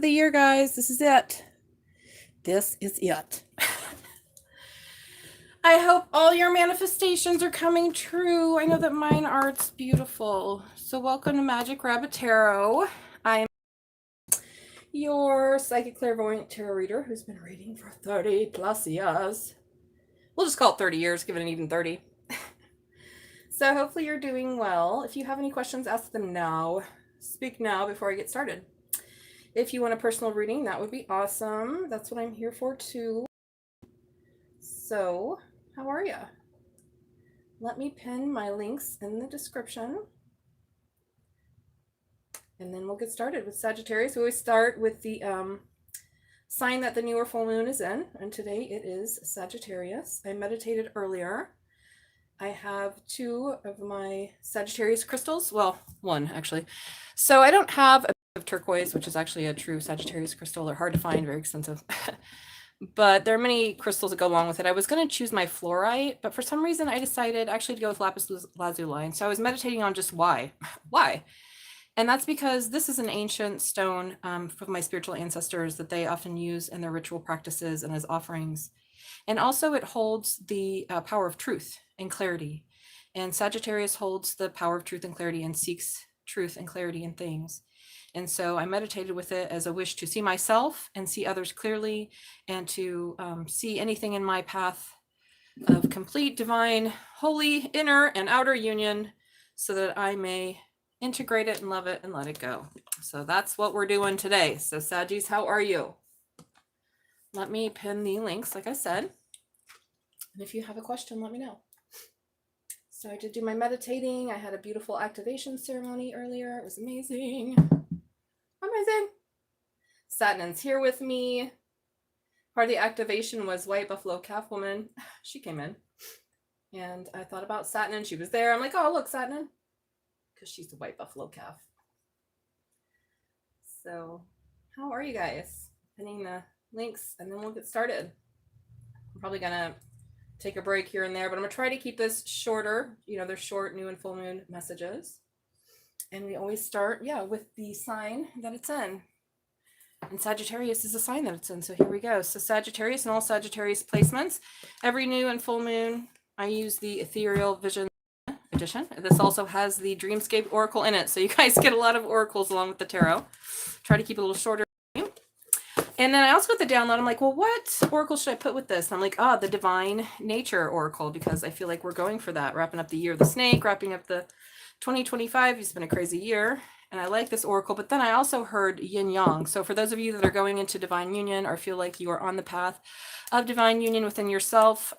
The year, guys. This is it. This is it. I hope all your manifestations are coming true. I know that mine are. It's beautiful. So welcome to Magic Rabbit Tarot. I'm your psychic clairvoyant tarot reader who's been reading for 30 plus years. We'll just call it 30 years, give it an even 30. So hopefully you're doing well. If you have any questions, ask them now. Speak now before I get started. If you want a personal reading, that would be awesome. That's what I'm here for too. So, how are you? Let me pin my links in the description. And then we'll get started with Sagittarius. We always start with the sign that the new or full moon is in. And today it is Sagittarius. I meditated earlier. I have 2 of my Sagittarius crystals. Well, 1 actually. So I don't have a turquoise, which is actually a true Sagittarius crystal. They're hard to find, very expensive. But there are many crystals that go along with it. I was going to choose my fluorite, but for some reason I decided actually to go with lapis lazuli. So I was meditating on just why. And that's because this is an ancient stone from my spiritual ancestors that they often use in their ritual practices and as offerings. And also it holds the power of truth and clarity. And Sagittarius holds the power of truth and clarity and seeks truth and clarity in things. And so I meditated with it as a wish to see myself and see others clearly, and to see anything in my path of complete, divine, holy, inner and outer union, so that I may integrate it and love it and let it go. So that's what we're doing today. So Saggies, how are you? Let me pin the links, like I said. And if you have a question, let me know. So I did do my meditating. I had a beautiful activation ceremony earlier. It was amazing. Amazing. Satnin's here with me. Part of the activation was White Buffalo Calf Woman. She came in. And I thought about Satnin. She was there. I'm like, oh, look, Satnin. Because she's the White Buffalo Calf. So, how are you guys? Pinning the links, and then we'll get started. I'm probably going to take a break here and there, but I'm going to try to keep this shorter. You know, they're short new and full moon messages. And we always start, with the sign that it's in. And Sagittarius is the sign that it's in. So here we go. So Sagittarius and all Sagittarius placements. Every new and full moon, I use the Ethereal Vision edition. This also has the Dreamscape Oracle in it. So you guys get a lot of oracles along with the tarot. Try to keep it a little shorter. And then I also got the download. I'm like, well, what oracle should I put with this? And I'm like, the Divine Nature Oracle, because I feel like we're going for that. Wrapping up the year of the snake, wrapping up the 2025. It's been a crazy year. And I like this oracle. But then I also heard yin yang. So for those of you that are going into divine union or feel like you are on the path of divine union within yourself,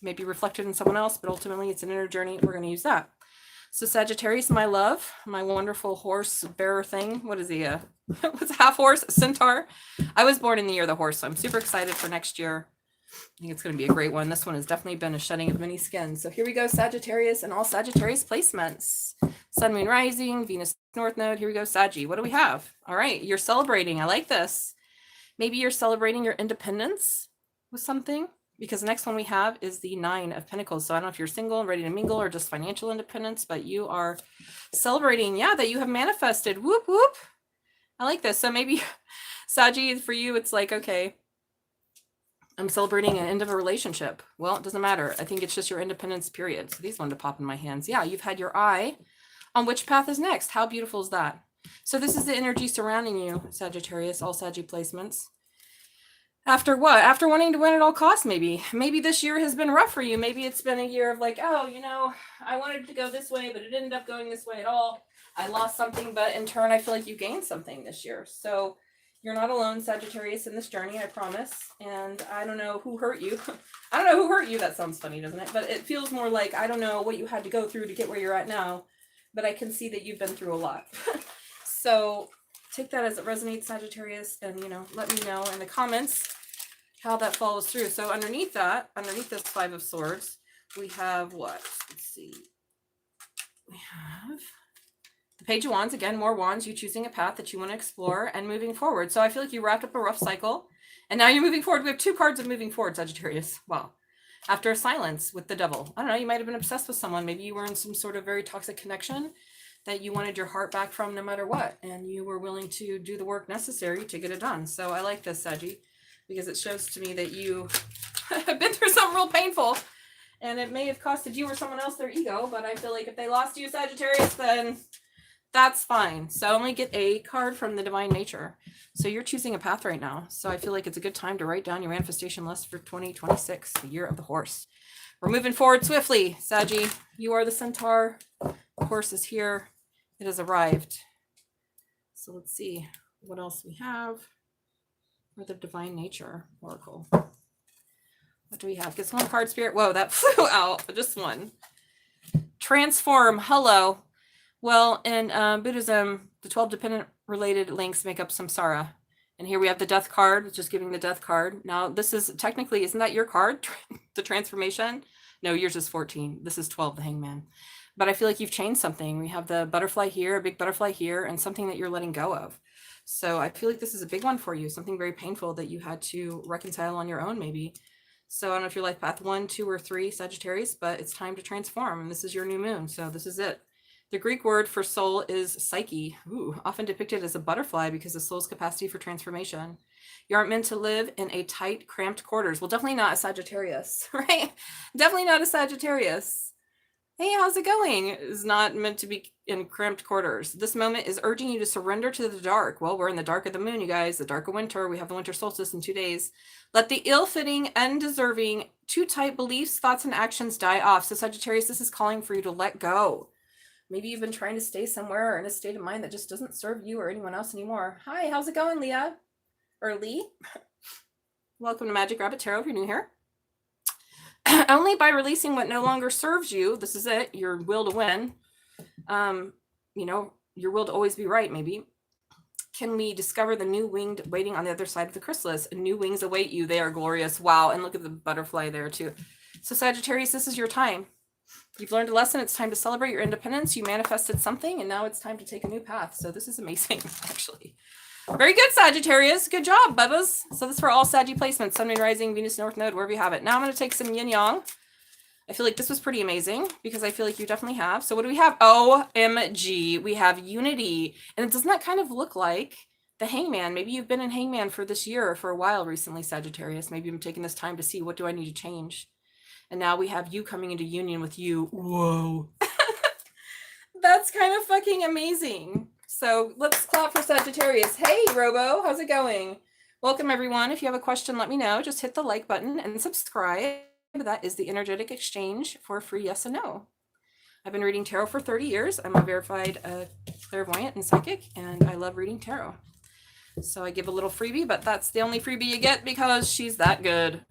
maybe reflected in someone else, but ultimately it's an inner journey. We're going to use that. So Sagittarius, my love, my wonderful horse bearer thing. What is he? What's half horse? A centaur. I was born in the year of the horse, so I'm super excited for next year. I think it's going to be a great one. This one has definitely been a shedding of many skins. So here we go, Sagittarius and all Sagittarius placements. Sun, Moon, Rising, Venus, North Node. Here we go, Saggy. What do we have? All right, you're celebrating. I like this. Maybe you're celebrating your independence with something, because the next one we have is the 9 of Pentacles. So I don't know if you're single and ready to mingle or just financial independence, but you are celebrating, that you have manifested. Whoop, whoop. I like this. So maybe, Saggy, for you, it's like, okay, I'm celebrating an end of a relationship. Well, it doesn't matter. I think it's just your independence period. So these wanted to pop in my hands. Yeah, you've had your eye on which path is next. How beautiful is that? So this is the energy surrounding you, Sagittarius, all Saggy placements. After what? After wanting to win at all costs, maybe. Maybe this year has been rough for you. Maybe it's been a year of like, I wanted to go this way, but it ended up going this way at all. I lost something, but in turn, I feel like you gained something this year. So you're not alone, Sagittarius, in this journey, I promise. And I don't know who hurt you. I don't know who hurt you. That sounds funny, doesn't it? But it feels more like, I don't know what you had to go through to get where you're at now, but I can see that you've been through a lot. So take that as it resonates, Sagittarius, and, let me know in the comments how that follows through. So underneath this 5 of Swords, we have what? Let's see. We have the Page of Wands. Again, more wands, you choosing a path that you want to explore and moving forward. So I feel like you wrapped up a rough cycle, and now you're moving forward. We have 2 cards of moving forward, Sagittarius. Wow. After a silence with the Devil. I don't know, you might have been obsessed with someone. Maybe you were in some sort of very toxic connection. that you wanted your heart back from no matter what, and you were willing to do the work necessary to get it done. So I like this, Saggy, because it shows to me that you have been through something real painful, and it may have costed you or someone else their ego, but I feel like if they lost you, Sagittarius, then that's fine. So I only get a card from the divine nature. So you're choosing a path right now. So I feel like it's a good time to write down your manifestation list for 2026, the year of the horse. We're moving forward swiftly, Saggy. You are the centaur. The horse is here. It has arrived. So let's see what else we have for the divine nature oracle. What do we have? Get one card, Spirit. Whoa, that flew out. Just one. Transform. Hello. Well, in Buddhism, the 12 dependent related links make up samsara. And here we have the death card, which is giving the death card. Now, this is technically, isn't that your card? The transformation? No, yours is 14. This is 12, the hangman. But I feel like you've changed something. We have the butterfly here, a big butterfly here, and something that you're letting go of. So I feel like this is a big one for you, something very painful that you had to reconcile on your own, maybe. So I don't know if you're life path 1, 2, or 3, Sagittarius, but it's time to transform. And this is your new moon. So this is it. The Greek word for soul is psyche, often depicted as a butterfly because of soul's capacity for transformation. You aren't meant to live in a tight, cramped quarters. Well, definitely not a Sagittarius, right? Definitely not a Sagittarius. Hey, how's it going? Is not meant to be in cramped quarters. This moment is urging you to surrender to the dark. Well, we're in the dark of the moon, you guys, the dark of winter. We have the winter solstice in 2 days. Let the ill-fitting, undeserving, too tight beliefs, thoughts, and actions die off. So Sagittarius, this is calling for you to let go. Maybe you've been trying to stay somewhere or in a state of mind that just doesn't serve you or anyone else anymore. Hi, how's it going, Leah? Or Lee? Welcome to Magic Rabbit Tarot if you're new here. Only by releasing what no longer serves you, this is it, your will to win, your will to always be right, maybe, can we discover the new winged waiting on the other side of the chrysalis. New wings await you. They are glorious. Wow, and look at the butterfly there too. So Sagittarius, this is your time. You've learned a lesson. It's time to celebrate your independence. You manifested something, and now it's time to take a new path. So this is amazing, actually. Very good, Sagittarius. Good job, Bubbas. So this is for all Saggy placements, Sun, Moon, Rising, Venus, North Node, wherever you have it. Now I'm going to take some Yin Yang. I feel like this was pretty amazing because I feel like you definitely have. So what do we have? OMG. We have unity. And doesn't that kind of look like the Hangman? Maybe you've been in Hangman for this year or for a while recently, Sagittarius. Maybe I'm taking this time to see what do I need to change. And now we have you coming into union with you. Whoa. That's kind of fucking amazing. So let's clap for Sagittarius. Hey, Robo, how's it going? Welcome, everyone. If you have a question, let me know. Just hit the like button and subscribe. That is the energetic exchange for a free yes and no. I've been reading tarot for 30 years. I'm a verified clairvoyant and psychic, and I love reading tarot. So I give a little freebie, but that's the only freebie you get because she's that good.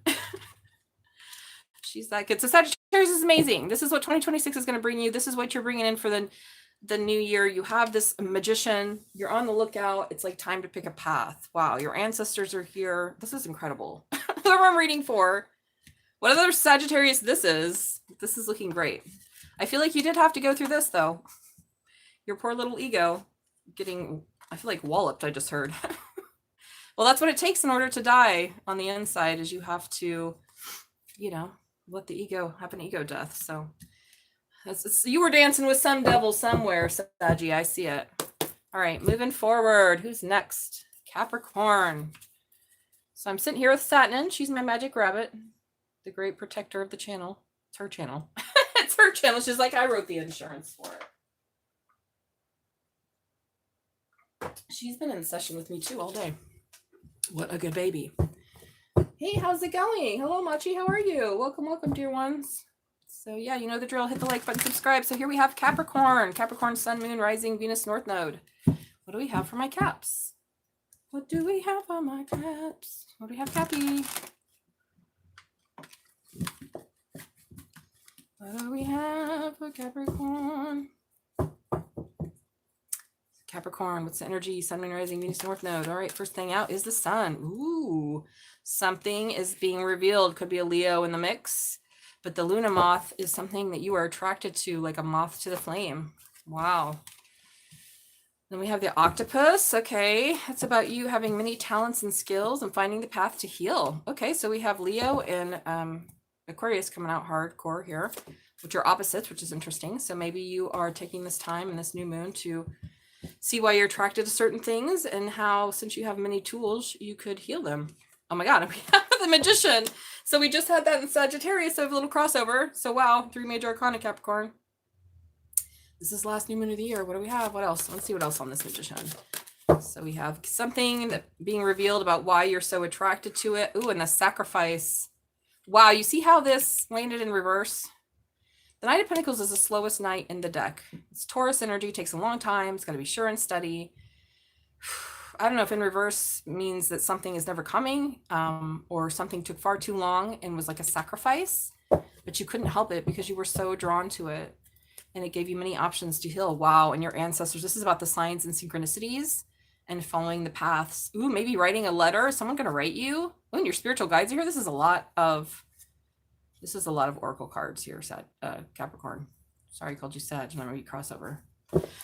She's that good. So Sagittarius is amazing. This is what 2026 is going to bring you. This is what you're bringing in for the new year. You have this magician. You're on the lookout. It's like time to pick a path. Wow, your ancestors are here. This is incredible. Whoever I'm reading for, what other Sagittarius this is looking great. I feel like you did have to go through this, though. Your poor little ego getting, I feel like walloped, I just heard. Well, that's what it takes in order to die on the inside, is you have to, let the ego have an ego death. So you were dancing with some devil somewhere, Saggy. I see it. All right, moving forward. Who's next? Capricorn. So I'm sitting here with Satnin. She's my magic rabbit, the great protector of the channel. It's her channel. It's her channel. She's like, I wrote the insurance for it. She's been in session with me too all day. What a good baby. Hey, how's it going? Hello, Machi. How are you? Welcome, welcome, dear ones. So yeah, you know the drill. Hit the like button, subscribe. So here we have Capricorn. Capricorn, Sun, Moon, Rising, Venus, North Node. What do we have for my caps? What do we have on my caps? What do we have, Cappy? What do we have for Capricorn? Capricorn, what's the energy? Sun, Moon, Rising, Venus, North Node. All right, first thing out is the sun. Ooh, something is being revealed. Could be a Leo in the mix. But the Luna moth is something that you are attracted to, like a moth to the flame. Wow. Then we have the octopus. Okay, it's about you having many talents and skills and finding the path to heal. Okay, so we have Leo and Aquarius coming out hardcore here. which are opposites, which is interesting. So maybe you are taking this time and this new moon to see why you're attracted to certain things and how, since you have many tools, you could heal them. Oh my God, we have the Magician. So we just had that in Sagittarius, so we have a little crossover. So wow, 3 major arcana, Capricorn. This is last new moon of the year. What do we have? What else? Let's see what else on this Magician. So we have something that being revealed about why you're so attracted to it. Ooh, and the sacrifice. Wow, you see how this landed in reverse? The Knight of Pentacles is the slowest knight in the deck. It's Taurus energy, takes a long time. It's got to be sure and steady. I don't know if in reverse means that something is never coming, or something took far too long and was like a sacrifice, but you couldn't help it because you were so drawn to it, and it gave you many options to heal. Wow, and your ancestors. This is about the signs and synchronicities and following the paths. Ooh, maybe writing a letter. Is someone going to write you? Oh, and your spiritual guides are here. This is a lot of oracle cards here, Capricorn. Sorry, I called you Sag. Remember, you crossover.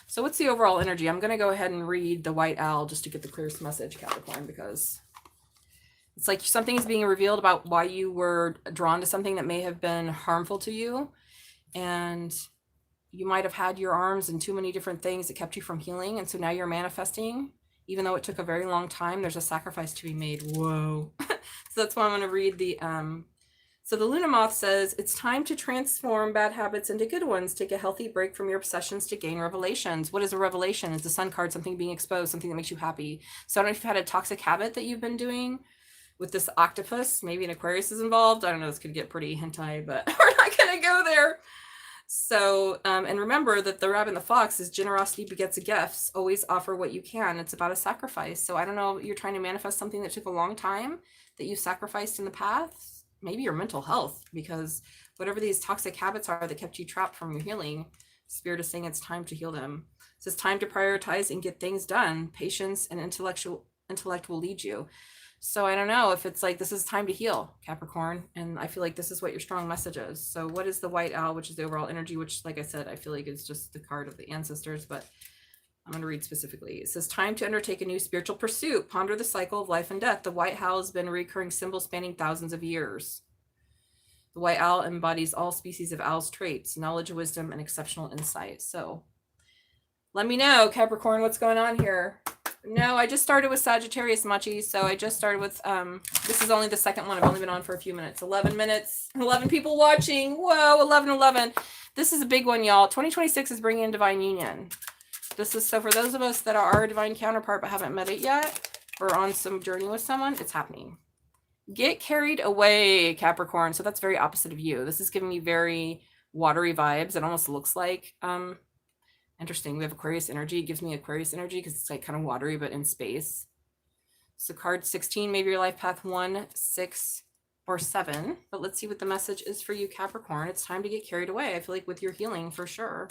So what's the overall energy? I'm going to go ahead and read the White Owl just to get the clearest message, Capricorn, because it's like something is being revealed about why you were drawn to something that may have been harmful to you. And you might have had your arms in too many different things that kept you from healing. And so now you're manifesting, even though it took a very long time. There's a sacrifice to be made. Whoa. So that's why I'm going to read the so the Luna Moth says, it's time to transform bad habits into good ones. Take a healthy break from your obsessions to gain revelations. What is a revelation? Is the Sun card something being exposed, something that makes you happy? So I don't know if you've had a toxic habit that you've been doing with this octopus. Maybe an Aquarius is involved. I don't know, this could get pretty hentai, but we're not going to go there. So, and remember that the rabbit and the fox is generosity begets gifts. Always offer what you can. It's about a sacrifice. So I don't know, you're trying to manifest something that took a long time that you sacrificed in the past. Maybe your mental health, because whatever these toxic habits are that kept you trapped from your healing, Spirit is saying it's time to heal them. So it's time to prioritize and get things done. Patience and intellect will lead you. So I don't know if it's like, this is time to heal, Capricorn. And I feel like this is what your strong message is. So what is the White Owl, which is the overall energy, which, like I said, I feel like it's just the card of the ancestors, but I'm going to read specifically. It says, time to undertake a new spiritual pursuit. Ponder the cycle of life and death. The white owl has been a recurring symbol spanning thousands of years. The white owl embodies all species of owl's traits, knowledge, wisdom, and exceptional insight. So let me know, Capricorn, what's going on here. No, I just started with Sagittarius, Machi. So I just started with, this is only the second one. I've only been on for a few minutes. 11 minutes, 11 people watching. Whoa, 11. This is a big one, y'all. 2026 is bringing in divine union. This is, so for those of us that are our divine counterpart but haven't met it yet, or on some journey with someone, it's happening. Get carried away, Capricorn. So that's very opposite of you. This is giving me very watery vibes. It almost looks like, interesting. We have Aquarius energy. It gives me Aquarius energy because it's like kind of watery, but in space. So card 16, maybe your life path 1, 6, or 7. But let's see what the message is for you, Capricorn. It's time to get carried away. I feel like with your healing for sure.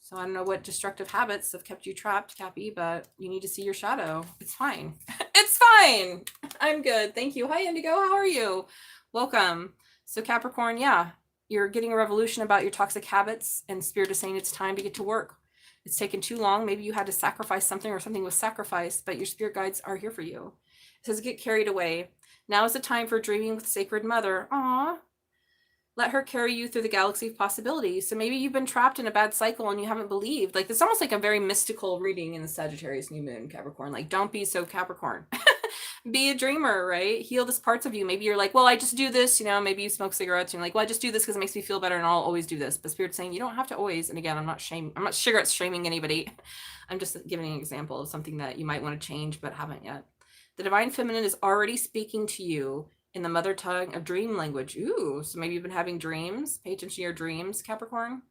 So I don't know what destructive habits have kept you trapped, Cappy, but you need to see your shadow. It's fine. It's fine. I'm good. Thank you. Hi, Indigo. How are you? Welcome. So Capricorn, yeah, you're getting a revolution about your toxic habits, and Spirit is saying it's time to get to work. It's taken too long. Maybe you had to sacrifice something, or something was sacrificed, but your spirit guides are here for you. It says get carried away. Now is the time for dreaming with Sacred Mother. Aww. Let her carry you through the galaxy of possibilities. So maybe you've been trapped in a bad cycle and you haven't believed. Like, it's almost like a very mystical reading in the Sagittarius new moon, Capricorn. Like, don't be so Capricorn. Be a dreamer, right? Heal this parts of you. Maybe you're like, well, I just do this, you know, maybe you smoke cigarettes and you're like, well, I just do this because it makes me feel better and I'll always do this. But Spirit's saying you don't have to always. And again, I'm not cigarette shaming anybody. I'm just giving an example of something that you might want to change but haven't yet. The Divine Feminine is already speaking to you in the mother tongue of dream language. Ooh, so maybe you've been having dreams. Pay attention to your dreams, Capricorn.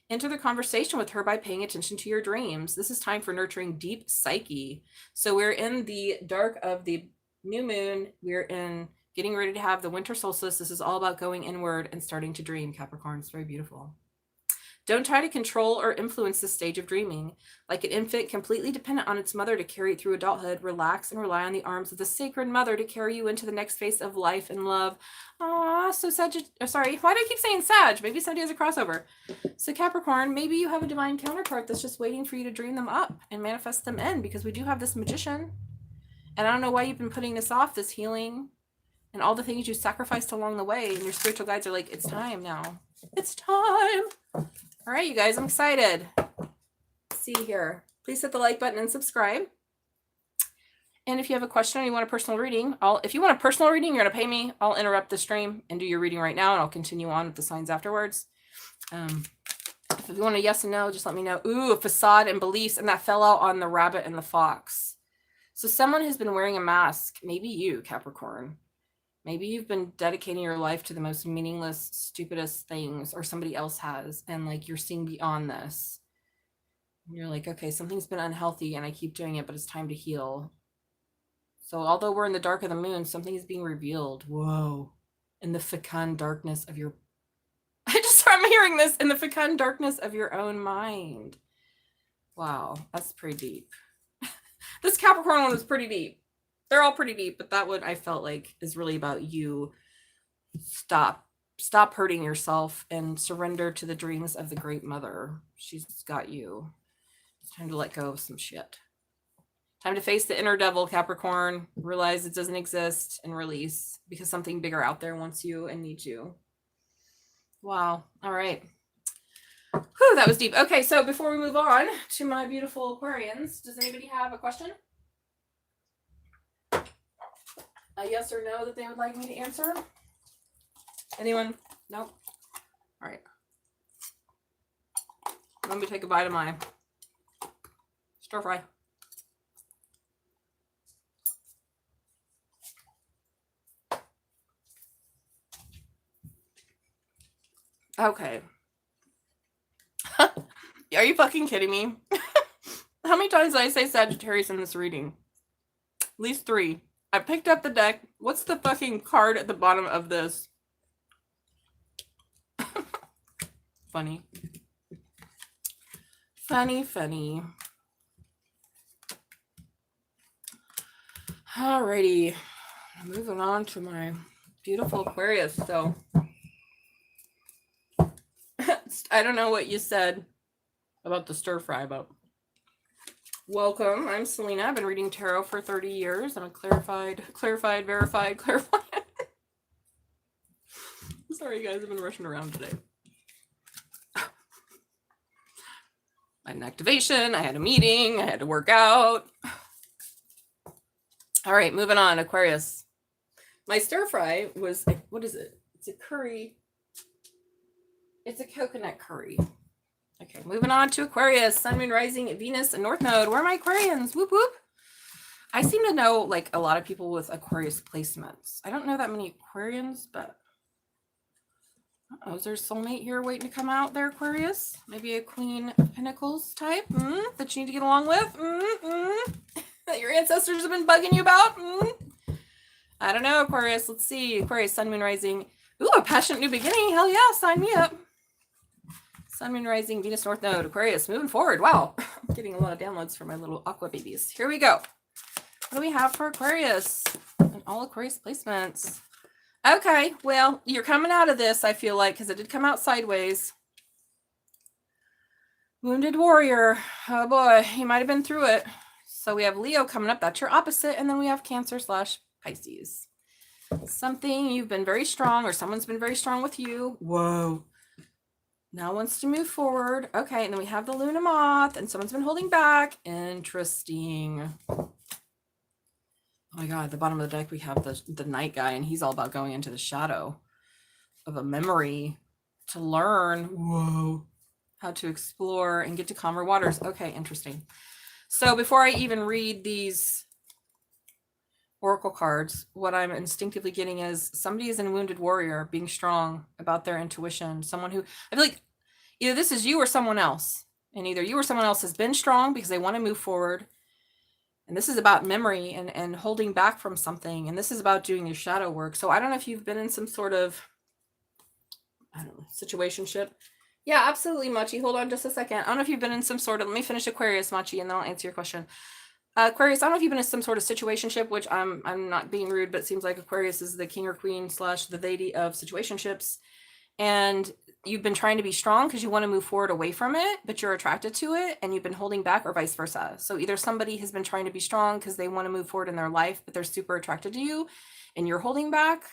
Enter the conversation with her by paying attention to your dreams. This is time for nurturing deep psyche. So we're in the dark of the new moon. We're in getting ready to have the winter solstice. This is all about going inward and starting to dream, Capricorn. It's very beautiful. Don't try to control or influence this stage of dreaming. Like an infant completely dependent on its mother to carry it through adulthood, relax and rely on the arms of the Sacred Mother to carry you into the next phase of life and love. Aww, so sorry, why do I keep saying Sag? Maybe somebody has a crossover. So Capricorn, maybe you have a divine counterpart that's just waiting for you to dream them up and manifest them in, because we do have this Magician. And I don't know why you've been putting this off, this healing and all the things you sacrificed along the way. And your spiritual guides are like, it's time now. It's time. All right, you guys, I'm excited. Let's see here. Please hit the like button and subscribe. And if you have a question or you want a personal reading, if you want a personal reading, you're going to pay me. I'll interrupt the stream and do your reading right now, and I'll continue on with the signs afterwards. If you want a yes and no, just let me know. Ooh, a facade and beliefs, and that fell out on the rabbit and the fox. So someone has been wearing a mask. Maybe you, Capricorn. Maybe you've been dedicating your life to the most meaningless, stupidest things, or somebody else has, and like you're seeing beyond this. And you're like, okay, something's been unhealthy, and I keep doing it, but it's time to heal. So although we're in the dark of the moon, something is being revealed. Whoa. In the fecund darkness of your... I'm hearing this. In the fecund darkness of your own mind. Wow. That's pretty deep. This Capricorn one was pretty deep. They're all pretty deep, but that one I felt like is really about you. Stop hurting yourself and surrender to the dreams of the Great Mother. She's got you. It's time to let go of some shit. Time to face the inner devil, Capricorn. Realize it doesn't exist and release, because something bigger out there wants you and needs you. Wow. All right. Whew, that was deep. Okay, so before we move on to my beautiful Aquarians, does anybody have a question? A yes or no that they would like me to answer? Anyone? Nope. All right. Let me take a bite of my stir fry. Okay. Are you fucking kidding me? How many times did I say Sagittarius in this reading? At least 3. I picked up the deck. What's the fucking card at the bottom of this? Funny. Funny. Alrighty. Moving on to my beautiful Aquarius. So I don't know what you said about the stir fry, but welcome. I'm Salena. I've been reading tarot for 30 years. I'm a clarified, verified, clairvoyant. Sorry, guys. I've been rushing around today. I had an activation. I had a meeting. I had to work out. All right, moving on. Aquarius. My stir fry was, what is it? It's a curry. It's a coconut curry. Okay, moving on to Aquarius. Sun, Moon, Rising, Venus, and North Node. Where are my Aquarians? Whoop, whoop. I seem to know like a lot of people with Aquarius placements. I don't know that many Aquarians, but... is there a soulmate here waiting to come out there, Aquarius? Maybe a Queen of Pentacles type that you need to get along with? That your ancestors have been bugging you about? I don't know, Aquarius. Let's see. Aquarius, Sun, Moon, Rising. Ooh, a passionate new beginning. Hell yeah, sign me up. Sun, Moon, Rising, Venus, North Node, Aquarius, moving forward. Wow, I'm getting a lot of downloads for my little aqua babies. Here we go. What do we have for Aquarius? And all Aquarius placements. Okay, well, you're coming out of this, I feel like, because it did come out sideways. Wounded Warrior. Oh boy, you might have been through it. So we have Leo coming up. That's your opposite. And then we have Cancer/Pisces. Something you've been very strong, or someone's been very strong with you. Whoa. Now wants to move forward. Okay, and then we have the Luna Moth, and someone's been holding back. Interesting. Oh my God, at the bottom of the deck, we have the Night Guy, and he's all about going into the shadow of a memory to learn, whoa, how to explore and get to calmer waters. Okay, interesting. So before I even read these oracle cards, what I'm instinctively getting is somebody is in Wounded Warrior, being strong about their intuition. Someone who, I feel like either this is you or someone else, and either you or someone else has been strong because they want to move forward. And this is about memory and holding back from something. And this is about doing your shadow work. So I don't know if you've been in some sort of, I don't know, situationship. Yeah, absolutely, Machi. Hold on just a second. I don't know if you've been in some sort of, let me finish Aquarius, Machi, and then I'll answer your question. Aquarius, I don't know if you've been in some sort of situationship, which I'm not being rude, but it seems like Aquarius is the king or queen / the deity of situationships. And you've been trying to be strong because you want to move forward away from it, but you're attracted to it and you've been holding back, or vice versa. So either somebody has been trying to be strong because they want to move forward in their life, but they're super attracted to you and you're holding back,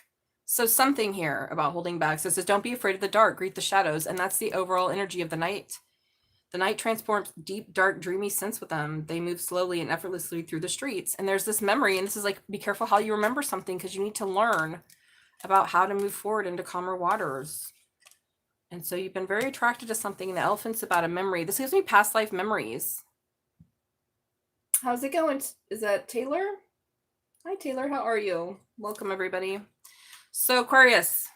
So something here about holding back. So it says, don't be afraid of the dark, greet the shadows. And that's the overall energy of the night. The night transports deep, dark, dreamy sense with them. They move slowly and effortlessly through the streets. And there's this memory, and this is like, be careful how you remember something, because you need to learn about how to move forward into calmer waters. And so you've been very attracted to something, and the elephant's about a memory. This gives me past life memories. How's it going? Is that Taylor? Hi, Taylor. How are you? Welcome, everybody. So Aquarius,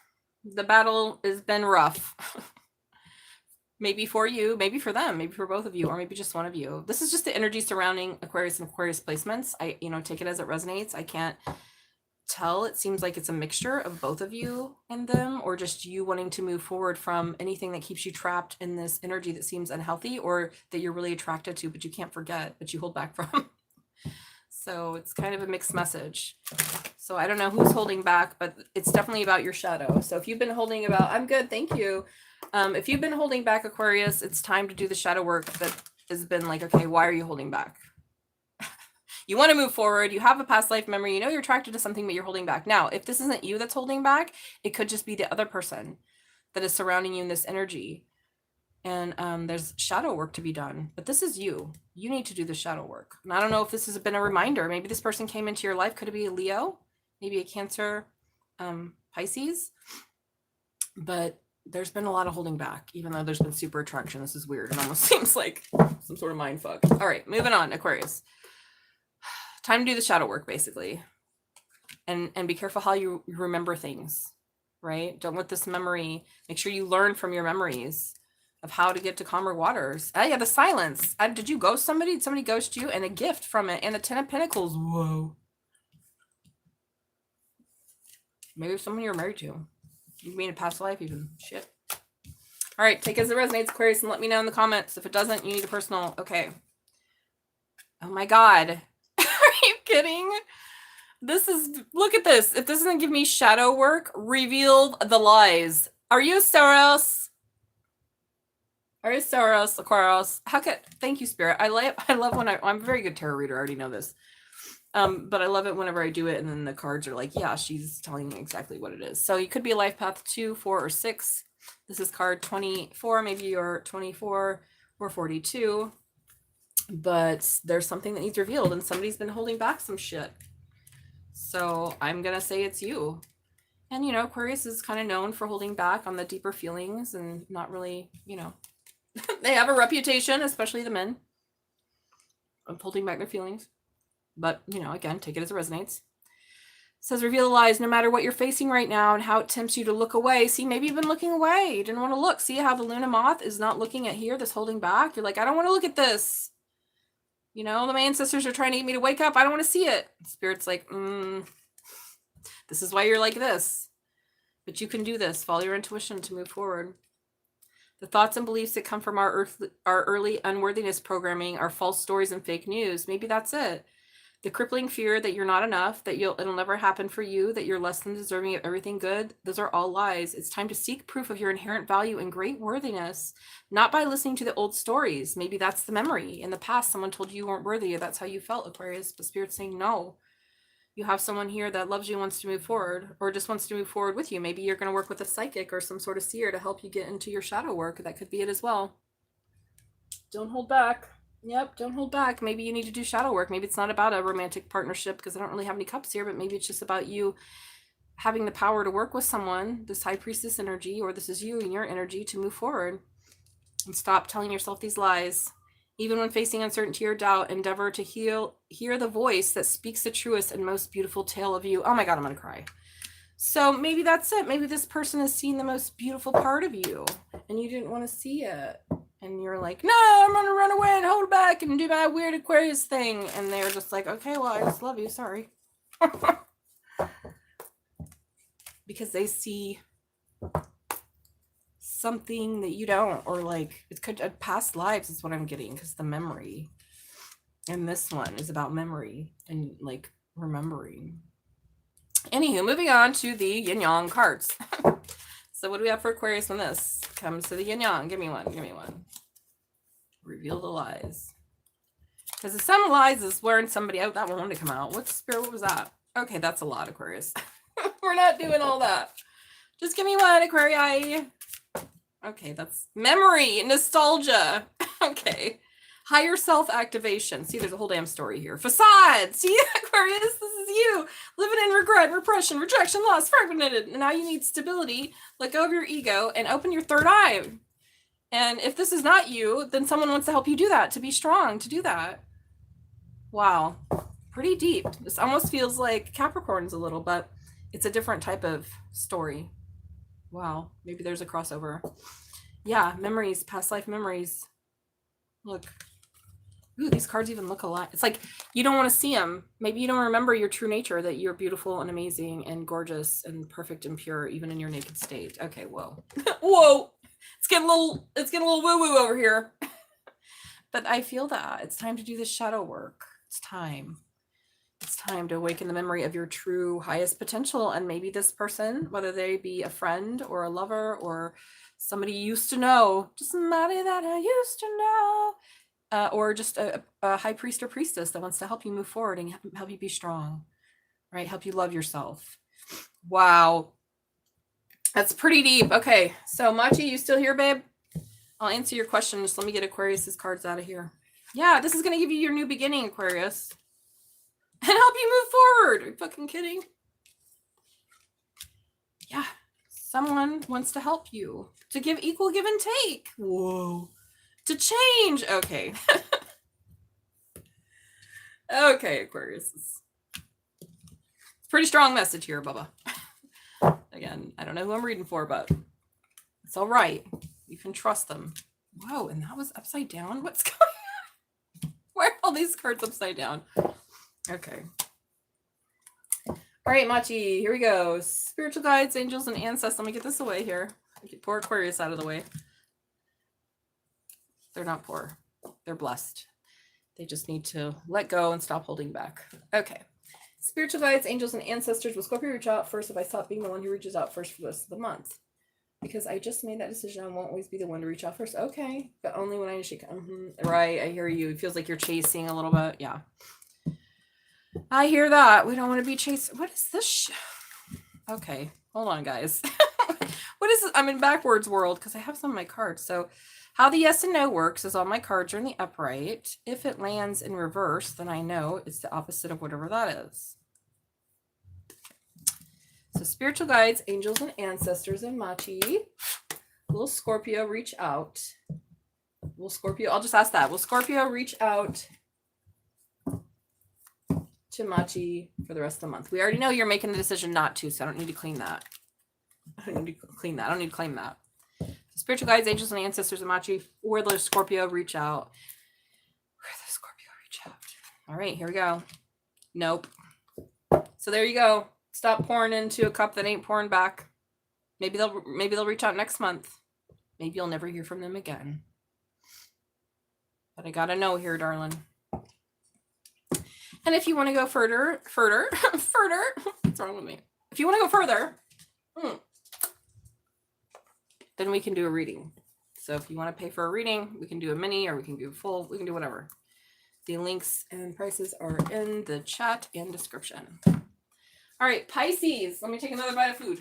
the battle has been rough. Maybe for you, maybe for them, maybe for both of you, or maybe just one of you. This is just the energy surrounding Aquarius and Aquarius placements. I, take it as it resonates. I can't tell. It seems like it's a mixture of both of you and them, or just you wanting to move forward from anything that keeps you trapped in this energy that seems unhealthy, or that you're really attracted to, but you can't forget, but you hold back from. So it's kind of a mixed message. So I don't know who's holding back, but it's definitely about your shadow. So if you've been holding about, I'm good, thank you. If you've been holding back, Aquarius, it's time to do the shadow work that has been like, okay, why are you holding back? You want to move forward. You have a past life memory. You know you're attracted to something, but you're holding back. Now, if this isn't you that's holding back, it could just be the other person that is surrounding you in this energy. And there's shadow work to be done. But this is you. You need to do the shadow work. And I don't know if this has been a reminder. Maybe this person came into your life. Could it be a Leo? Maybe a Cancer, Pisces? But there's been a lot of holding back, even though there's been super attraction. This is weird. It almost seems like some sort of mind fuck. All right, moving on, Aquarius. Time to do the shadow work, basically. And be careful how you remember things, right? Don't let this memory, make sure you learn from your memories of how to get to calmer waters. Oh, yeah, the silence. Did you ghost somebody? Did somebody ghost you? And a gift from it. And the 10 of Pentacles. Whoa. Maybe someone you're married to. You mean a past life even. Shit. All right, take it as it resonates, Aquarius, and let me know in the comments. If it doesn't, you need a personal. Okay. Oh my God. Are you kidding? This is, look at this. If this doesn't give me shadow work, reveal the lies. Are you Taurus? Are you Taurus, Aquarius? How could, thank you, Spirit. I love when I'm a very good tarot reader. I already know this. But I love it whenever I do it, and then the cards are like, yeah, she's telling me exactly what it is. So you could be a life path 2, 4, or 6. This is card 24. Maybe you're 24 or 42. But there's something that needs revealed, and somebody's been holding back some shit. So I'm going to say it's you. And, Aquarius is kind of known for holding back on the deeper feelings and not really, they have a reputation, especially the men, of holding back their feelings. But, again, take it as it resonates. It says, reveal the lies no matter what you're facing right now and how it tempts you to look away. See, maybe you've been looking away. You didn't want to look. See how the Luna moth is not looking at here, that's holding back? You're like, I don't want to look at this. My ancestors are trying to get me to wake up. I don't want to see it. Spirit's like, this is why you're like this. But you can do this. Follow your intuition to move forward. The thoughts and beliefs that come from our early unworthiness programming are false stories and fake news. Maybe that's it. The crippling fear that you're not enough, that it'll never happen for you, that you're less than deserving of everything good. Those are all lies. It's time to seek proof of your inherent value and great worthiness, not by listening to the old stories. Maybe that's the memory. In the past, someone told you weren't worthy. That's how you felt, Aquarius. But Spirit's saying, no, you have someone here that loves you, wants to move forward, or just wants to move forward with you. Maybe you're going to work with a psychic or some sort of seer to help you get into your shadow work. That could be it as well. Don't hold back. Yep, don't hold back. Maybe you need to do shadow work. Maybe it's not about a romantic partnership, because I don't really have any cups here, but maybe it's just about you having the power to work with someone, this high priestess energy, or this is you and your energy to move forward and stop telling yourself these lies. Even when facing uncertainty or doubt, endeavor to hear the voice that speaks the truest and most beautiful tale of you. Oh my God, I'm going to cry. So maybe that's it. Maybe this person has seen the most beautiful part of you and you didn't want to see it. And you're like, no, I'm going to run away and hold back and do my weird Aquarius thing. And they're just like, okay, well, I just love you. Sorry. Because they see something that you don't, or like it could past lives is what I'm getting, because the memory. And this one is about memory and like remembering. Anywho, moving on to the yin yang cards. So what do we have for Aquarius when this comes to the yin yang? Give me one. Give me one. Reveal the lies. Because the some lies is wearing somebody out. That one wanted to come out. What's Spirit? What was that? Okay, that's a lot, Aquarius. We're not doing all that. Just give me one, Aquarii. Okay, that's memory, nostalgia. Okay. Higher self activation. See, there's a whole damn story here. Facade. See, Aquarius, this is you. Living in regret, repression, rejection, loss, fragmented. And now you need stability. Let go of your ego and open your third eye. And if this is not you, then someone wants to help you do that, to be strong, to do that. Wow. Pretty deep. This almost feels like Capricorn's a little, but it's a different type of story. Wow. Maybe there's a crossover. Yeah, memories, past life memories. Look. Ooh, these cards even look alike. It's like you don't want to see them. Maybe you don't remember your true nature, that you're beautiful and amazing and gorgeous and perfect and pure, even in your naked state. Okay, whoa. Whoa. It's getting a little woo-woo over here. But I feel that. It's time to do this shadow work. It's time. It's time to awaken the memory of your true highest potential. And maybe this person, whether they be a friend or a lover or somebody you used to know, just somebody that I used to know, or just a high priest or priestess that wants to help you move forward and help you be strong, right? Help you love yourself. Wow. That's pretty deep. Okay. So Machi, you still here, babe? I'll answer your question. Just let me get Aquarius's cards out of here. Yeah, this is going to give you your new beginning, Aquarius. And help you move forward. Are you fucking kidding? Yeah. Someone wants to help you. To give equal give and take. Whoa. To change. Okay. Okay, Aquarius. It's a pretty strong message here, Bubba. Again, I don't know who I'm reading for, but it's all right. You can trust them. Whoa, and that was upside down? What's going on? Why are all these cards upside down? Okay. All right, Machi, here we go. Spiritual guides, angels, and ancestors. Let me get this away here. Get poor Aquarius out of the way. They're not poor. They're blessed. They just need to let go and stop holding back. Okay. Spiritual guides, angels, and ancestors. Will Scorpio reach out first if I stop being the one who reaches out first for the rest of the month? Because I just made that decision. I won't always be the one to reach out first. Okay. But only when I shake. Right. I hear you. It feels like you're chasing a little bit. Yeah. I hear that. We don't want to be chasing. What is this? Okay. Hold on, guys. What is this? I'm in backwards world because I have some of my cards. So how the yes and no works is all my cards are in the upright. If it lands in reverse, then I know it's the opposite of whatever that is. So spiritual guides, angels, and ancestors, and Machi. Will Scorpio reach out? Will Scorpio, I'll just ask that. Will Scorpio reach out to Machi for the rest of the month? We already know you're making the decision not to, so I don't need to clean that. I don't need to clean that. I don't need to claim that. Spiritual guides, angels, and ancestors, and Machi. Where the Scorpio reach out? Where the Scorpio reach out? All right, here we go. Nope. So there you go. Stop pouring into a cup that ain't pouring back. Maybe they'll reach out next month. Maybe you'll never hear from them again. But I gotta know here, darling. And if you want to go further, what's wrong with me? If you want to go further, then we can do a reading. So if you want to pay for a reading, we can do a mini or we can do a full. We can do whatever. The links and prices are in the chat and description. All right, Pisces. Let me take another bite of food.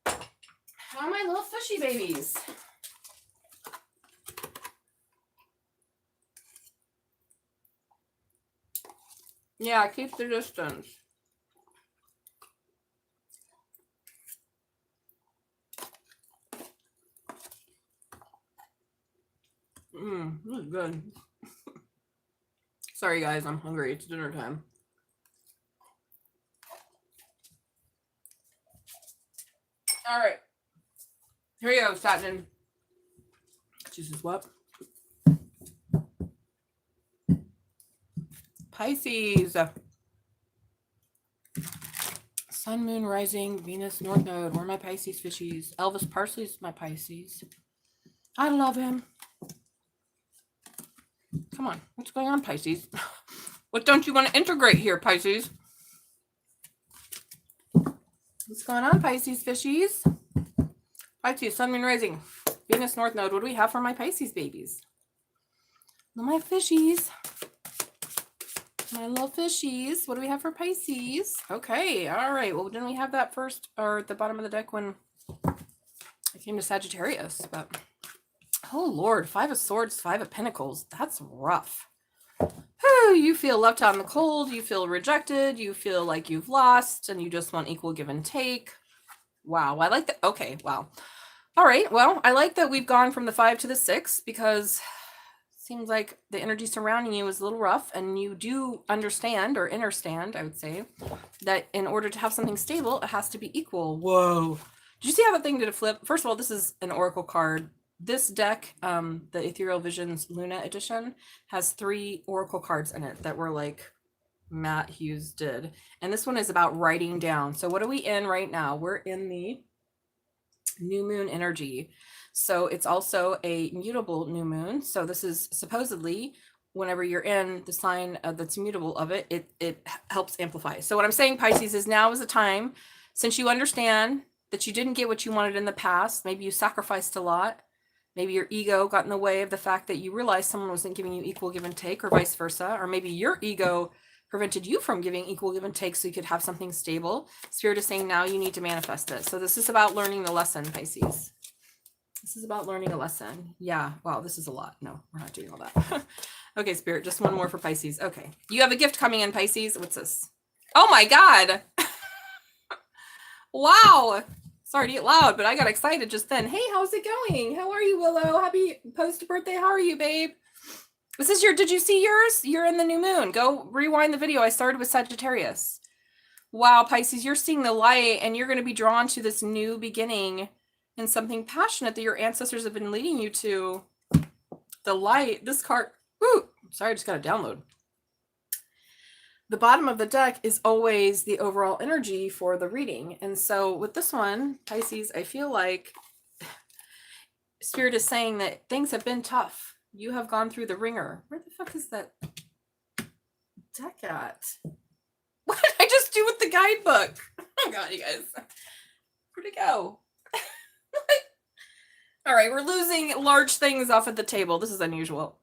How are my little fishy babies? Yeah, keep the distance. This is good. Sorry, guys, I'm hungry. It's dinner time. All right. Here we go, Satnin. This is what? Pisces. Sun, moon, rising, Venus, North Node. Where are my Pisces fishies? Elvis Parsley's my Pisces. I love him. Come on. What's going on, Pisces? What don't you want to integrate here, Pisces? What's going on, Pisces fishies? Pisces, Sun, moon, rising, Venus, North Node. What do we have for my Pisces babies? Well, my fishies. My little fishies. What do we have for Pisces? Okay, all right. Well, didn't we have that first or at the bottom of the deck when I came to Sagittarius? But oh Lord, 5 of Swords, 5 of Pentacles. That's rough. You feel left out in the cold. You feel rejected. You feel like you've lost, and you just want equal give and take. Wow, I like that. Okay, wow. All right, well, I like that we've gone from the 5 to the 6 because seems like the energy surrounding you is a little rough, and you do understand or understand, I would say, that in order to have something stable, it has to be equal. Whoa. Did you see how that thing did a flip? First of all, this is an oracle card. This deck, the Ethereal Visions Luna edition, has 3 oracle cards in it that were like Matt Hughes did. And this one is about writing down. So what are we in right now? We're in the new moon energy. So it's also a mutable new moon. So this is supposedly whenever you're in the sign that's mutable of it, it helps amplify. So what I'm saying, Pisces, is now is the time, since you understand that you didn't get what you wanted in the past. Maybe you sacrificed a lot. Maybe your ego got in the way of the fact that you realized someone wasn't giving you equal give and take, or vice versa. Or maybe your ego prevented you from giving equal give and take so you could have something stable. Spirit is saying now you need to manifest it. So this is about learning the lesson, Pisces. This is about learning a lesson. Yeah. Wow, this is a lot. No, we're not doing all that. Okay, Spirit, just one more for Pisces. Okay. You have a gift coming in, Pisces. What's this? Oh my God. Wow. Sorry to get loud, but I got excited just then. Hey, how's it going? How are you, Willow? Happy post-birthday. How are you, babe? This is did you see yours? You're in the new moon. Go rewind the video. I started with Sagittarius. Wow, Pisces, you're seeing the light, and you're going to be drawn to this new beginning and something passionate that your ancestors have been leading you to. The light, this card, woo, sorry, I just got a download. The bottom of the deck is always the overall energy for the reading. And so with this one, Pisces, I feel like Spirit is saying that things have been tough. You have gone through the ringer. Where the fuck is that deck at? What did I just do with the guidebook? Oh God, you guys. Where'd it go? All right, we're losing large things off at the table. This is unusual.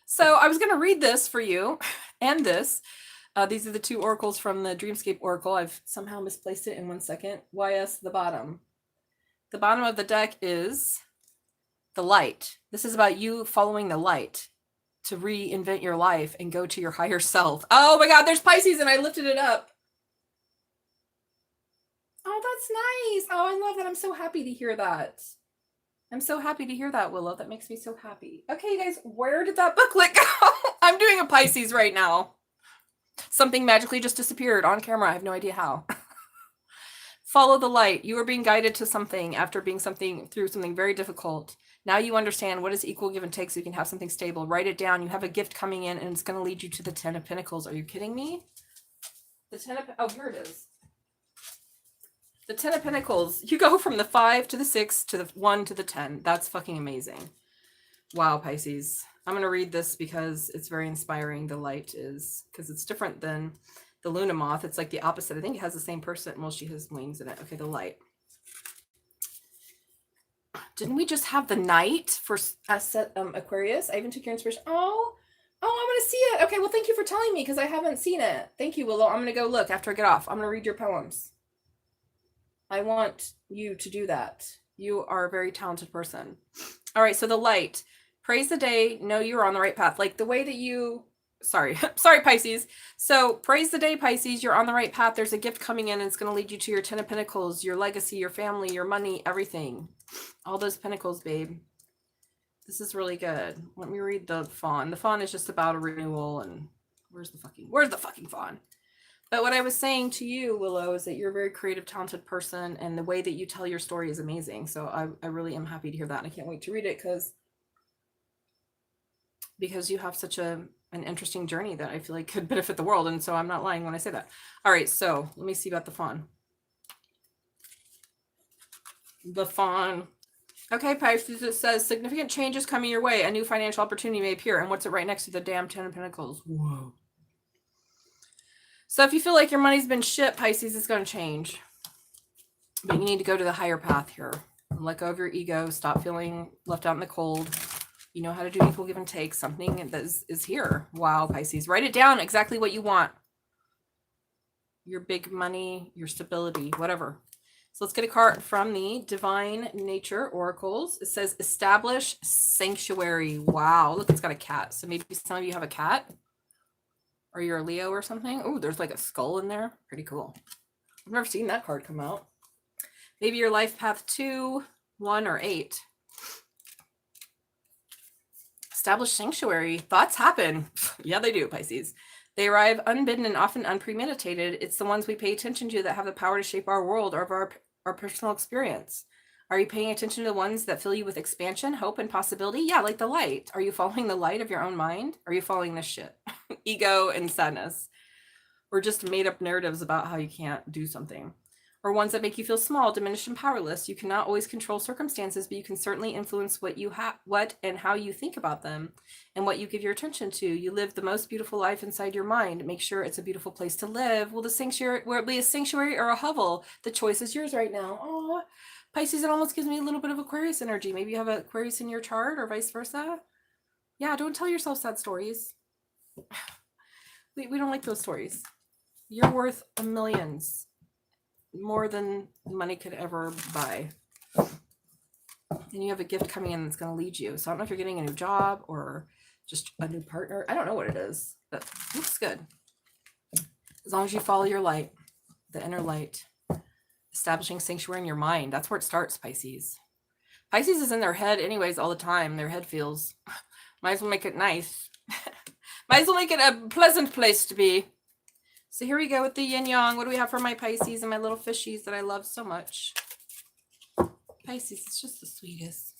So I was going to read this for you and this. These are the 2 oracles from the Dreamscape Oracle. I've somehow misplaced it in 1 second. YS, the bottom. The bottom of the deck is the light. This is about you following the light to reinvent your life and go to your higher self. Oh my God, there's Pisces, and I lifted it up. Oh, that's nice. Oh, I love that. I'm so happy to hear that. I'm so happy to hear that, Willow. That makes me so happy. Okay, you guys, where did that booklet go? I'm doing a Pisces right now. Something magically just disappeared on camera. I have no idea how. Follow the light. You are being guided to something after being through something very difficult. Now you understand what is equal give and take so you can have something stable. Write it down. You have a gift coming in, and it's going to lead you to the 10 of Pentacles. Are you kidding me? The 10 of... Oh, here it is. The 10 of Pentacles. You go from the 5 to the 6 to the 1 to the 10. That's fucking amazing. Wow, Pisces. I'm going to read this because it's very inspiring. The light is, because it's different than the Luna Moth. It's like the opposite. I think it has the same person. Well, she has wings in it. Okay, the light. Didn't we just have the night for Aquarius? I even took your inspiration. Oh, I want to see it. Okay, well, thank you for telling me because I haven't seen it. Thank you, Willow. I'm going to go look after I get off. I'm going to read your poems. I want you to do that. You are a very talented person. All right, so the light. Praise the day. Know you're on the right path. Like the way that you... Sorry, Pisces. So praise the day, Pisces. You're on the right path. There's a gift coming in, and it's going to lead you to your 10 of Pentacles, your legacy, your family, your money, everything. All those pentacles, babe. This is really good. Let me read the fawn. The fawn is just about a renewal, and where's the fucking fawn? But what I was saying to you, Willow, is that you're a very creative, talented person, and the way that you tell your story is amazing. So I really am happy to hear that, and I can't wait to read it because you have such an interesting journey that I feel like could benefit the world, and so I'm not lying when I say that. All right, so let me see about the fawn. The fawn. Okay, Pisces, it says, significant changes coming your way. A new financial opportunity may appear. And what's it right next to the damn 10 of Pentacles? Whoa. So if you feel like your money's been shit, Pisces, it's going to change. But you need to go to the higher path here. Let go of your ego. Stop feeling left out in the cold. You know how to do equal give and take. Something that is here. Wow, Pisces. Write it down, exactly what you want. Your big money, your stability, whatever. So let's get a card from the Divine Nature Oracles. It says establish sanctuary. Wow, look, it's got a cat. So maybe some of you have a cat, or you're a Leo or something. Oh, there's like a skull in there. Pretty cool. I've never seen that card come out. Maybe your life path 2, 1, or 8. Establish sanctuary. Thoughts happen. Yeah, they do, Pisces. They arrive unbidden and often unpremeditated. It's the ones we pay attention to that have the power to shape our world or our personal experience. Are you paying attention to the ones that fill you with expansion, hope, and possibility? Yeah, like the light. Are you following the light of your own mind? Are you following this shit? Ego and sadness. Or just made up narratives about how you can't do something. Or ones that make you feel small, diminished, and powerless. You cannot always control circumstances, but you can certainly influence what and how you think about them and what you give your attention to. You live the most beautiful life inside your mind. Make sure it's a beautiful place to live. Will it be a sanctuary or a hovel? The choice is yours right now. Oh, Pisces, it almost gives me a little bit of Aquarius energy. Maybe you have Aquarius in your chart or vice versa. Yeah, don't tell yourself sad stories. We don't like those stories. You're worth millions. More than money could ever buy. And you have a gift coming in that's going to lead you. So I don't know if you're getting a new job or just a new partner. I don't know what it is, but it looks good. As long as you follow your light, the inner light, establishing sanctuary in your mind. That's where it starts, Pisces. Pisces is in their head anyways all the time. Their head feels, might as well make it nice. Might as well make it a pleasant place to be. So here we go with the yin yang. What do we have for my Pisces and my little fishies that I love so much? Pisces, it's just the sweetest.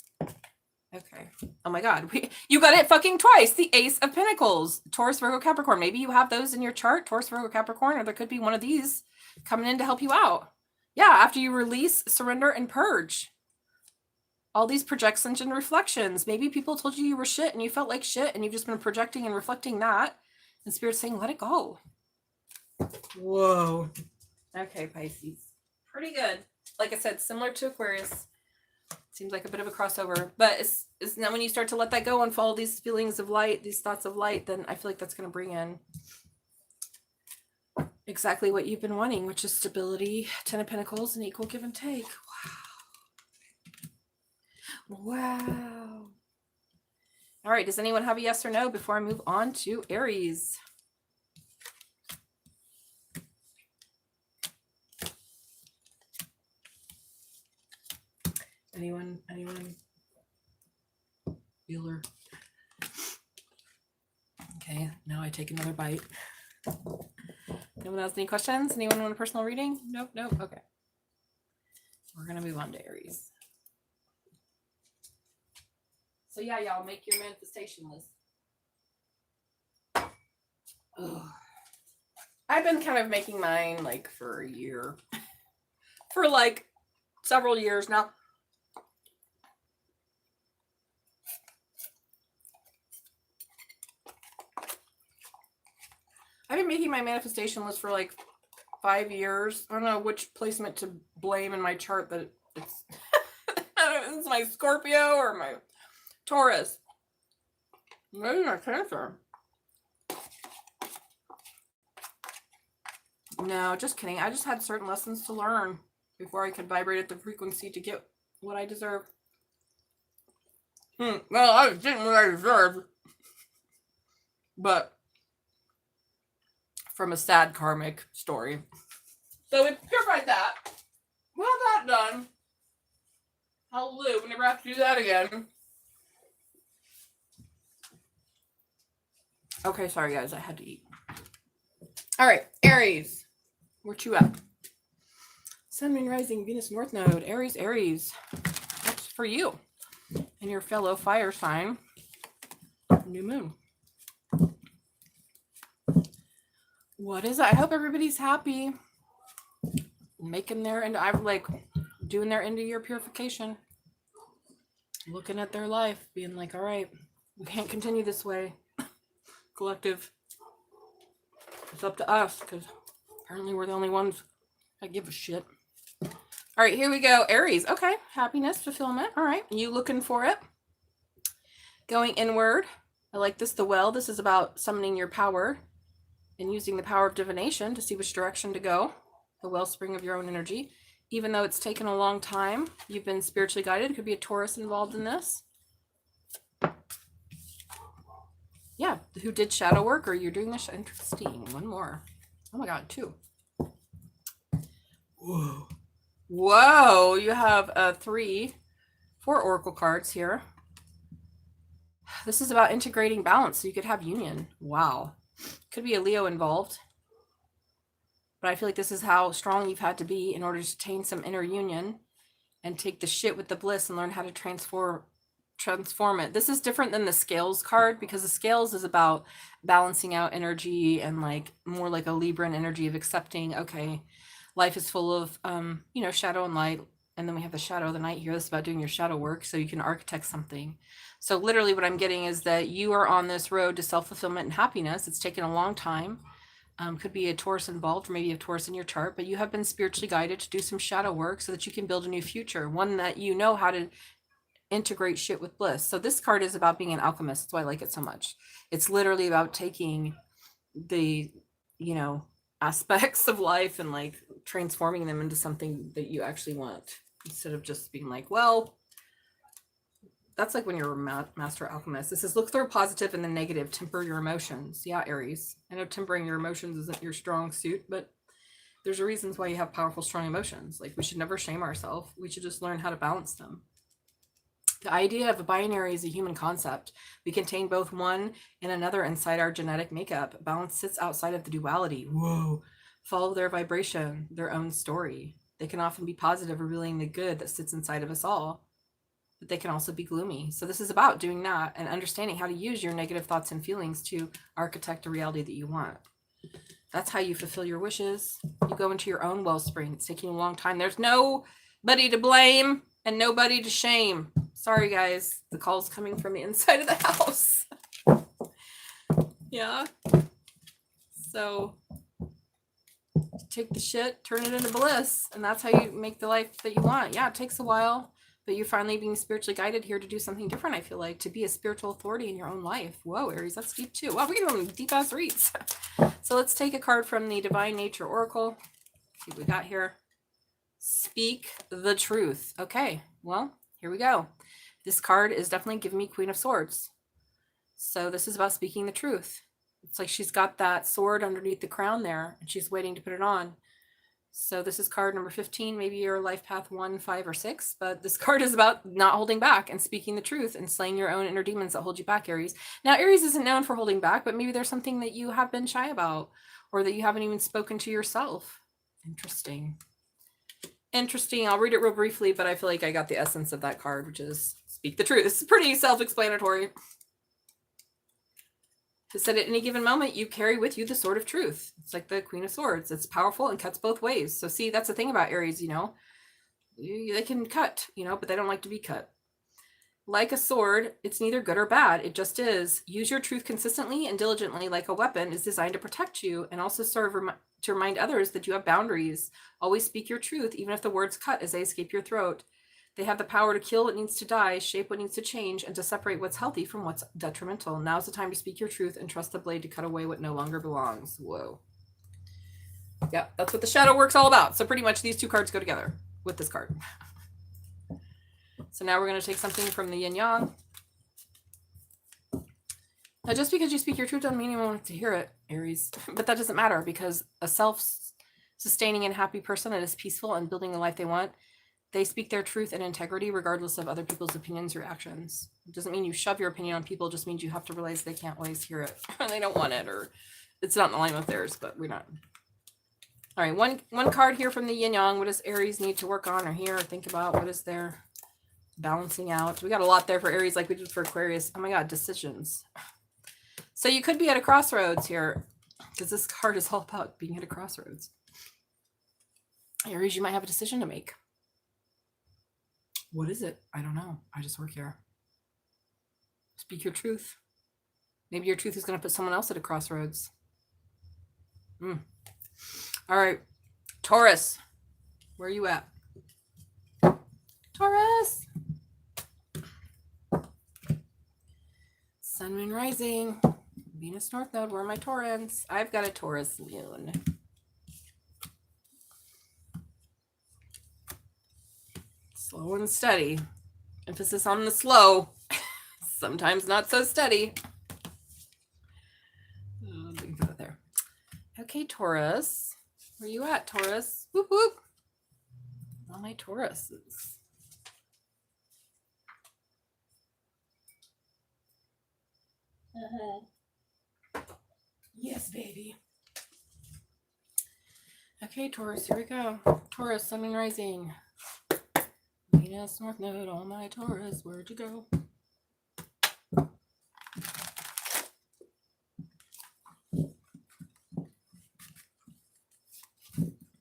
Okay. Oh my God. You got it fucking twice. The Ace of Pentacles. Taurus, Virgo, Capricorn. Maybe you have those in your chart. Taurus, Virgo, Capricorn. Or there could be one of these coming in to help you out. Yeah, after you release, surrender, and purge. All these projections and reflections. Maybe people told you were shit and you felt like shit and you've just been projecting and reflecting that. And Spirit's saying, let it go. Whoa. Okay, Pisces. Pretty good. Like I said, similar to Aquarius. Seems like a bit of a crossover. But it's now when you start to let that go and follow these feelings of light, these thoughts of light, then I feel like that's going to bring in exactly what you've been wanting, which is stability, 10 of Pentacles, and equal give and take. Wow. Wow. All right. Does anyone have a yes or no before I move on to Aries? Anyone? Bueller. Okay, now I take another bite. No one has any questions? Anyone want a personal reading? Nope. Okay. We're going to move on to Aries. So yeah, y'all make your manifestation list. Ugh. I've been kind of making mine like for a year. For like several years now. I've been making my manifestation list for like 5 years. I don't know which placement to blame in my chart that it's it's my Scorpio or my Taurus. Maybe my Cancer. No, just kidding. I just had certain lessons to learn before I could vibrate at the frequency to get what I deserve. Well, I was getting what I deserved. But from a sad karmic story. So we purified that. Well, that done. Hallelujah. We never have to do that again. Okay, sorry guys. I had to eat. All right, Aries. Where you at? Sun, Moon, Rising, Venus, North Node. Aries. That's for you. And your fellow fire sign. New moon. What is it? I hope everybody's happy. Making their end. I'm like doing their end of year purification. Looking at their life. Being like, all right, we can't continue this way. Collective. It's up to us because apparently we're the only ones that give a shit. All right, here we go. Aries. Okay. Happiness, fulfillment. All right. You looking for it? Going inward. I like this, the well. This is about summoning your power and using the power of divination to see which direction to go. The wellspring of your own energy. Even though it's taken a long time, you've been spiritually guided. It could be a Taurus involved in this. Yeah, who did shadow work, or you're doing this. Interesting. One more. Oh my God, 2. Whoa. Whoa, you have 4 oracle cards here. This is about integrating balance, so you could have union. Wow. Could be a Leo involved. But I feel like this is how strong you've had to be in order to attain some inner union and take the shit with the bliss and learn how to transform it. This is different than the scales card, because the scales is about balancing out energy and like more like a Libran energy of accepting, okay, life is full of, you know, shadow and light. And then we have the shadow of the night here. This is about doing your shadow work so you can architect something. So literally what I'm getting is that you are on this road to self-fulfillment and happiness. It's taken a long time. Could be a Taurus involved, or maybe you have Taurus in your chart, but you have been spiritually guided to do some shadow work so that you can build a new future, one that you know how to integrate shit with bliss. So this card is about being an alchemist. That's why I like it so much. It's literally about taking the, you know, aspects of life and like transforming them into something that you actually want, instead of just being like, well, that's like when you're a master alchemist. This is look through positive and the negative, temper your emotions. Yeah, Aries. I know tempering your emotions isn't your strong suit, but there's reasons why you have powerful, strong emotions. Like, we should never shame ourselves. We should just learn how to balance them. The idea of a binary is a human concept. We contain both one and another inside our genetic makeup. Balance sits outside of the duality. Whoa. Follow their vibration, their own story. They can often be positive, revealing the good that sits inside of us all. But they can also be gloomy. So this is about doing that and understanding how to use your negative thoughts and feelings to architect a reality that you want. That's how you fulfill your wishes. You go into your own wellspring. It's taking a long time. There's nobody to blame and nobody to shame. Sorry, guys. The call's coming from the inside of the house. Yeah. So take the shit, turn it into bliss. And that's how you make the life that you want. Yeah, it takes a while. But you're finally being spiritually guided here to do something different, I feel like, to be a spiritual authority in your own life. Whoa, Aries, that's deep too. Wow, we're getting them deep-ass reads. So let's take a card from the Divine Nature Oracle. See what we got here. Speak the truth. Okay, well, here we go. This card is definitely giving me Queen of Swords. So this is about speaking the truth. It's like she's got that sword underneath the crown there, and she's waiting to put it on. So this is card number 15, maybe your life path 1, 5, or 6. But this card is about not holding back and speaking the truth and slaying your own inner demons that hold you back, Aries. Now, Aries isn't known for holding back, but maybe there's something that you have been shy about, or that you haven't even spoken to yourself. Interesting. Interesting. I'll read it real briefly, but I feel like I got the essence of that card, which is speak the truth. It's pretty self-explanatory. It said at any given moment, you carry with you the sword of truth. It's like the Queen of Swords. It's powerful and cuts both ways. So see, that's the thing about Aries, you know. They can cut, you know, but they don't like to be cut. Like a sword, it's neither good or bad. It just is. Use your truth consistently and diligently, like a weapon is designed to protect you and also serve to remind others that you have boundaries. Always speak your truth, even if the words cut as they escape your throat. They have the power to kill what needs to die, shape what needs to change, and to separate what's healthy from what's detrimental. Now's the time to speak your truth and trust the blade to cut away what no longer belongs. Whoa. Yeah, that's what the shadow work's all about. So pretty much these two cards go together with this card. So now we're going to take something from the yin yang. Now, just because you speak your truth doesn't mean anyone wants to hear it, Aries. But that doesn't matter, because a self-sustaining and happy person that is peaceful and building the life they want, they speak their truth and integrity regardless of other people's opinions or actions. It doesn't mean you shove your opinion on people. It just means you have to realize they can't always hear it. Or they don't want it, or it's not in line with theirs, but we're not. All right, one card here from the yin yang. What does Aries need to work on or hear or think about? What is their balancing out? We got a lot there for Aries, like we did for Aquarius. Oh my God, decisions. So you could be at a crossroads here, because this card is all about being at a crossroads. Aries, you might have a decision to make. What is it? I don't know. I just work here. Speak your truth. Maybe your truth is going to put someone else at a crossroads. All right. Taurus. Where are you at? Taurus. Sun, moon, rising. Venus, North Node. Where are my Taurans? I've got a Taurus moon. Slow and steady. Emphasis on the slow. Sometimes not so steady. Put it there. Okay, Taurus. Where you at, Taurus? Whoop, whoop. All my Tauruses. Yes, baby. Okay, Taurus, here we go. Taurus, Sun and Rising. Venus, North Node, all my Taurus, where'd you go?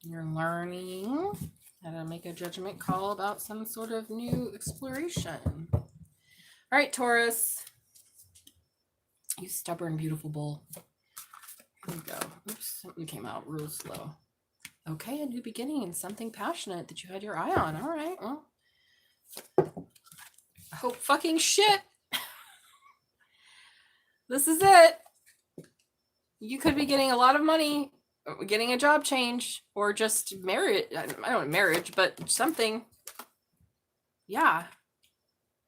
You're learning how to make a judgment call about some sort of new exploration. All right, Taurus. You stubborn, beautiful bull. Here we go. Oops, something came out real slow. Okay, a new beginning and something passionate that you had your eye on. All right, well. Oh, fucking shit. This is it. You could be getting a lot of money, getting a job change, or just marriage. I don't know, marriage, but something. Yeah.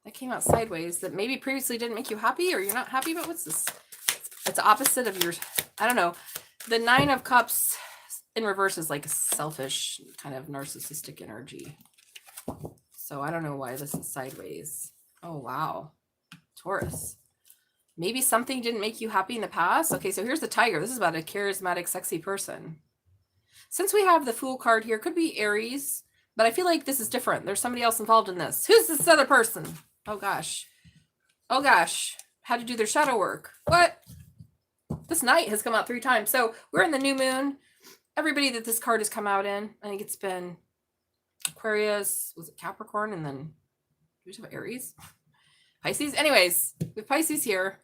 That came out sideways that maybe previously didn't make you happy or you're not happy, but what's this? It's opposite of your, I don't know. The Nine of Cups in reverse is like a selfish kind of narcissistic energy. So I don't know why this is sideways. Oh, wow. Taurus. Maybe something didn't make you happy in the past. Okay, so here's the Tiger. This is about a charismatic, sexy person. Since we have the Fool card here, could be Aries, but I feel like this is different. There's somebody else involved in this. Who's this other person? Oh, gosh. Oh, gosh. Had to do their shadow work. What? This Knight has come out 3 times. So we're in the new moon. Everybody that this card has come out in, I think it's been Aquarius, was it Capricorn, and then we have Aries, Pisces. Anyways, with Pisces here.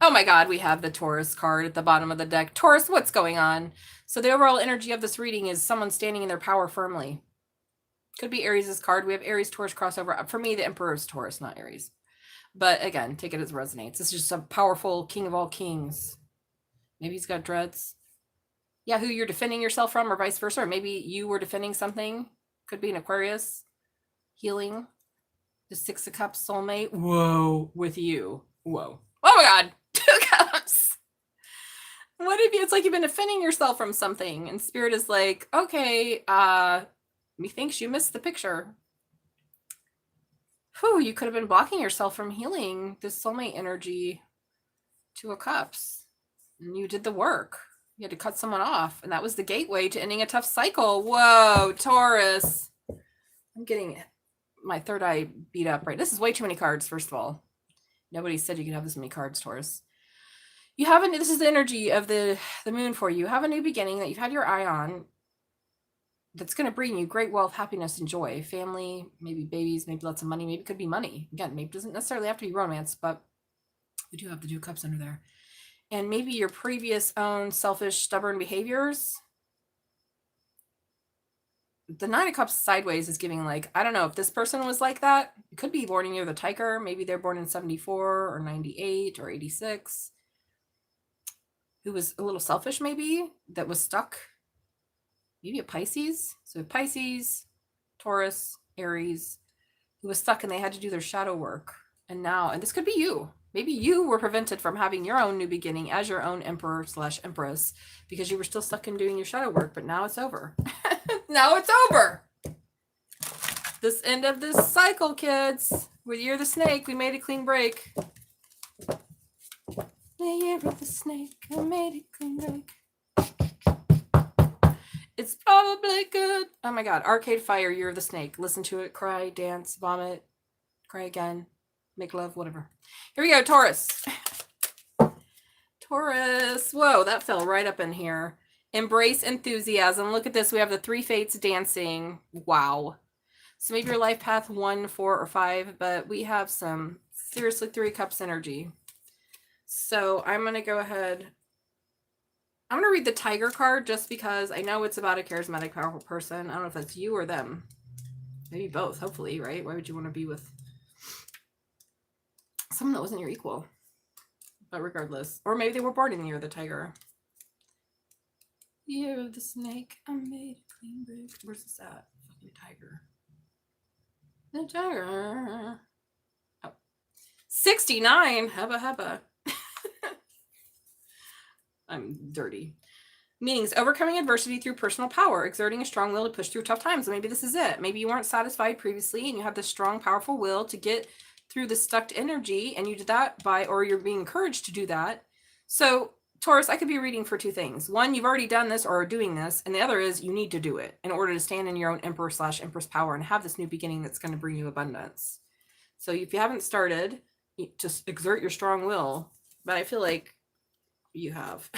Oh my God, we have the Taurus card at the bottom of the deck. Taurus, what's going on? So the overall energy of this reading is someone standing in their power firmly. Could be Aries' card. We have Aries, Taurus crossover. For me, the Emperor is Taurus, not Aries. But again, take it as it resonates. This is just a powerful king of all kings. Maybe he's got dreads. Yeah, who you're defending yourself from or vice versa. Or maybe you were defending something. Could be an Aquarius. Healing. The 6 of Cups soulmate. Whoa, with you. Whoa. Oh my God. 2 Cups. What if it's like you've been defending yourself from something and Spirit is like, okay, methinks you missed the picture. Whew, you could have been blocking yourself from healing this soulmate energy. 2 of Cups. And you did the work. You had to cut someone off. And that was the gateway to ending a tough cycle. Whoa, Taurus. I'm getting my third eye beat up, right? This is way too many cards, first of all. Nobody said you could have this many cards, Taurus. You have this is the energy of the moon for you. You have a new beginning that you've had your eye on that's going to bring you great wealth, happiness, and joy. Family, maybe babies, maybe lots of money. Maybe it could be money. Again, maybe it doesn't necessarily have to be romance, but we do have the 2 Cups under there. And maybe your previous own selfish, stubborn behaviors. The 9 of Cups sideways is giving like, I don't know if this person was like that. It could be born in year of the Tiger. Maybe they're born in 74 or 98 or 86. Who was a little selfish maybe, that was stuck. Maybe a Pisces. So Pisces, Taurus, Aries, who was stuck and they had to do their shadow work. And now, and this could be you. Maybe you were prevented from having your own new beginning as your own emperor/empress because you were still stuck in doing your shadow work, but now it's over. Now it's over. This end of this cycle, kids. With Year of the Snake, we made a clean break. The Year of the Snake, I made a clean break. It's probably good. Oh my God. Arcade Fire, Year of the Snake. Listen to it, cry, dance, vomit, cry again, make love, whatever. Here we go, Taurus. Taurus. Whoa, that fell right up in here. Embrace enthusiasm. Look at this. We have the 3 fates dancing. Wow. So maybe your life path 1, 4, or 5, but we have some seriously 3 Cups energy. So I'm going to go ahead. I'm going to read the Tiger card just because I know it's about a charismatic, powerful person. I don't know if that's you or them. Maybe both, hopefully, right? Why would you want to be with someone that wasn't your equal? But regardless, or maybe they were born in the year of the tiger. Year of the snake, I made a clean break. Where's this at? Fucking tiger. The tiger. Oh. 69. Hubba hubba. I'm dirty. Meanings: overcoming adversity through personal power, exerting a strong will to push through tough times. Maybe this is it. Maybe you weren't satisfied previously and you have this strong, powerful will to get through the stuck energy, and you did that by, or you're being encouraged to do that. So Taurus, I could be reading for two things. One, you've already done this or are doing this, and the other is you need to do it in order to stand in your own emperor/empress power and have this new beginning that's going to bring you abundance. So if you haven't started, just exert your strong will. But I feel like you have.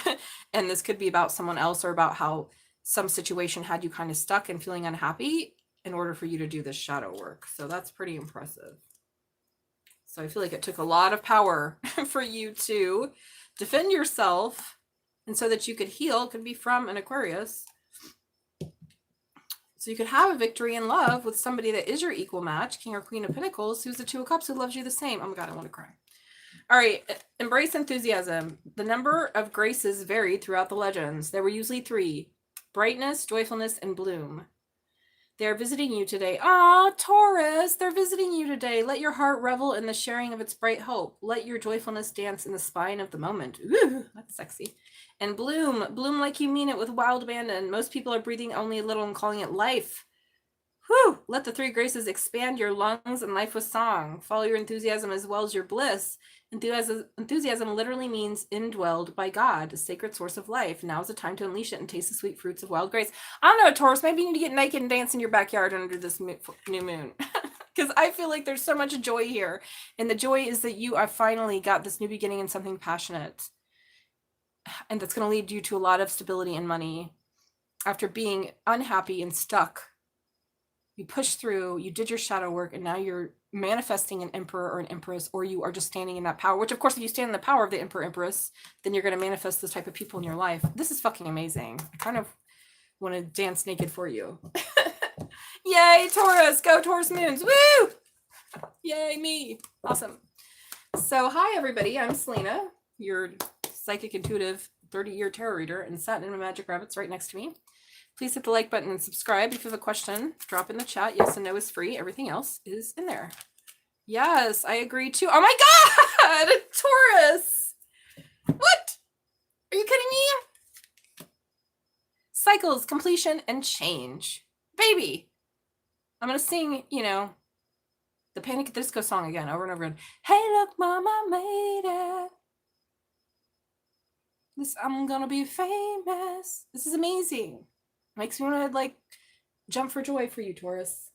And this could be about someone else or about how some situation had you kind of stuck and feeling unhappy in order for you to do this shadow work. So that's pretty impressive. So I feel like it took a lot of power for you to defend yourself, and so that you could heal. It could be from an Aquarius. So you could have a victory in love with somebody that is your equal match, King or Queen of Pentacles, who's the Two of Cups, who loves you the same. Oh my God, I want to cry. All right, embrace enthusiasm. The number of graces varied throughout the legends. There were usually 3: brightness, joyfulness, and bloom. They are visiting you today. Ah, Taurus, they're visiting you today. Let your heart revel in the sharing of its bright hope. Let your joyfulness dance in the spine of the moment. Ooh, that's sexy. And bloom. Bloom like you mean it with wild abandon. Most people are breathing only a little and calling it life. Whew! Let the 3 graces expand your lungs and life with song. Follow your enthusiasm as well as your bliss. Enthusiasm literally means indwelled by God, a sacred source of life. Now is the time to unleash it and taste the sweet fruits of wild grace. I don't know, Taurus, maybe you need to get naked and dance in your backyard under this new moon. Because I feel like there's so much joy here. And the joy is that you have finally got this new beginning in something passionate. And that's going to lead you to a lot of stability and money. After being unhappy and stuck, you pushed through, you did your shadow work, and now you're manifesting an emperor or an empress, or you are just standing in that power, which of course, if you stand in the power of the emperor empress, then you're going to manifest this type of people in your life. This is fucking amazing. I kind of want to dance naked for you. Yay, Taurus, go Taurus moons. Woo! Yay, me. Awesome. So hi, everybody. I'm Salena, your psychic intuitive 30-year tarot reader, and Satnin and Magic Rabbit's right next to me. Please hit the like button and subscribe. If you have a question, drop in the chat. Yes and no is free. Everything else is in there. Yes, I agree too. Oh my God, Taurus. What? Are you kidding me? Cycles, completion, and change. Baby. I'm going to sing, the Panic at the Disco song again, over and over again. Hey, look, mama made it. I'm going to be famous. This is amazing. Makes me want to jump for joy for you, Taurus,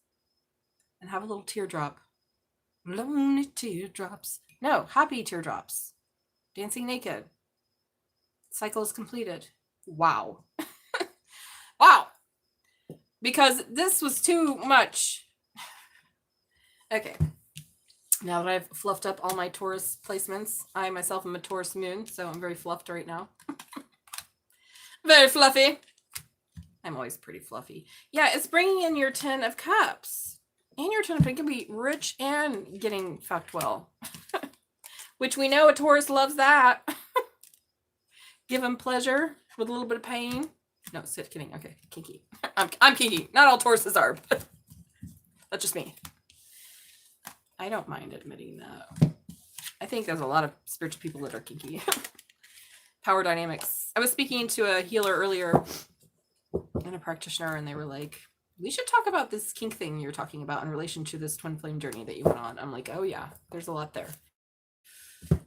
and have a little teardrop. Lonely teardrops. No, happy teardrops. Dancing naked. Cycle is completed. Wow. Wow. Because this was too much. Okay. Now that I've fluffed up all my Taurus placements, I myself am a Taurus moon, so I'm very fluffed right now. Very fluffy. I'm always pretty fluffy. Yeah, it's bringing in your 10 of Cups. And your 10 of Cups can be rich and getting fucked well. Which we know a Taurus loves that. Give him pleasure with a little bit of pain. No, kidding. Okay, kinky. I'm kinky. Not all Tauruses are. But that's just me. I don't mind admitting that. I think there's a lot of spiritual people that are kinky. Power dynamics. I was speaking to a healer earlier and a practitioner, and they were like, we should talk about this kink thing you're talking about in relation to this twin flame journey that you went on. I'm like, oh yeah, there's a lot there. A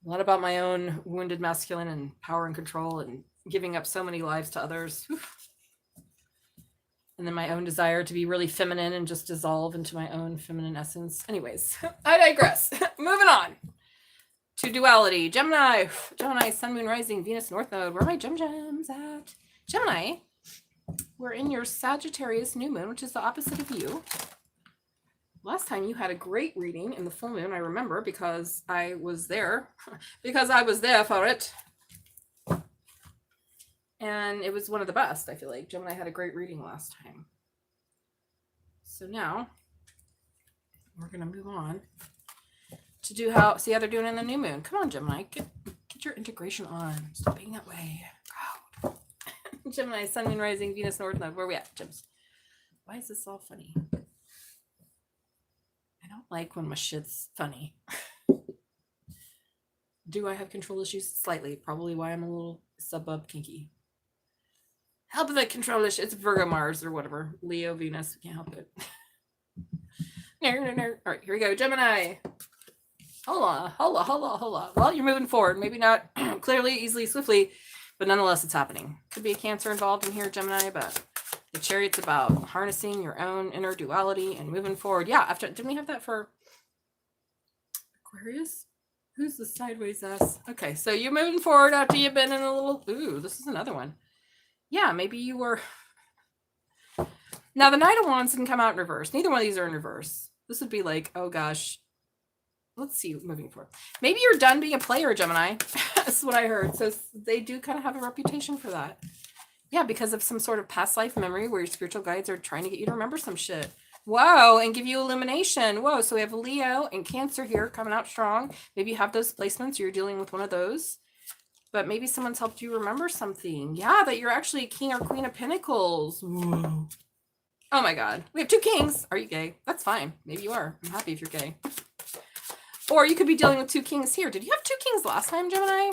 lot about my own wounded masculine and power and control and giving up so many lives to others. Whew. And then my own desire to be really feminine and just dissolve into my own feminine essence. Anyways, I digress. Moving on to duality. Gemini, sun, moon, rising, Venus, north node. Where are my gems at? Gemini, we're in your Sagittarius new moon, which is the opposite of you. Last time you had a great reading in the full moon, I remember, because I was there. Because I was there for it. And it was one of the best, I feel like. Gemini had a great reading last time. So now, we're going to move on to do how, see how they're doing in the new moon. Come on, Gemini, get your integration on. Stop being that way. Oh. Gemini, Sun, Moon, Rising, Venus, North Node. Where are we at, Gems? Why is this all funny? I don't like when my shit's funny. Do I have control issues? Slightly. Probably why I'm a little sub-up kinky. Help with that control issue. It's Virgo, Mars, or whatever. Leo, Venus. Can't help it. No. All right, here we go. Gemini. Hold on. Well, you're moving forward. Maybe not clearly, easily, swiftly, but nonetheless, it's happening. Could be a Cancer involved in here, Gemini, but the Chariot's about harnessing your own inner duality and moving forward. Yeah, after, didn't we have that for Aquarius? Who's the sideways ass? Okay, so you're moving forward after you've been in a little, ooh, this is another one. Yeah, maybe you were. Now, the Knight of Wands didn't come out in reverse. Neither one of these are in reverse. This would be like, oh gosh. Let's see, moving forward. Maybe you're done being a player, Gemini. That's what I heard. So they do kind of have a reputation for that. Yeah, because of some sort of past life memory where your spiritual guides are trying to get you to remember some shit. Whoa, and give you illumination. Whoa, so we have Leo and Cancer here coming out strong. Maybe you have those placements, or you're dealing with one of those. But maybe someone's helped you remember something. Yeah, that you're actually a King or Queen of Pentacles. Whoa. Oh my God. We have 2 kings. Are you gay? That's fine. Maybe you are. I'm happy if you're gay. Or you could be dealing with 2 kings here. Did you have 2 kings last time, Gemini?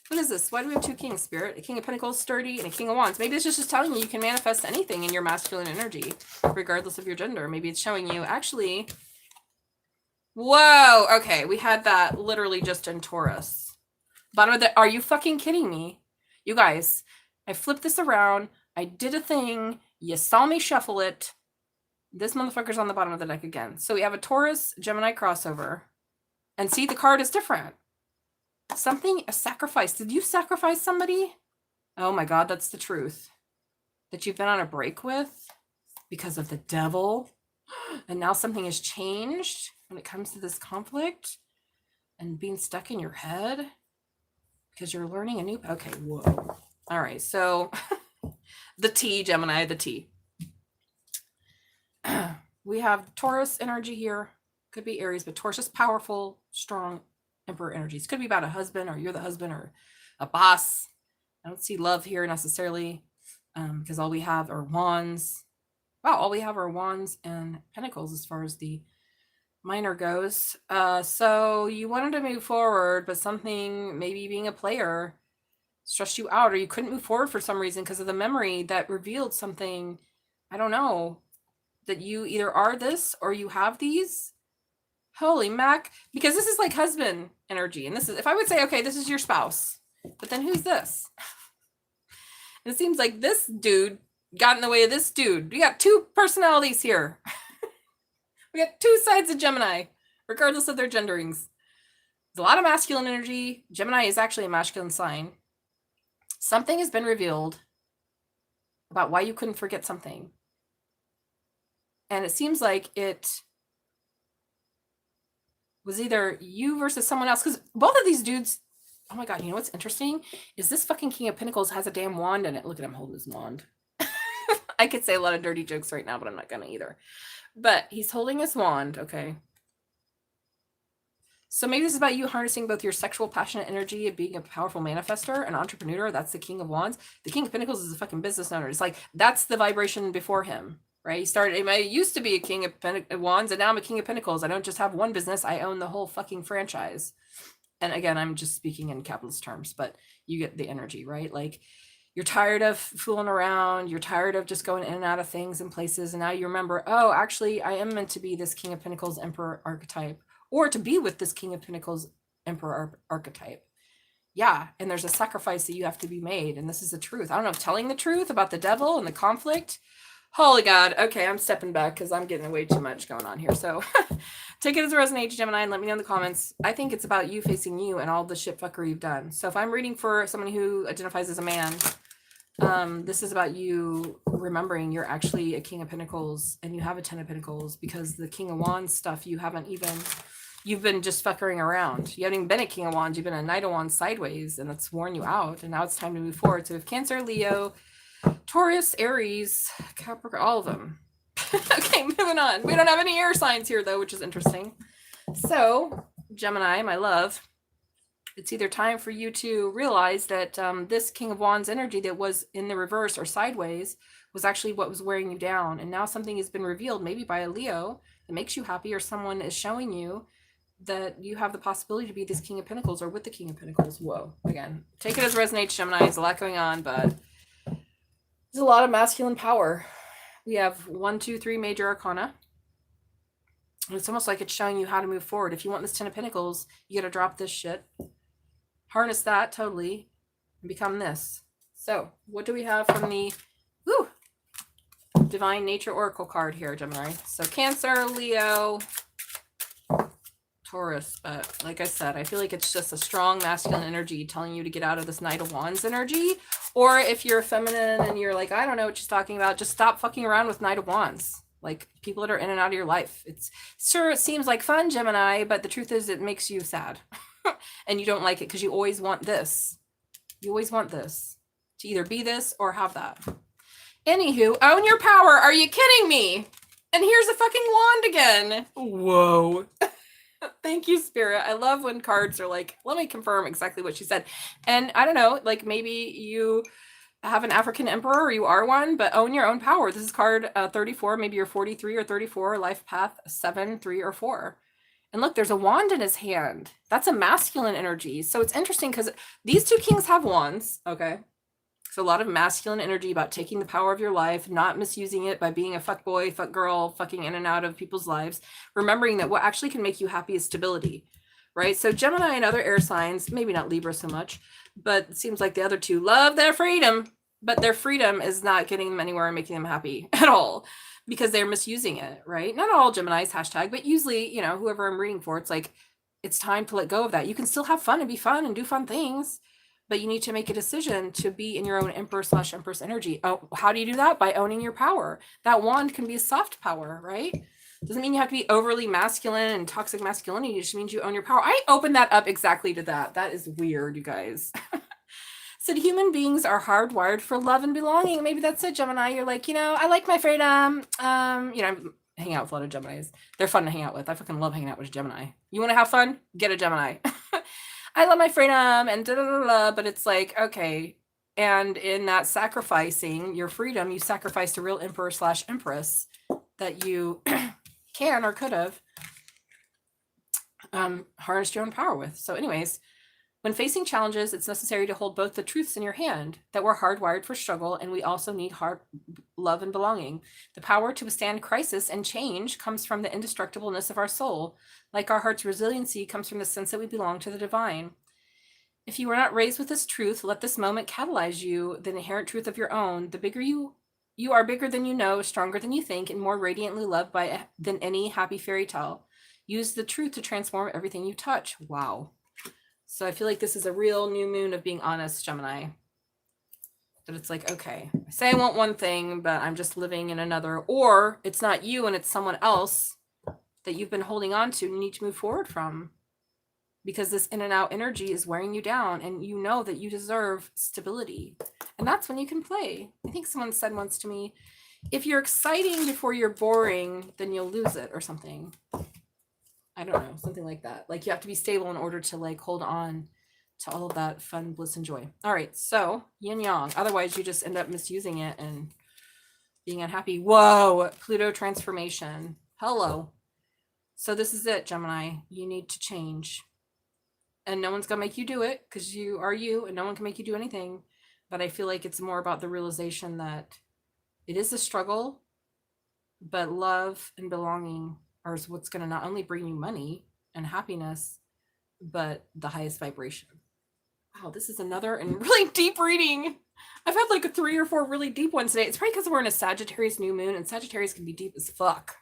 What is this? Why do we have 2 kings, Spirit? A King of Pentacles, sturdy, and a King of Wands. Maybe it's just telling you can manifest anything in your masculine energy, regardless of your gender. Maybe it's showing you, actually, whoa, okay, we had that literally just in Taurus. Bottom of the, are you fucking kidding me? You guys, I flipped this around. I did a thing. You saw me shuffle it. This motherfucker's on the bottom of the deck again. So we have a Taurus, Gemini crossover. And see, the card is different. Something, a sacrifice. Did you sacrifice somebody? Oh my God, that's the truth. That you've been on a break with because of the devil. And now something has changed when it comes to this conflict and being stuck in your head because you're learning a new, okay, whoa. All right, so the T, Gemini, the T. We have Taurus energy here. Could be Aries, but Taurus is powerful, strong Emperor energies. Could be about a husband, or you're the husband, or a boss. I don't see love here necessarily, because all we have are wands. Wow, all we have are wands and pentacles as far as the minor goes. So you wanted to move forward, but something, maybe being a player, stressed you out, or you couldn't move forward for some reason because of the memory that revealed something, I don't know, that you either are this or you have these. Holy mac, because this is like husband energy. And this is, if I would say, okay, this is your spouse, but then who's this? And it seems like this dude got in the way of this dude. We got 2 personalities here. We got 2 sides of Gemini, regardless of their genderings. There's a lot of masculine energy. Gemini is actually a masculine sign. Something has been revealed about why you couldn't forget something. And it seems like it was either you versus someone else, because both of these dudes, oh my God, you know what's interesting is this fucking King of Pentacles has a damn wand in it. Look at him holding his wand. I could say a lot of dirty jokes right now, but I'm not gonna either. But he's holding his wand, okay? So maybe this is about you harnessing both your sexual passionate energy and being a powerful manifester, an entrepreneur. That's the King of Wands. The King of Pentacles is a fucking business owner. It's like, that's the vibration before him. Right? He started, I used to be a King of Wands, and now I'm a King of Pentacles. I don't just have one business. I own the whole fucking franchise. And again, I'm just speaking in capitalist terms, but you get the energy, right? Like, you're tired of fooling around. You're tired of just going in and out of things and places. And now you remember, oh, actually, I am meant to be this King of Pentacles Emperor archetype, or to be with this King of Pentacles Emperor archetype. Yeah. And there's a sacrifice that you have to be made. And this is the truth. I don't know if telling the truth about the devil and the conflict. Holy God. Okay, I'm stepping back because I'm getting way too much going on here. So take it as a resonates, Gemini, and let me know in the comments. I think it's about you facing you and all the shit fuckery you've done. So if I'm reading for someone who identifies as a man, this is about you remembering you're actually a King of Pentacles and you have a 10 of Pentacles, because the King of Wands stuff, you've been just fuckering around. You haven't even been a King of Wands. You've been a Knight of Wands sideways, and that's worn you out. And now it's time to move forward. So we have Cancer, Leo, Taurus, Aries, Capricorn, all of them. Okay, moving on. We don't have any air signs here though, which is interesting. So Gemini, my love, it's either time for you to realize that this King of Wands energy that was in the reverse or sideways was actually what was wearing you down. And now something has been revealed, maybe by a Leo, that makes you happy, or someone is showing you that you have the possibility to be this King of Pentacles or with the King of Pentacles. Whoa. Again, take it as resonates, Gemini. There's a lot going on, but there's a lot of masculine power. We have 1, 2, 3 major arcana. And it's almost like it's showing you how to move forward. If you want this 10 of Pentacles, you got to drop this shit. Harness that totally and become this. So what do we have from the Divine Nature Oracle card here, Gemini? So Cancer, Leo, Taurus. But like I said, I feel like it's just a strong masculine energy telling you to get out of this Knight of Wands energy. Or if you're feminine and you're like, I don't know what she's talking about, just stop fucking around with Knight of Wands. Like people that are in and out of your life. It's sure, it seems like fun, Gemini, but the truth is it makes you sad. And you don't like it because you always want this. You always want this. To either be this or have that. Anywho, own your power. Are you kidding me? And here's a fucking wand again. Whoa. Thank you, Spirit. I love when cards are like, let me confirm exactly what she said. And I don't know, like maybe you have an African emperor or you are one, but own your own power. This is card 34. Maybe you're 43 or 34, life path 7, 3, or 4. And look, there's a wand in his hand. That's a masculine energy. So it's interesting because these two kings have wands. Okay. So a lot of masculine energy about taking the power of your life, not misusing it by being a fuck boy, fuck girl, fucking in and out of people's lives. Remembering that what actually can make you happy is stability, right? So Gemini and other air signs, maybe not Libra so much, but it seems like the other two love their freedom, but their freedom is not getting them anywhere and making them happy at all. Because they're misusing it, right? Not all Geminis, hashtag, but usually, you know, whoever I'm reading for, it's like, it's time to let go of that. You can still have fun and be fun and do fun things, but you need to make a decision to be in your own Emperor/Empress energy. Oh, how do you do that? By owning your power. That wand can be a soft power, right? Doesn't mean you have to be overly masculine and toxic masculinity. It just means you own your power. I opened that up exactly to that. That is weird, you guys. Said human beings are hardwired for love and belonging. Maybe that's it, Gemini. You're like, you know, I like my freedom. You know, I hang out with a lot of Geminis. They're fun to hang out with. I fucking love hanging out with a Gemini. You want to have fun? Get a Gemini. I love my freedom and da da da da. But it's like, okay. And in that sacrificing your freedom, you sacrificed a real Emperor/Empress that you can or could have harnessed your own power with. So anyways, when facing challenges, it's necessary to hold both the truths in your hand, that we're hardwired for struggle, and we also need hard love and belonging. The power to withstand crisis and change comes from the indestructibleness of our soul. Like our heart's resiliency comes from the sense that we belong to the divine. If you were not raised with this truth, let this moment catalyze you, the inherent truth of your own. The bigger you are bigger than you know, stronger than you think, and more radiantly loved than any happy fairy tale. Use the truth to transform everything you touch. Wow. So I feel like this is a real new moon of being honest, Gemini. That it's like, okay, I say I want one thing, but I'm just living in another. Or it's not you and it's someone else that you've been holding on to and you need to move forward from. Because this in and out energy is wearing you down and you know that you deserve stability. And that's when you can play. I think someone said once to me, if you're exciting before you're boring, then you'll lose it or something. I don't know, something like that. Like you have to be stable in order to like hold on to all of that fun, bliss, and joy. All right, so yin yang. Otherwise, you just end up misusing it and being unhappy. Whoa, Pluto transformation. Hello. So this is it, Gemini. You need to change. And no one's going to make you do it because you are you and no one can make you do anything. But I feel like it's more about the realization that it is a struggle, but love and belonging are what's going to not only bring you money and happiness, but the highest vibration. Wow, this is another and really deep reading. I've had like 3 or 4 really deep ones today. It's probably because we're in a Sagittarius new moon, and Sagittarius can be deep as fuck.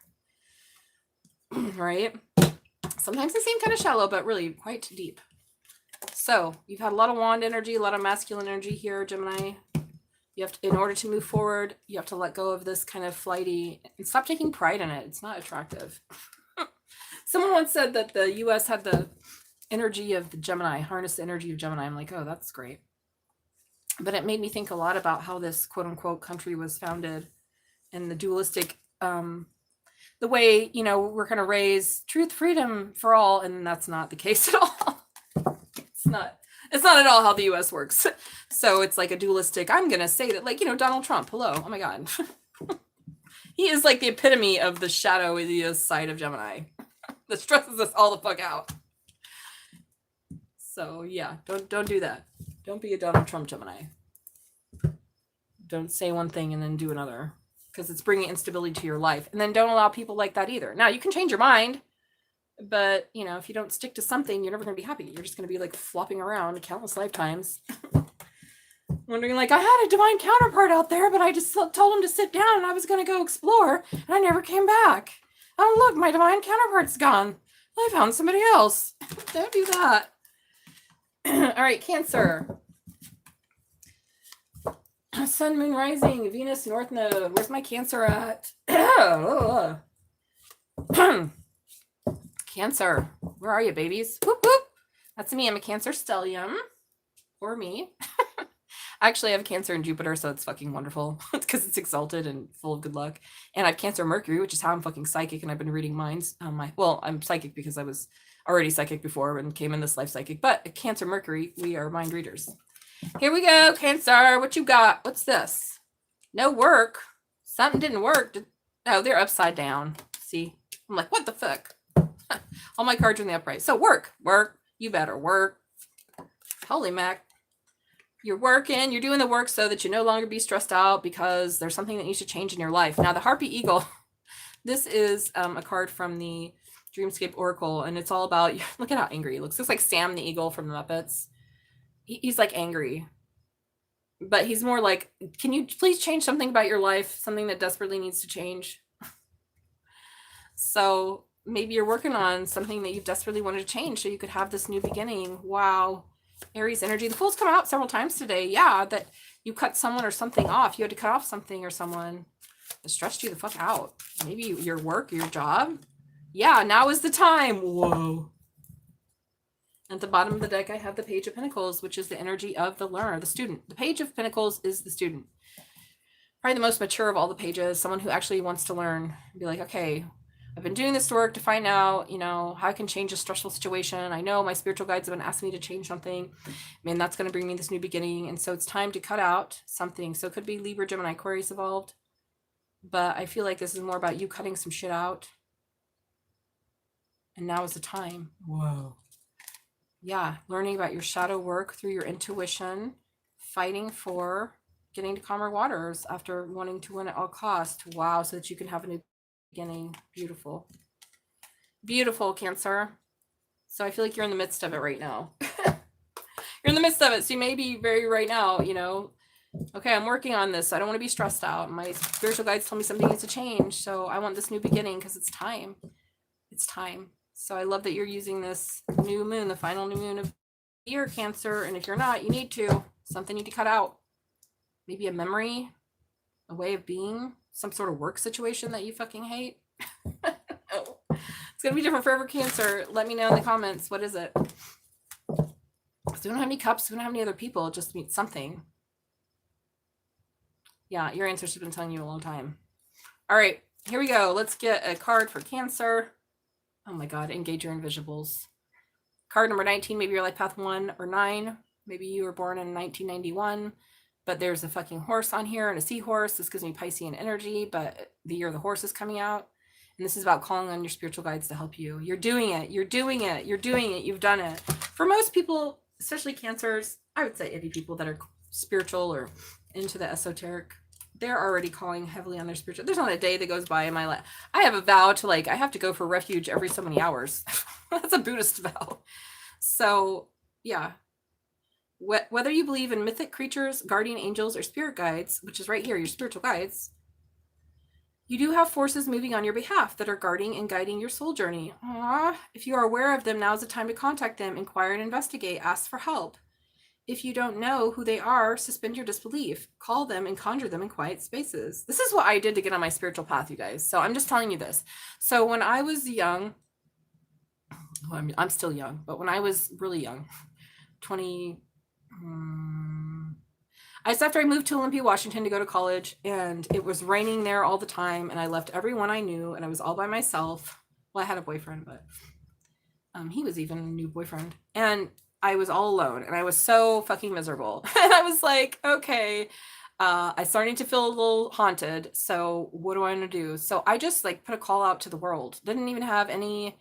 Right? Sometimes they seem kind of shallow, but really quite deep. So you've had a lot of wand energy, a lot of masculine energy here, Gemini. You have to, in order to move forward, you have to let go of this kind of flighty and stop taking pride in it. It's not attractive. Someone once said that the US had the energy of the Gemini, harness the energy of Gemini. I'm like, oh, that's great. But it made me think a lot about how this quote unquote country was founded and the dualistic the way, you know, we're going to raise truth, freedom for all. And that's not the case at all. It's not at all how the US works. So it's like a dualistic, I'm going to say that, like, you know, Donald Trump, hello. Oh my God. He is like the epitome of the shadowy side of Gemini that stresses us all the fuck out. So yeah, don't do that. Don't be a Donald Trump Gemini. Don't say one thing and then do another, because it's bringing instability to your life. And then don't allow people like that either. Now, you can change your mind, but, you know, if you don't stick to something, you're never going to be happy. You're just going to be like flopping around countless lifetimes. Wondering, like, I had a divine counterpart out there, but I just told him to sit down and I was going to go explore, and I never came back. Oh, look, my divine counterpart's gone. I found somebody else. Don't do that. All right, Cancer. Sun, moon, rising, Venus, North Node. Where's my Cancer at? Cancer. Where are you, babies? Whoop, whoop. That's me. I'm a Cancer stellium. Or me. Actually, I have Cancer in Jupiter, so it's fucking wonderful. It's because it's exalted and full of good luck. And I have Cancer Mercury, which is how I'm fucking psychic, and I've been reading minds. Well, I'm psychic because I was already psychic before and came in this life psychic. But Cancer Mercury, we are mind readers. Here we go, Cancer. What you got? What's this? No work. Something didn't work. Oh, they're upside down. See? I'm like, what the fuck? All my cards are in the upright. So work. You better work. Holy mac. You're working. You're doing the work so that you no longer be stressed out because there's something that needs to change in your life. Now, the Harpy Eagle. This is a card from the Dreamscape Oracle, and it's all about, look at how angry he looks. Looks like Sam the Eagle from the Muppets. He's like angry, but he's more like, can you please change something about your life? Something that desperately needs to change. So maybe you're working on something that you desperately wanted to change so you could have this new beginning. Wow. Aries energy. The Fool's come out several times today. Yeah, that you cut someone or something off. You had to cut off something or someone that stressed you the fuck out. Maybe your work, your job. Yeah, now is the time. Whoa. At the bottom of the deck, I have the Page of Pentacles, which is the energy of the learner, the student. The Page of Pentacles is the student. Probably the most mature of all the pages, someone who actually wants to learn. Be like, okay, I've been doing this work to find out, you know, how I can change a stressful situation. I know my spiritual guides have been asking me to change something. Man, that's going to bring me this new beginning. And so it's time to cut out something. So it could be Libra, Gemini, Aquarius involved. But I feel like this is more about you cutting some shit out. And now is the time. Whoa. Yeah, learning about your shadow work through your intuition, fighting for getting to calmer waters after wanting to win at all costs. Wow, so that you can have a new beginning. Beautiful. Beautiful, Cancer. So I feel like you're in the midst of it right now. You're in the midst of it. So you may be very right now, you know, okay, I'm working on this. I don't want to be stressed out. My spiritual guides tell me something needs to change. So I want this new beginning because it's time. It's time. So I love that you're using this new moon, the final new moon of the year, Cancer. And if you're not, you need to. Something need to cut out. Maybe a memory, a way of being, some sort of work situation that you fucking hate. Oh. It's going to be different for every Cancer. Let me know in the comments. What is it? So we don't have any cups. We don't have any other people. Just meet something. Yeah, your ancestors have been telling you a long time. All right, here we go. Let's get a card for Cancer. Oh my God, engage your invisibles. Card number 19, maybe your life path 1 or 9. Maybe you were born in 1991, but there's a fucking horse on here and a seahorse. This gives me Piscean energy, but the year the horse is coming out. And this is about calling on your spiritual guides to help you. You're doing it. You're doing it. You're doing it. You've done it. For most people, especially Cancers, I would say any people that are spiritual or into the esoteric, they're already calling heavily on their spiritual. There's not a day that goes by in my life. I have a vow to, like, I have to go for refuge every so many hours. That's a Buddhist vow. So yeah, whether you believe in mythic creatures, guardian angels, or spirit guides, which is right here, your spiritual guides, you do have forces moving on your behalf that are guarding and guiding your soul journey. Aww. If you are aware of them, now is the time to contact them, inquire and investigate, ask for help. If you don't know who they are, suspend your disbelief. Call them and conjure them in quiet spaces. This is what I did to get on my spiritual path, you guys. So I'm just telling you this. So when I was young, well, I mean, I'm still young, but when I was really young, After I moved to Olympia, Washington to go to college, and it was raining there all the time, and I left everyone I knew, and I was all by myself. Well, I had a boyfriend, but he was even a new boyfriend, and I was all alone, and I was so fucking miserable. And I was like, okay, I starting to feel a little haunted. So what do I want to do? So I just like put a call out to the world. Didn't even have any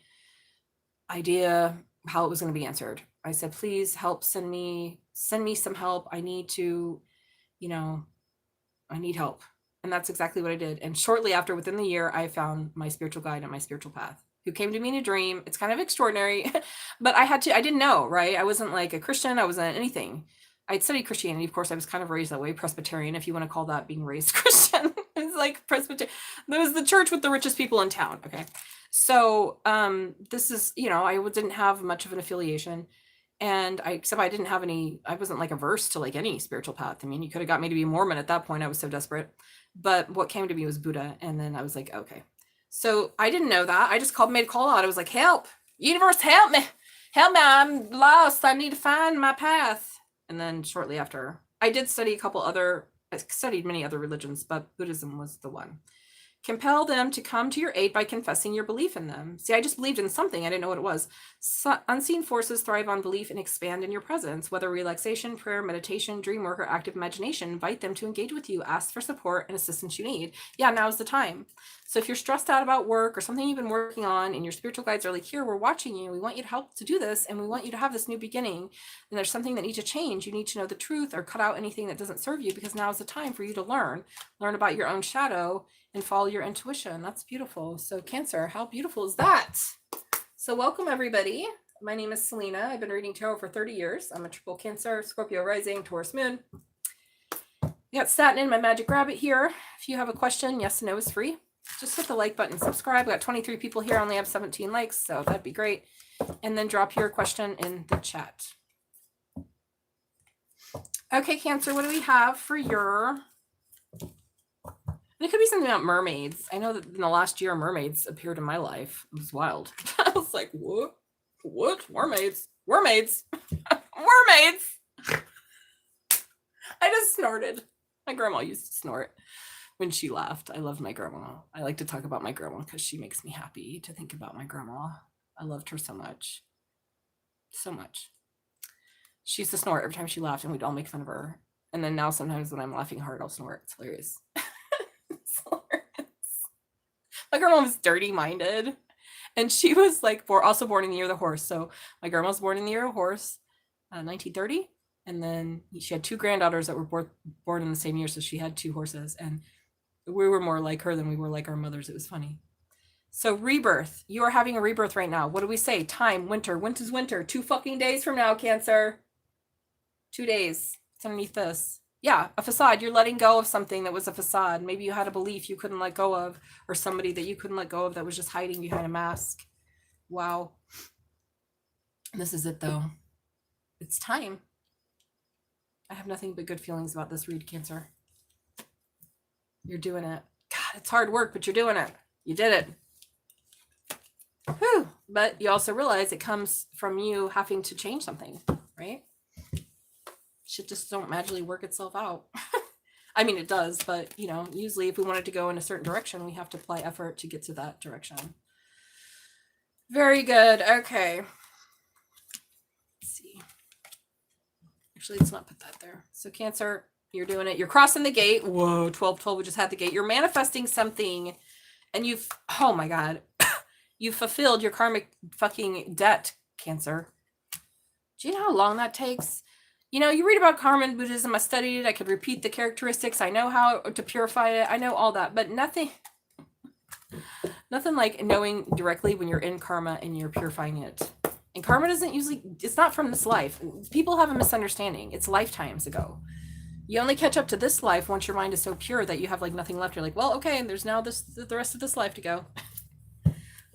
idea how it was going to be answered. I said, please help, send me some help. I need to, I need help. And that's exactly what I did. And shortly after, within the year, I found my spiritual guide and my spiritual path, who came to me in a dream. It's kind of extraordinary, but I didn't know, right? I wasn't like a Christian. I wasn't anything. I'd studied Christianity. Of course, I was kind of raised that way, Presbyterian, if you want to call that being raised Christian. It's like Presbyterian. That was the church with the richest people in town. Okay. So this is, I didn't have much of an affiliation. And except I didn't have I wasn't like averse to like any spiritual path. I mean, you could have got me to be Mormon at that point. I was so desperate. But what came to me was Buddha. And then I was like, okay. So I didn't know that. I just made a call out. I was like, help, universe, help me. Help me. I'm lost. I need to find my path. And then shortly after, I studied many other religions, but Buddhism was the one. Compel them to come to your aid by confessing your belief in them. See, I just believed in something. I didn't know what it was. Unseen forces thrive on belief and expand in your presence. Whether relaxation, prayer, meditation, dream work, or active imagination, invite them to engage with you. Ask for support and assistance you need. Yeah, now's the time. So if you're stressed out about work or something you've been working on and your spiritual guides are like, here, we're watching you. We want you to help to do this. And we want you to have this new beginning. And there's something that needs to change. You need to know the truth or cut out anything that doesn't serve you, because now's the time for you to learn about your own shadow and follow your intuition. That's beautiful. So Cancer, how beautiful is that? So welcome everybody. My name is Salena. I've been reading tarot for 30 years. I'm a triple Cancer, Scorpio rising, Taurus moon. We got Satnin, my magic rabbit here. If you have a question, yes and no is free. Just hit the like button, subscribe. We got 23 people here, only have 17 likes, so that'd be great. And then drop your question in the chat. Okay, Cancer, what do we have for your... It could be something about mermaids. I know that in the last year, mermaids appeared in my life. It was wild. I was like, what? What? Mermaids? Mermaids? Mermaids? I just snorted. My grandma used to snort when she laughed. I loved my grandma. I like to talk about my grandma because she makes me happy to think about my grandma. I loved her so much. So much. She used to snort every time she laughed, and we'd all make fun of her. And then now sometimes when I'm laughing hard, I'll snort. It's hilarious. My grandma was dirty-minded, and she was like also born in the year of the horse. So my grandma was born in the year of the horse, 1930, and then she had two granddaughters that were born in the same year, so she had two horses, and we were more like her than we were like our mothers. It was funny. So rebirth. You are having a rebirth right now. What do we say? Time, winter. Winter's winter. 2 fucking days from now, Cancer. 2 days. It's underneath this. Yeah, a facade. You're letting go of something that was a facade. Maybe you had a belief you couldn't let go of, or somebody that you couldn't let go of that was just hiding behind a mask. Wow. This is it, though. It's time. I have nothing but good feelings about this read, Cancer. You're doing it. God, it's hard work, but you're doing it. You did it. Whew. But you also realize it comes from you having to change something, right? Shit just don't magically work itself out. I mean, it does, but usually if we wanted to go in a certain direction, we have to apply effort to get to that direction. Very good. Okay. Let's see. Actually, let's not put that there. So Cancer, you're doing it. You're crossing the gate. Whoa, 12-12. We just had the gate. You're manifesting something, and oh my God, you fulfilled your karmic fucking debt, Cancer. Do you know how long that takes? You read about karma in Buddhism. I studied it. I could repeat the characteristics. I know how to purify it. I know all that, but nothing like knowing directly when you're in karma and you're purifying it. And karma it's not from this life. People have a misunderstanding. It's lifetimes ago. You only catch up to this life once your mind is so pure that you have like nothing left. You're like, well, okay, and there's now the rest of this life to go.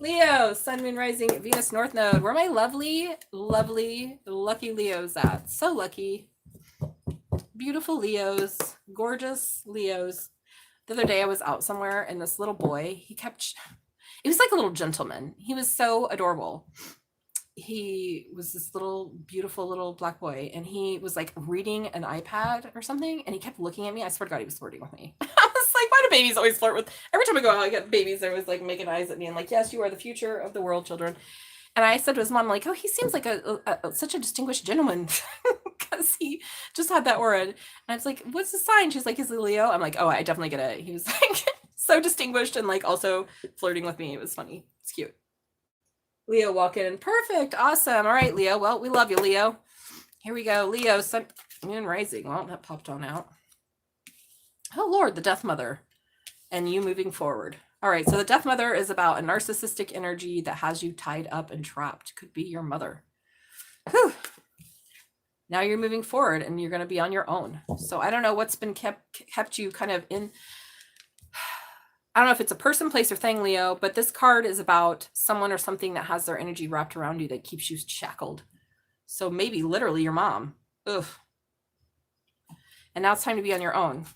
Leo, Sun, Moon, Rising, Venus, North Node. Where are my lovely, lovely, lucky Leos at? So lucky. Beautiful Leos. Gorgeous Leos. The other day I was out somewhere, and this little boy, it was like a little gentleman. He was so adorable. he was this little beautiful little black boy, and he was like reading an iPad or something, and he kept looking at me. I swear to God, he was flirting with me. I was like, why do babies always flirt with? Every time I go out, I get babies. They're always like making eyes at me and like, yes, you are the future of the world, children. And I said to his mom, like, oh, he seems like such a distinguished gentleman, because he just had that aura. And I was like, what's the sign? She's like, is it Leo? I'm like, oh, I definitely get it. He was like so distinguished and like also flirting with me. It was funny. It's cute. Leo walk in. Perfect. Awesome. All right, Leo. Well, we love you, Leo. Here we go. Leo, sun, moon rising. Well, that popped on out. Oh, Lord, the Death Mother. And you moving forward. All right, so the Death Mother is about a narcissistic energy that has you tied up and trapped. Could be your mother. Whew. Now you're moving forward and you're going to be on your own. So I don't know what's been kept you kind of in. I don't know if it's a person, place, or thing, Leo, but this card is about someone or something that has their energy wrapped around you that keeps you shackled. So maybe literally your mom. Ugh. And now it's time to be on your own.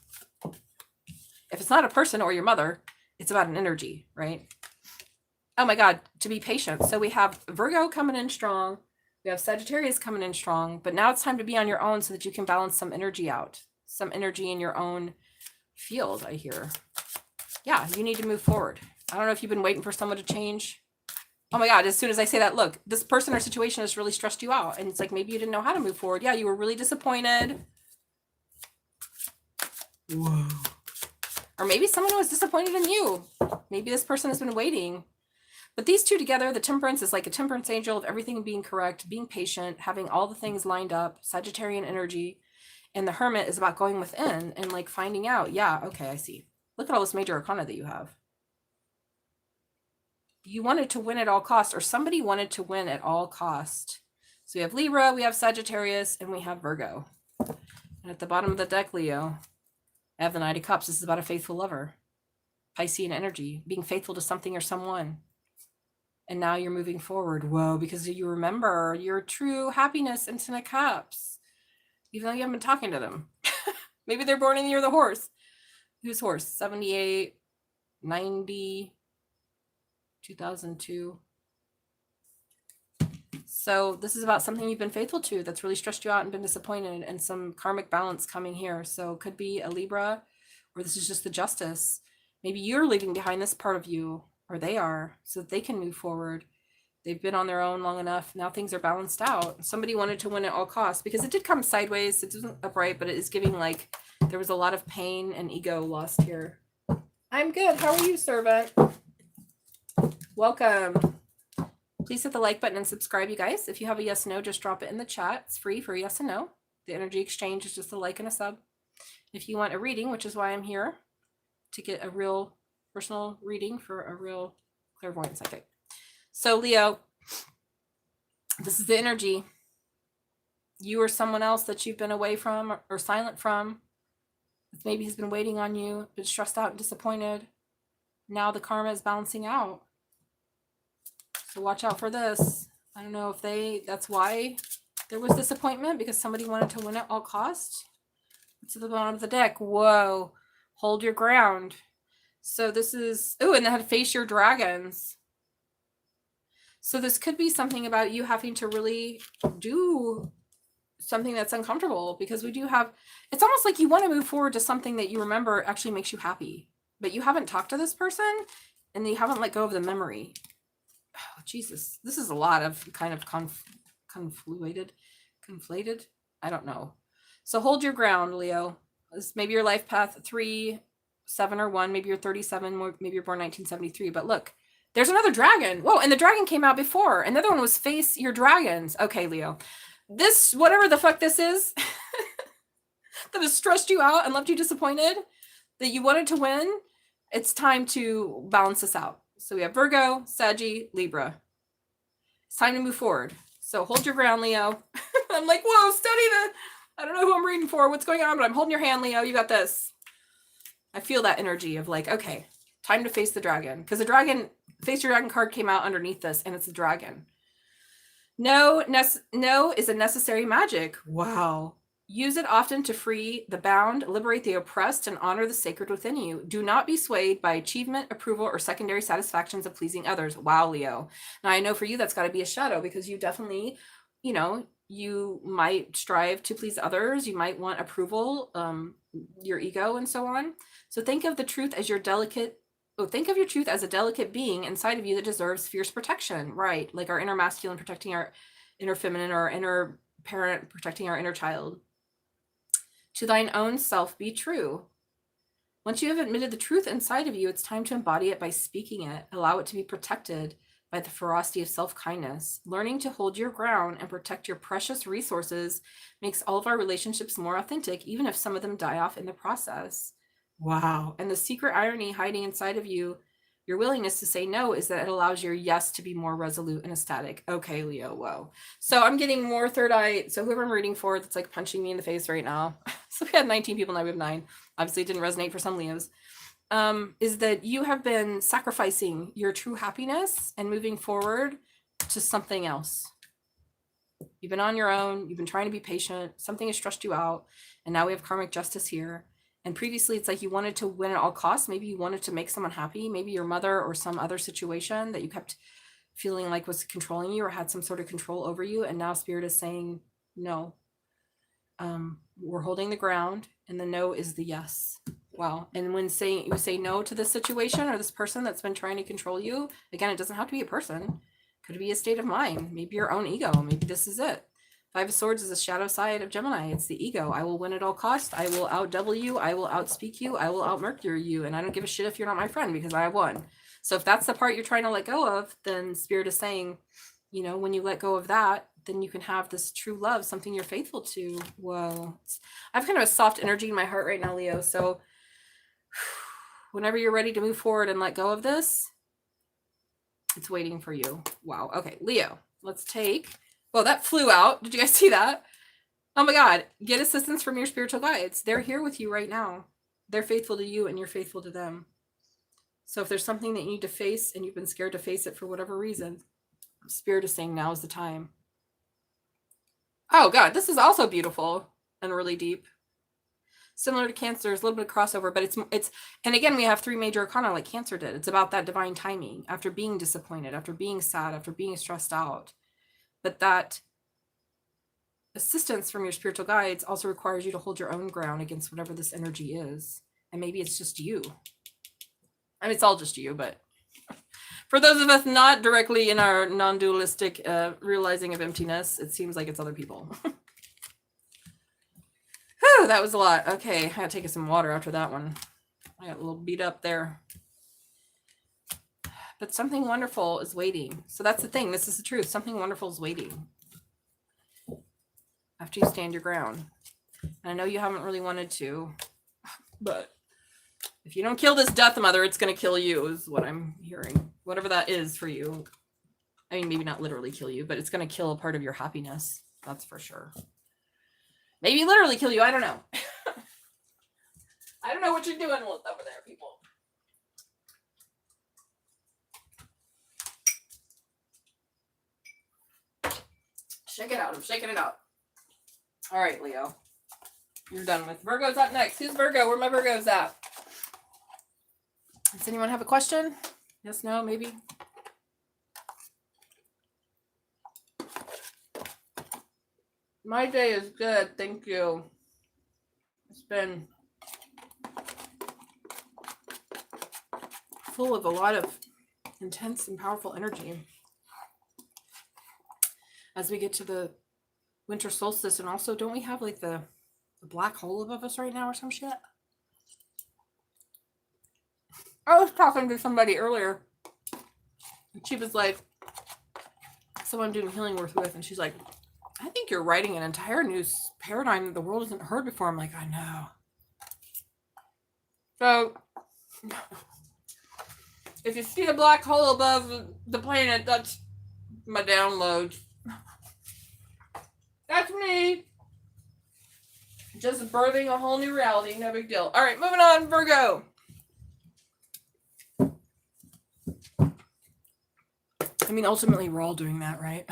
If it's not a person or your mother, it's about an energy, right? Oh my God, to be patient. So we have Virgo coming in strong. We have Sagittarius coming in strong, but now it's time to be on your own so that you can balance some energy out, some energy in your own field, I hear. Yeah, you need to move forward. I don't know if you've been waiting for someone to change. Oh my God, as soon as I say that, look, this person or situation has really stressed you out. And it's like, maybe you didn't know how to move forward. Yeah, you were really disappointed. Whoa. Or maybe someone was disappointed in you. Maybe this person has been waiting. But these two together, the Temperance is like a temperance angel of everything being correct, being patient, having all the things lined up, Sagittarian energy. And the Hermit is about going within and like finding out. Yeah, okay, I see. Look at all this major arcana that you have. You wanted to win at all cost, or somebody wanted to win at all cost. So we have Libra, we have Sagittarius, and we have Virgo. And at the bottom of the deck, Leo, I have the Knight of Cups. This is about a faithful lover. Piscean energy, being faithful to something or someone. And now you're moving forward. Whoa, because you remember your true happiness in Ten of Cups. Even though you haven't been talking to them. Maybe they're born in the year of the horse. Whose horse? 78, 90, 2002. So this is about something you've been faithful to that's really stressed you out and been disappointed, and some karmic balance coming here. So it could be a Libra, or this is just the Justice. Maybe you're leaving behind this part of you, or they are, so that they can move forward. They've been on their own long enough. Now things are balanced out. Somebody wanted to win at all costs, because it did come sideways. It wasn't upright, but it is giving like there was a lot of pain and ego lost here. I'm good. How are you, servant? Welcome. Please hit the like button and subscribe, you guys. If you have a yes, no, just drop it in the chat. It's free for a yes and no. The energy exchange is just a like and a sub. If you want a reading, which is why I'm here, to get a real personal reading for a real clairvoyant psychic. So Leo, this is the energy. You or someone else that you've been away from or silent from, maybe has been waiting on you, been stressed out and disappointed. Now the karma is balancing out. So watch out for this. I don't know if that's why there was disappointment, because somebody wanted to win at all costs. It's at the bottom of the deck. Whoa. Hold your ground. So this is, oh, and they had to face your dragons. So this could be something about you having to really do something that's uncomfortable, because we do have, it's almost like you want to move forward to something that you remember actually makes you happy, but you haven't talked to this person and you haven't let go of the memory. Oh, Jesus, this is a lot of kind of conflated. I don't know. So hold your ground, Leo. This maybe your life path 3, 7, or 1. Maybe you're 37. Maybe you're born 1973. But look, there's another dragon. Whoa, and the dragon came out before. Another one was face your dragons. Okay, Leo. This, whatever the fuck this is, that has stressed you out and left you disappointed, that you wanted to win, it's time to balance this out. So we have Virgo, Saggy, Libra. It's time to move forward. So hold your ground, Leo. I'm like, whoa, study the, I don't know who I'm reading for, what's going on, but I'm holding your hand, Leo. You got this. I feel that energy of like, okay, time to face the dragon. Because the dragon, face your dragon card came out underneath this, and it's a dragon. No is a necessary magic. Wow. Use it often to free the bound, liberate the oppressed, and honor the sacred within you. Do not be swayed by achievement, approval, or secondary satisfactions of pleasing others. Wow, Leo. Now, I know for you that's got to be a shadow, because you definitely, you know, you might strive to please others. You might want approval, your ego, and so on. So think of the truth as your delicate. Oh, think of your truth as a delicate being inside of you that deserves fierce protection, right? Like our inner masculine protecting our inner feminine, or our inner parent protecting our inner child. To thine own self be true. Once you have admitted the truth inside of you, it's time to embody it by speaking it. Allow it to be protected by the ferocity of self-kindness. Learning to hold your ground and protect your precious resources makes all of our relationships more authentic, even if some of them die off in the process. Wow. And the secret irony hiding inside of you, your willingness to say no, is that it allows your yes to be more resolute and ecstatic. Okay, Leo, whoa. So I'm getting more third eye. So whoever I'm reading for that's like punching me in the face right now. So we had 19 people, now we have 9. Obviously it didn't resonate for some Leos. Is that you have been sacrificing your true happiness and moving forward to something else. You've been on your own. You've been trying to be patient. Something has stressed you out. And now we have karmic justice here. And previously, it's like you wanted to win at all costs. Maybe you wanted to make someone happy. Maybe your mother or some other situation that you kept feeling like was controlling you or had some sort of control over you. And now Spirit is saying, no, we're holding the ground. And the no is the yes. Wow. And when you say no to this situation or this person that's been trying to control you, again, it doesn't have to be a person. Could be a state of mind. Maybe your own ego. Maybe this is it. 5 of Swords is a shadow side of Gemini. It's the ego. I will win at all costs. I will outdouble you. I will outspeak you. I will outmercury you. And I don't give a shit if you're not my friend, because I have won. So if that's the part you're trying to let go of, then Spirit is saying, you know, when you let go of that, then you can have this true love, something you're faithful to. Whoa. I have kind of a soft energy in my heart right now, Leo. So whenever you're ready to move forward and let go of this, it's waiting for you. Wow. Okay, Leo, let's take... Well, that flew out. Did you guys see that? Oh my God. Get assistance from your spiritual guides. They're here with you right now. They're faithful to you and you're faithful to them. So if there's something that you need to face and you've been scared to face it for whatever reason, Spirit is saying now is the time. Oh God, this is also beautiful and really deep. Similar to Cancer, there's a little bit of crossover, but it's, and again, we have 3 major arcana like Cancer did. It's about that divine timing after being disappointed, after being sad, after being stressed out. But that assistance from your spiritual guides also requires you to hold your own ground against whatever this energy is. And maybe it's just you. I mean, it's all just you, but for those of us not directly in our non-dualistic realizing of emptiness, it seems like it's other people. Whew, that was a lot. Okay, I gotta take some water after that one. I got a little beat up there. But something wonderful is waiting. So that's the thing. This is the truth. Something wonderful is waiting after you stand your ground. And I know you haven't really wanted to, but if you don't kill this death mother, it's going to kill you, is what I'm hearing. Whatever that is for you. I mean, maybe not literally kill you, but it's going to kill a part of your happiness. That's for sure. Maybe literally kill you. I don't know. I don't know what you're doing over there, people. Shake it out. I'm shaking it out. All right, Leo. You're done with. Virgo's up next. Who's Virgo? Where my Virgo's at? Does anyone have a question? Yes, no, maybe? My day is good. Thank you. It's been full of a lot of intense and powerful energy. As we get to the winter solstice, and also, don't we have like the black hole above us right now or some shit? I was talking to somebody earlier. She was like, someone I'm doing healing work with, and she's like, I think you're writing an entire new paradigm that the world hasn't heard before. I'm like, I know. So, if you see a black hole above the planet, that's my download. That's me. Just birthing a whole new reality. No big deal. All right, moving on, Virgo. I mean, ultimately, we're all doing that, right?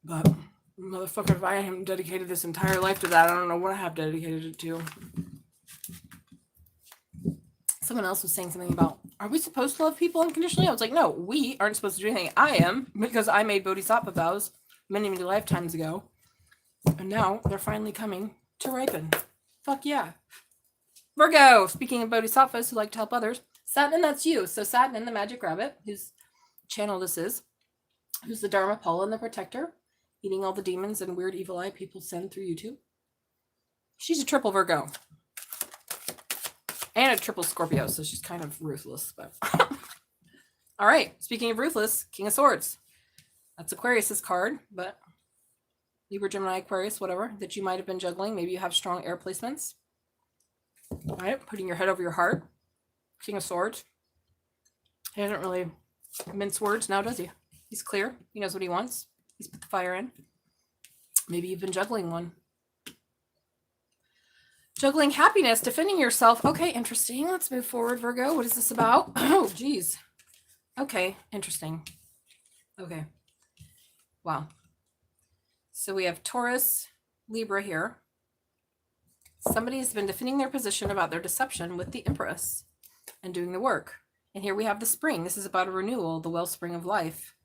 But Motherfucker, if I haven't dedicated this entire life to that, I don't know what I have dedicated it to. Someone else was saying something about, are we supposed to love people unconditionally? I was like, no, we aren't supposed to do anything. I am, because I made bodhisattva vows many, many lifetimes ago. And now they're finally coming to ripen. Fuck yeah. Virgo, speaking of bodhisattvas who like to help others, Satnin, that's you. So Satnin, the magic rabbit, whose channel this is, who's the Dharma Pala and the protector, eating all the demons and weird evil eye people send through YouTube. She's a triple Virgo. And a triple Scorpio, so she's kind of ruthless. But all right, speaking of ruthless, King of Swords. That's Aquarius's card, but Libra, Gemini, Aquarius, whatever, that you might have been juggling. Maybe you have strong air placements. All right, putting your head over your heart. King of Swords. He doesn't really mince words now, does he? He's clear. He knows what he wants. He's put the fire in. Maybe you've been juggling one. Juggling happiness, defending yourself. Okay, interesting. Let's move forward, Virgo. What is this about? Oh, geez. Okay, interesting. Okay. Wow. So we have Taurus, Libra here. Somebody's been defending their position about their deception with the Empress and doing the work. And here we have the spring. This is about a renewal, the wellspring of life.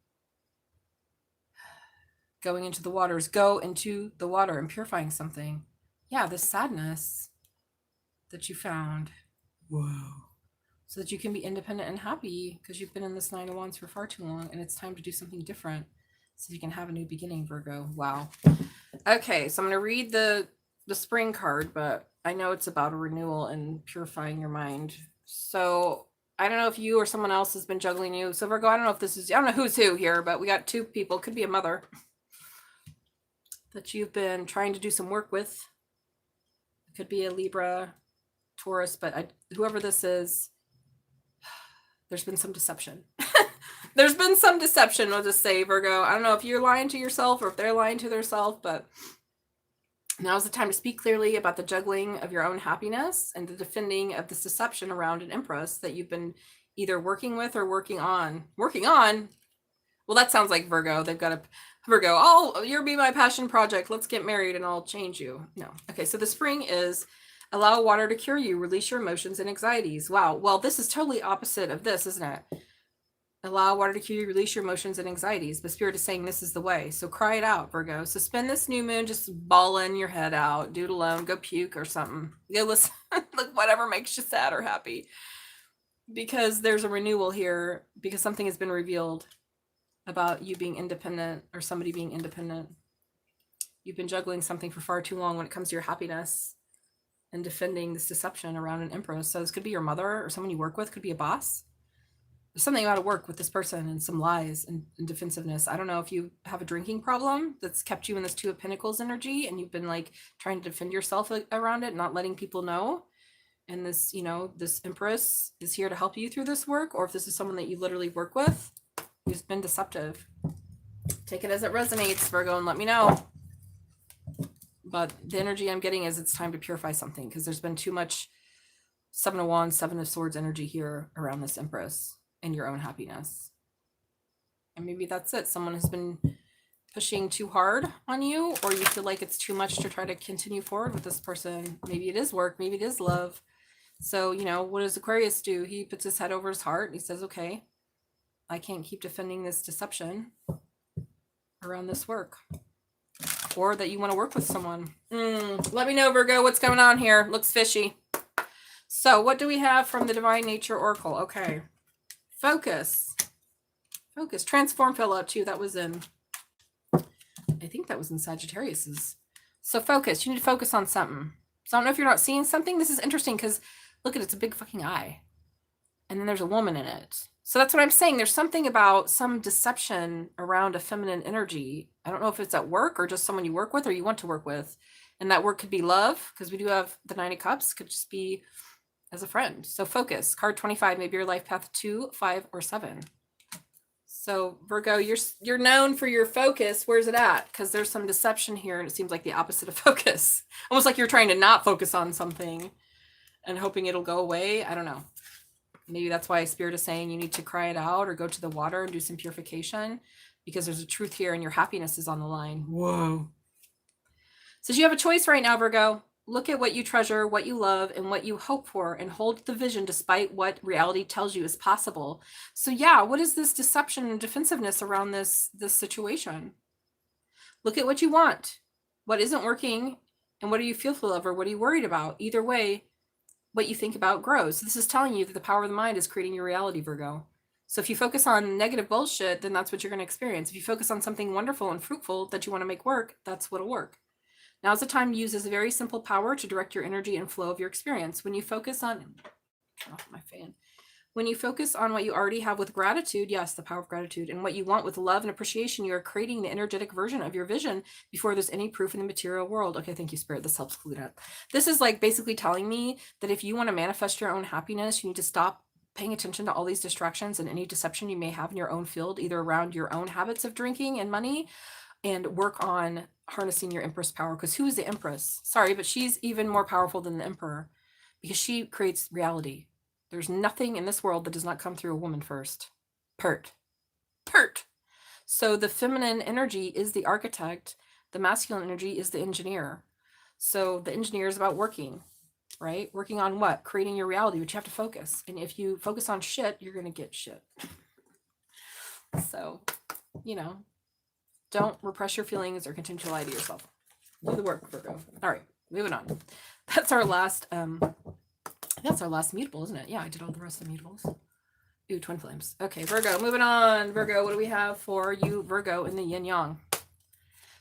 Going into the waters. Go into the water and purifying something. Yeah, this sadness that you found. Whoa. So that you can be independent and happy because you've been in this 9 of Wands for far too long and it's time to do something different so you can have a new beginning, Virgo. Wow. Okay, so I'm going to read the spring card, but I know it's about a renewal and purifying your mind. So I don't know if you or someone else has been juggling you. So Virgo, I don't know if this is, I don't know who's who here, but we got 2 people. Could be a mother that you've been trying to do some work with. It could be a Libra, Taurus, but whoever this is, there's been some deception. There's been some deception, I'll just say, Virgo. I don't know if you're lying to yourself or if they're lying to themselves, but now's the time to speak clearly about the juggling of your own happiness and the defending of this deception around an Empress that you've been either working with or working on. Working on? Well, that sounds like Virgo. They've got a Virgo. Oh, you'll be my passion project. Let's get married and I'll change you. No. Okay, so the spring is allow water to cure you. Release your emotions and anxieties. Wow. Well, this is totally opposite of this, isn't it? Allow water to cure you. Release your emotions and anxieties. But Spirit is saying this is the way. So cry it out, Virgo. So spend this new moon just bawling your head out. Do it alone. Go puke or something. Go listen. Like whatever makes you sad or happy. Because there's a renewal here. Because something has been revealed about you being independent or somebody being independent. You've been juggling something for far too long when it comes to your happiness and defending this deception around an Empress. So this could be your mother or someone you work with, could be a boss. There's something out of work with this person and some lies and defensiveness. I don't know if you have a drinking problem that's kept you in this 2 of Pentacles energy and you've been like trying to defend yourself around it, not letting people know. And this, you know, this Empress is here to help you through this work, or if this is someone that you literally work with who's been deceptive. Take it as it resonates, Virgo, and let me know. But the energy I'm getting is it's time to purify something because there's been too much 7 of Wands, 7 of Swords energy here around this Empress and your own happiness. And maybe that's it. Someone has been pushing too hard on you, or you feel like it's too much to try to continue forward with this person. Maybe it is work. Maybe it is love. So, you know, what does Aquarius do? He puts his head over his heart and he says, okay, I can't keep defending this deception around this work. Or that you want to work with someone. Let me know, Virgo, what's going on here. Looks fishy. So what do we have from the Divine Nature Oracle? Okay. Focus. Focus. Transform fell out too. That was in, I think that was in Sagittarius's. So focus. You need to focus on something. So I don't know if you're not seeing something. This is interesting because look at it. It's a big fucking eye. And then there's a woman in it. So that's what I'm saying. There's something about some deception around a feminine energy. I don't know if it's at work or just someone you work with or you want to work with. And that work could be love, because we do have the 9 of Cups. Could just be as a friend. So focus. Card 25, maybe your life path 2, 5, or 7. So Virgo, you're known for your focus. Where's it at? Because there's some deception here and it seems like the opposite of focus. Almost like you're trying to not focus on something and hoping it'll go away. I don't know. Maybe that's why Spirit is saying you need to cry it out or go to the water and do some purification, because there's a truth here and your happiness is on the line. Whoa. So you have a choice right now, Virgo. Look at what you treasure, what you love, and what you hope for, and hold the vision despite what reality tells you is possible. So yeah, what is this deception and defensiveness around this situation? Look at what you want, what isn't working, and what are you fearful of, or what are you worried about? Either way, what you think about grows. So this is telling you that the power of the mind is creating your reality, Virgo. So if you focus on negative bullshit, then that's what you're going to experience. If you focus on something wonderful and fruitful that you want to make work, that's what'll work. Now's the time to use this very simple power to direct your energy and flow of your experience. When you focus on, turn off my fan. When you focus on what you already have with gratitude, yes, the power of gratitude, and what you want with love and appreciation, you are creating the energetic version of your vision before there's any proof in the material world. Okay, thank you, Spirit. This helps clue that. This is like basically telling me that if you want to manifest your own happiness, you need to stop paying attention to all these distractions and any deception you may have in your own field, either around your own habits of drinking and money, and work on harnessing your Empress power. Because who is the Empress? Sorry, but she's even more powerful than the Emperor because she creates reality. There's nothing in this world that does not come through a woman first. Pert. So the feminine energy is the architect. The masculine energy is the engineer. So the engineer is about working, right? Working on what? Creating your reality, but you have to focus. And if you focus on shit, you're going to get shit. So, don't repress your feelings or continue to lie to yourself. Do the work, Virgo. All right, moving on. That's our last, that's our last mutable, isn't it? Yeah, I did all the rest of the mutables. Ooh, twin flames. Okay, Virgo, moving on. Virgo, what do we have for you, Virgo, in the yin yang?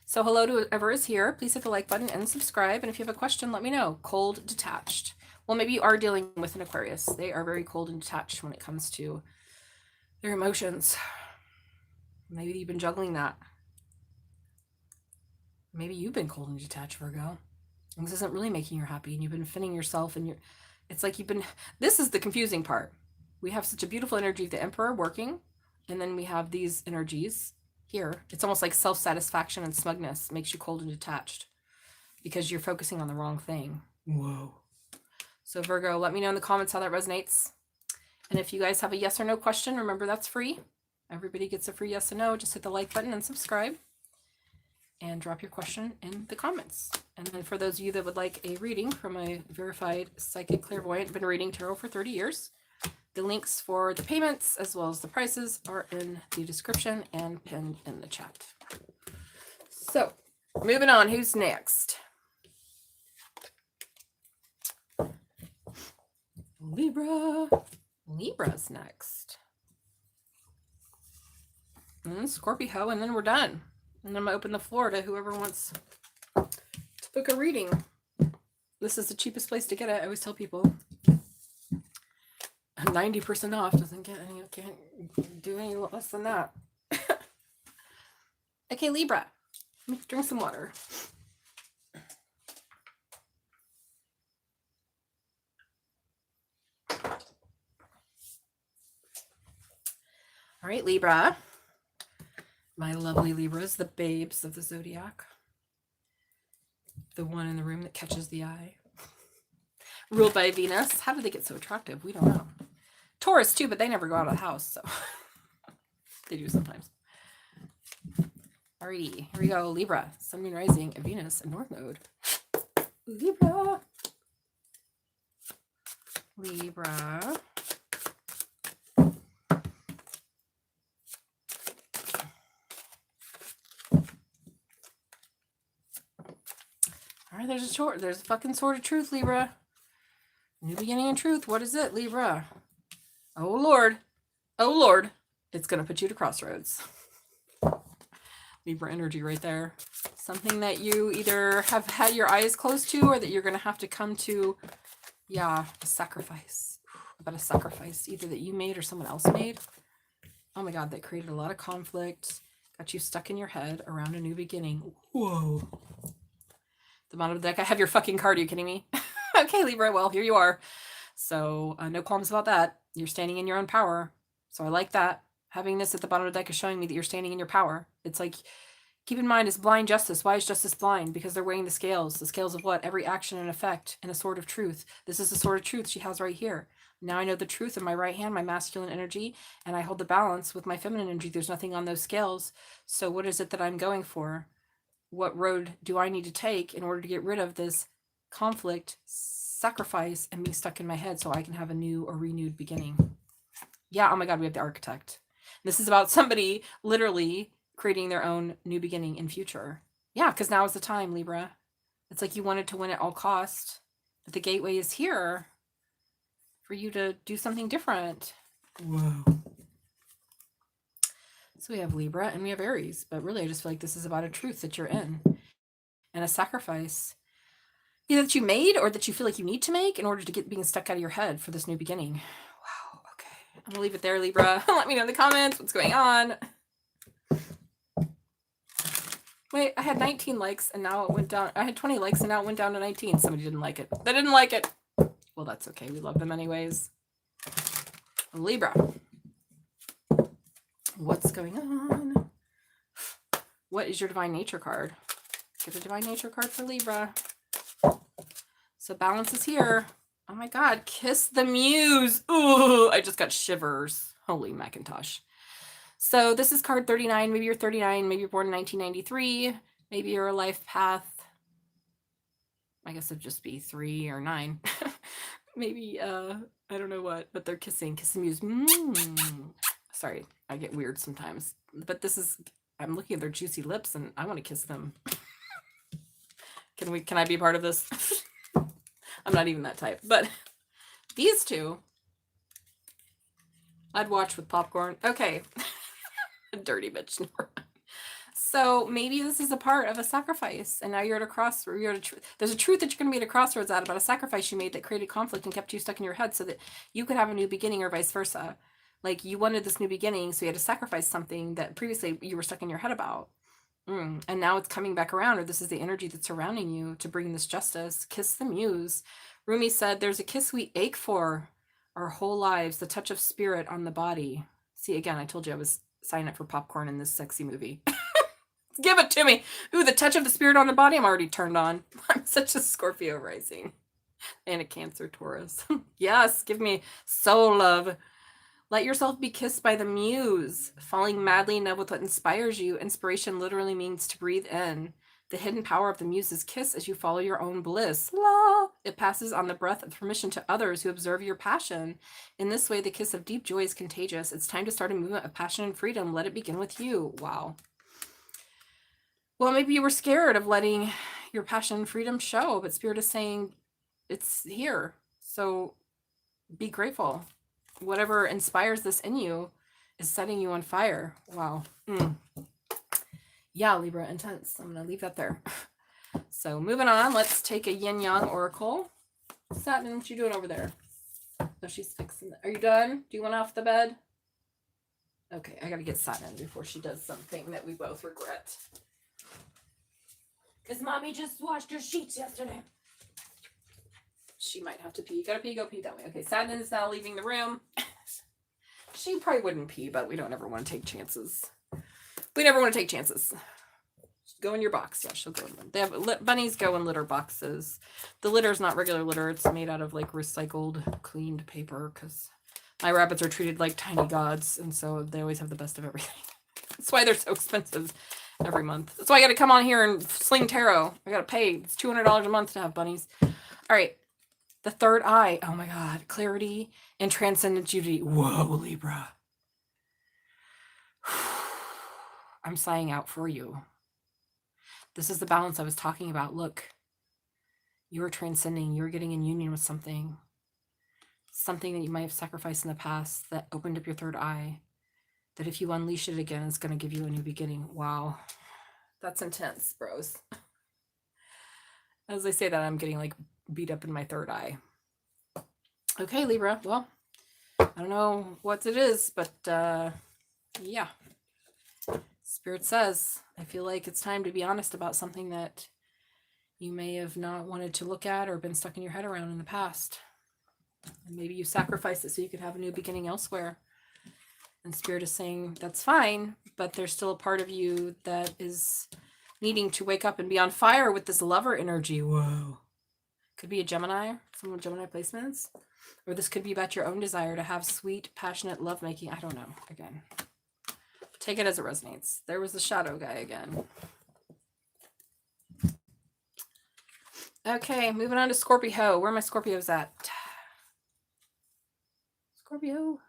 So hello to whoever is here. Please hit the like button and subscribe. And if you have a question, let me know. Cold, detached. Well, maybe you are dealing with an Aquarius. They are very cold and detached when it comes to their emotions. Maybe you've been juggling that. Maybe you've been cold and detached, Virgo. And this isn't really making you happy, and you've been defending yourself, and it's like you've been, this is the confusing part. We have such a beautiful energy of the Emperor working, and then we have these energies here. It's almost like self-satisfaction and smugness makes you cold and detached because you're focusing on the wrong thing. Whoa. So Virgo, let me know in the comments how that resonates. And if you guys have a yes or no question, remember that's free. Everybody gets a free yes or no. Just hit the like button and subscribe. And drop your question in the comments. And then for those of you that would like a reading from a verified psychic clairvoyant, been reading tarot for 30 years, the links for the payments as well as the prices are in the description and pinned in the chat. So, moving on, who's next? Libra. Libra's next. And Scorpio, and then we're done. And I'm going to open the floor to whoever wants to book a reading. This is the cheapest place to get it. I always tell people 90% off doesn't get any, can't do any less than that. Okay, Libra, let me drink some water. All right, Libra. My lovely Libras, the babes of the zodiac. The one in the room that catches the eye. Ruled by Venus. How did they get so attractive? We don't know. Taurus too, but they never go out of the house, so they do sometimes. Alrighty, here we go. Libra, Sun, Moon, Rising, Venus, and North Node. Libra. Libra. All right, there's a fucking sword of truth, Libra. New beginning and truth. What is it, Libra? Oh, Lord. Oh, Lord. It's going to put you to crossroads. Libra energy right there. Something that you either have had your eyes closed to or that you're going to have to come to, a sacrifice. About a sacrifice, either that you made or someone else made. Oh, my God, that created a lot of conflict. Got you stuck in your head around a new beginning. Whoa. The bottom of the deck. I have your fucking card. Are you kidding me? Okay, Libra. Well, here you are. So no qualms about that. You're standing in your own power. So I like that. Having this at the bottom of the deck is showing me that you're standing in your power. It's like, keep in mind, it's blind justice. Why is justice blind? Because they're weighing the scales. The scales of what? Every action and effect and a sword of truth. This is the sword of truth she has right here. Now I know the truth in my right hand, my masculine energy, and I hold the balance with my feminine energy. There's nothing on those scales. So what is it that I'm going for? What road do I need to take in order to get rid of this conflict, sacrifice, and being stuck in my head so I can have a new or renewed beginning? Yeah, oh my God, we have the architect. This is about somebody literally creating their own new beginning in future. Yeah, because now is the time, Libra. It's like you wanted to win at all cost, but the gateway is here for you to do something different. Whoa. So we have Libra and we have Aries, but really I just feel like this is about a truth that you're in and a sacrifice either that you made or that you feel like you need to make in order to get being stuck out of your head for this new beginning. Wow, okay. I'm gonna leave it there, Libra. Let me know in the comments what's going on. Wait, I had 19 likes and now it went down. I had 20 likes and now it went down to 19. Somebody didn't like it. They didn't like it. Well, that's okay. We love them anyways. Libra. What's going on? What is your divine nature card? Get a divine nature card for Libra. So balance is here. Oh my God. Kiss the muse. Ooh, I just got shivers. Holy Macintosh. So this is card 39. Maybe you're 39. Maybe you're born in 1993. Maybe you're a life path. I guess it'd just be 3 or 9. Maybe, I don't know what, but they're kissing. Kiss the muse. Sorry, I get weird sometimes. But this is, I'm looking at their juicy lips and I want to kiss them. Can I be a part of this? I'm not even that type. But these two, I'd watch with popcorn. Okay. Dirty bitch. So maybe this is a part of a sacrifice, and now you're at a crossroads. There's a truth that you're going to be at a crossroads at about a sacrifice you made that created conflict and kept you stuck in your head so that you could have a new beginning or vice versa. Like you wanted this new beginning, so you had to sacrifice something that previously you were stuck in your head about. And now it's coming back around, or this is the energy that's surrounding you to bring this justice. Kiss the muse. Rumi said, there's a kiss we ache for our whole lives, the touch of spirit on the body. See, again, I told you I was signing up for popcorn in this sexy movie. Give it to me. Ooh, the touch of the spirit on the body. I'm already turned on. I'm such a Scorpio rising and a Cancer Taurus. Yes, give me soul love. Let yourself be kissed by the muse, falling madly in love with what inspires you. Inspiration literally means to breathe in. The hidden power of the muse's kiss as you follow your own bliss. La! It passes on the breath of permission to others who observe your passion. In this way, the kiss of deep joy is contagious. It's time to start a movement of passion and freedom. Let it begin with you. Wow. Well, maybe you were scared of letting your passion and freedom show, but Spirit is saying it's here. So be grateful. Whatever inspires this in you is setting you on fire. Wow. Yeah, Libra, intense. I'm going to leave that there. So moving on, let's take a yin yang oracle. Satnin, what you doing over there? Oh, she's fixing it. Are you done? Do you want off the bed? Okay, I got to get Satnin before she does something that we both regret. Because Mommy just washed her sheets yesterday. She might have to pee. You gotta pee, go pee that way. Okay, Satnin is now leaving the room. She probably wouldn't pee, but we don't ever want to take chances. We never want to take chances. Go in your box. Yeah, she'll go in one. They have bunnies go in litter boxes. The litter is not regular litter. It's made out of like recycled, cleaned paper because my rabbits are treated like tiny gods, and so they always have the best of everything. That's why they're so expensive every month. That's why I got to come on here and sling tarot. I got to pay. It's $200 a month to have bunnies. All right. The third eye. Oh my God. Clarity and transcendent unity. Whoa, Libra. I'm sighing out for you. This is the balance I was talking about. Look, you're transcending. You're getting in union with something. Something that you might have sacrificed in the past that opened up your third eye. That if you unleash it again, it's going to give you a new beginning. Wow. That's intense, bros. As I say that, I'm getting like beat up in my third eye. Okay, Libra. Well, I don't know what it is, but yeah. Spirit says, I feel like it's time to be honest about something that you may have not wanted to look at or been stuck in your head around in the past. And maybe you sacrificed it so you could have a new beginning elsewhere. And Spirit is saying, that's fine, but there's still a part of you that is needing to wake up and be on fire with this lover energy. Whoa. Could be a Gemini, some with Gemini placements. Or this could be about your own desire to have sweet, passionate lovemaking. I don't know. Again, take it as it resonates. There was the shadow guy again. Okay, moving on to Scorpio. Where are my Scorpios at? Scorpio?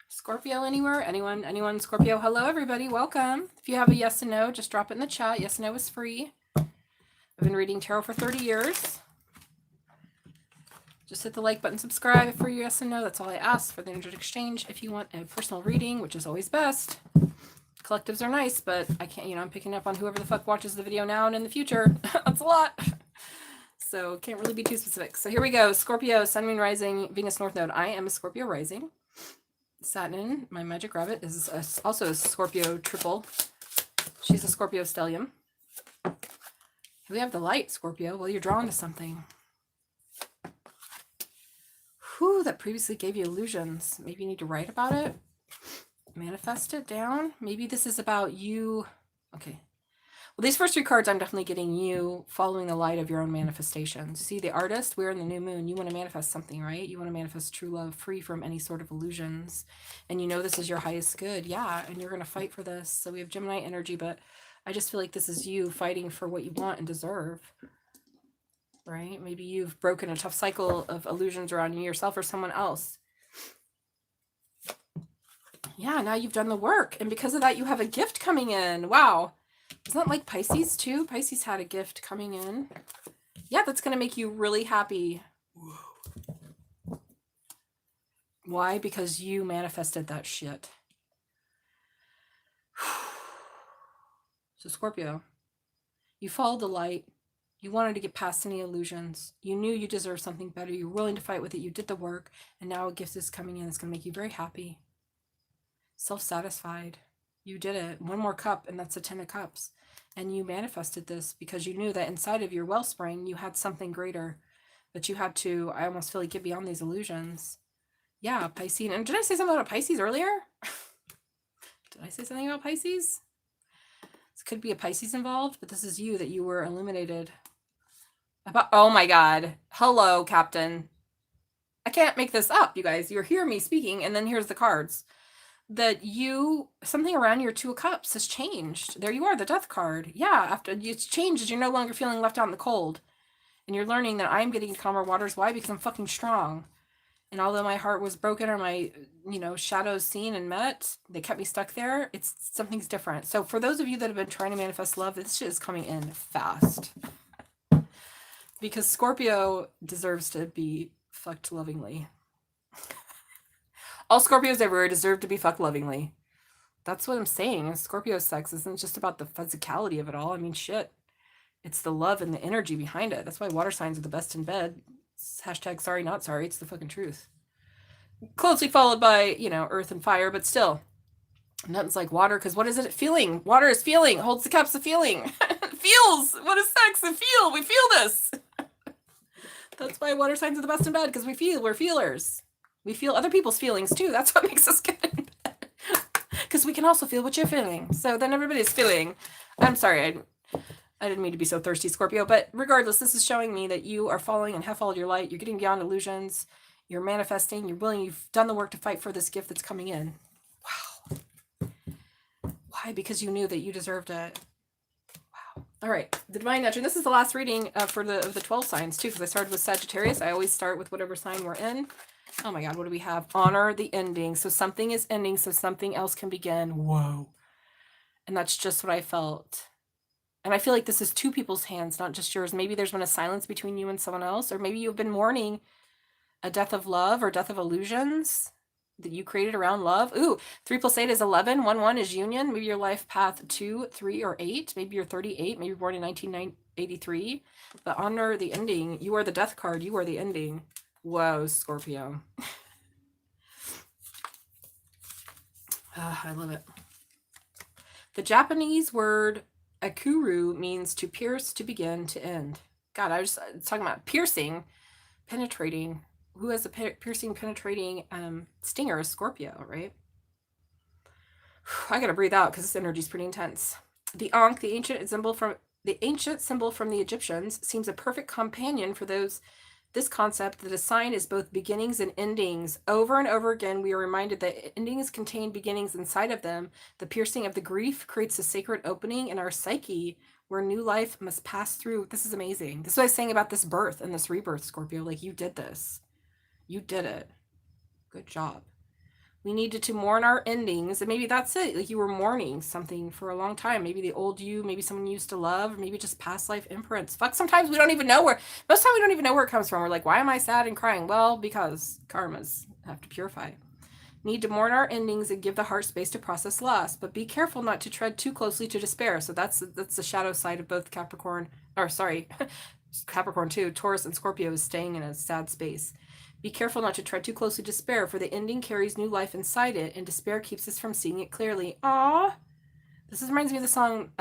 Scorpio anywhere? Anyone Scorpio? Hello, everybody. Welcome. If you have a yes and no, just drop it in the chat. Yes and no is free. I've been reading tarot for 30 years. Just hit the like button, subscribe for your yes and no. That's all I ask for the energetic exchange. If you want a personal reading, which is always best. Collectives are nice, but I can't, I'm picking up on whoever the fuck watches the video now and in the future. That's a lot. So can't really be too specific. So here we go. Scorpio, Sun, Moon, Rising, Venus, North Node. I am a Scorpio rising. Satnin, my magic rabbit, is also a Scorpio triple. She's a Scorpio stellium. We have the light, Scorpio. Well, you're drawn to something. Whew, that previously gave you illusions. Maybe you need to write about it. Manifest it down. Maybe this is about you. Okay. Well, these first three cards, I'm definitely getting you following the light of your own manifestations. See, the artist, we're in the new moon. You want to manifest something, right? You want to manifest true love, free from any sort of illusions. And you know this is your highest good. Yeah, and you're going to fight for this. So we have Gemini energy, but I just feel like this is you fighting for what you want and deserve, right? Maybe you've broken a tough cycle of illusions around yourself or someone else. Yeah, now you've done the work. And because of that, you have a gift coming in. Wow. Isn't that like Pisces too? Pisces had a gift coming in. Yeah, that's going to make you really happy. Why? Because you manifested that shit. So Scorpio, you followed the light. You wanted to get past any illusions. You knew you deserved something better. You were willing to fight with it. You did the work. And now a gift is coming in that's going to make you very happy. Self-satisfied. You did it. One more cup, and that's a 10 of cups. And you manifested this because you knew that inside of your wellspring, you had something greater that you had to, I almost feel like, get beyond these illusions. Yeah, Pisces. And did I say something about Pisces earlier? Did I say something about Pisces? This could be a Pisces involved, but this is you that you were illuminated about. Oh my God. Hello, Captain. I can't make this up, you guys. You're hearing me speaking, and then here's the cards. That you, something around your Two of Cups has changed. There you are, the Death card. Yeah, after it's changed, you're no longer feeling left out in the cold. And you're learning that I'm getting calmer waters. Why? Because I'm fucking strong. And although my heart was broken or my, shadows seen and met, they kept me stuck there. Something's different. So for those of you that have been trying to manifest love, this shit is coming in fast. Because Scorpio deserves to be fucked lovingly. All Scorpios everywhere deserve to be fucked lovingly. That's what I'm saying. Scorpio sex isn't just about the physicality of it all. I mean, shit. It's the love and the energy behind it. That's why water signs are the best in bed. It's hashtag sorry, not sorry. It's the fucking truth. Closely followed by, earth and fire, but still. Nothing's like water, because what is it? Feeling. Water is feeling. Holds the cups of feeling. Feels. What is sex? And feel. We feel this. That's why water signs are the best in bed, because we're feelers. We feel other people's feelings too. That's what makes us good in bed. Because we can also feel what you're feeling. So then everybody's feeling. I'm sorry, I didn't mean to be so thirsty, Scorpio. But regardless, this is showing me that you are following and have followed your light. You're getting beyond illusions. You're manifesting. You're willing. You've done the work to fight for this gift that's coming in. Wow. Why? Because you knew that you deserved it. Wow. All right. The Divine Nature. This is the last reading for the 12 signs too, because I started with Sagittarius. I always start with whatever sign we're in. Oh my God, what do we have? Honor the ending. So something is ending, so something else can begin. Whoa. And that's just what I felt. And I feel like this is two people's hands, not just yours. Maybe there's been a silence between you and someone else, or maybe you've been mourning a death of love or death of illusions that you created around love. Ooh, 3 + 8 is 11. 1 1 is union. Maybe your life path 2, 3, or 8. Maybe you're 38. Maybe you're born in 1983. But honor the ending. You are the death card. You are the ending. Whoa, Scorpio. I love it. The Japanese word akuru means to pierce, to begin, to end. God, I was talking about piercing, penetrating. Who has a piercing, penetrating stinger is Scorpio, right? I gotta breathe out because this energy is pretty intense. The Ankh, the ancient symbol from The ancient symbol from the Egyptians seems a perfect companion for this concept that a sign is both beginnings and endings. Over and over again, we are reminded that endings contain beginnings inside of them. The piercing of the grief creates a sacred opening in our psyche where new life must pass through. This is amazing. This is what I was saying about this birth and this rebirth, Scorpio. Like, you did this. You did it. Good job. We needed to mourn our endings, and maybe that's it. Like, you were mourning something for a long time. Maybe the old you, maybe someone you used to love, or maybe just past life imprints. Fuck, sometimes we don't even know where, most of the time we don't even know where it comes from. We're like, why am I sad and crying? Well, because karmas have to purify. Need to mourn our endings and give the heart space to process loss, but be careful not to tread too closely to despair. So that's the shadow side of both Capricorn, or sorry, Capricorn too. Taurus and Scorpio is staying in a sad space. Be careful not to tread too closely to despair, for the ending carries new life inside it, and despair keeps us from seeing it clearly. Aww. This reminds me of the song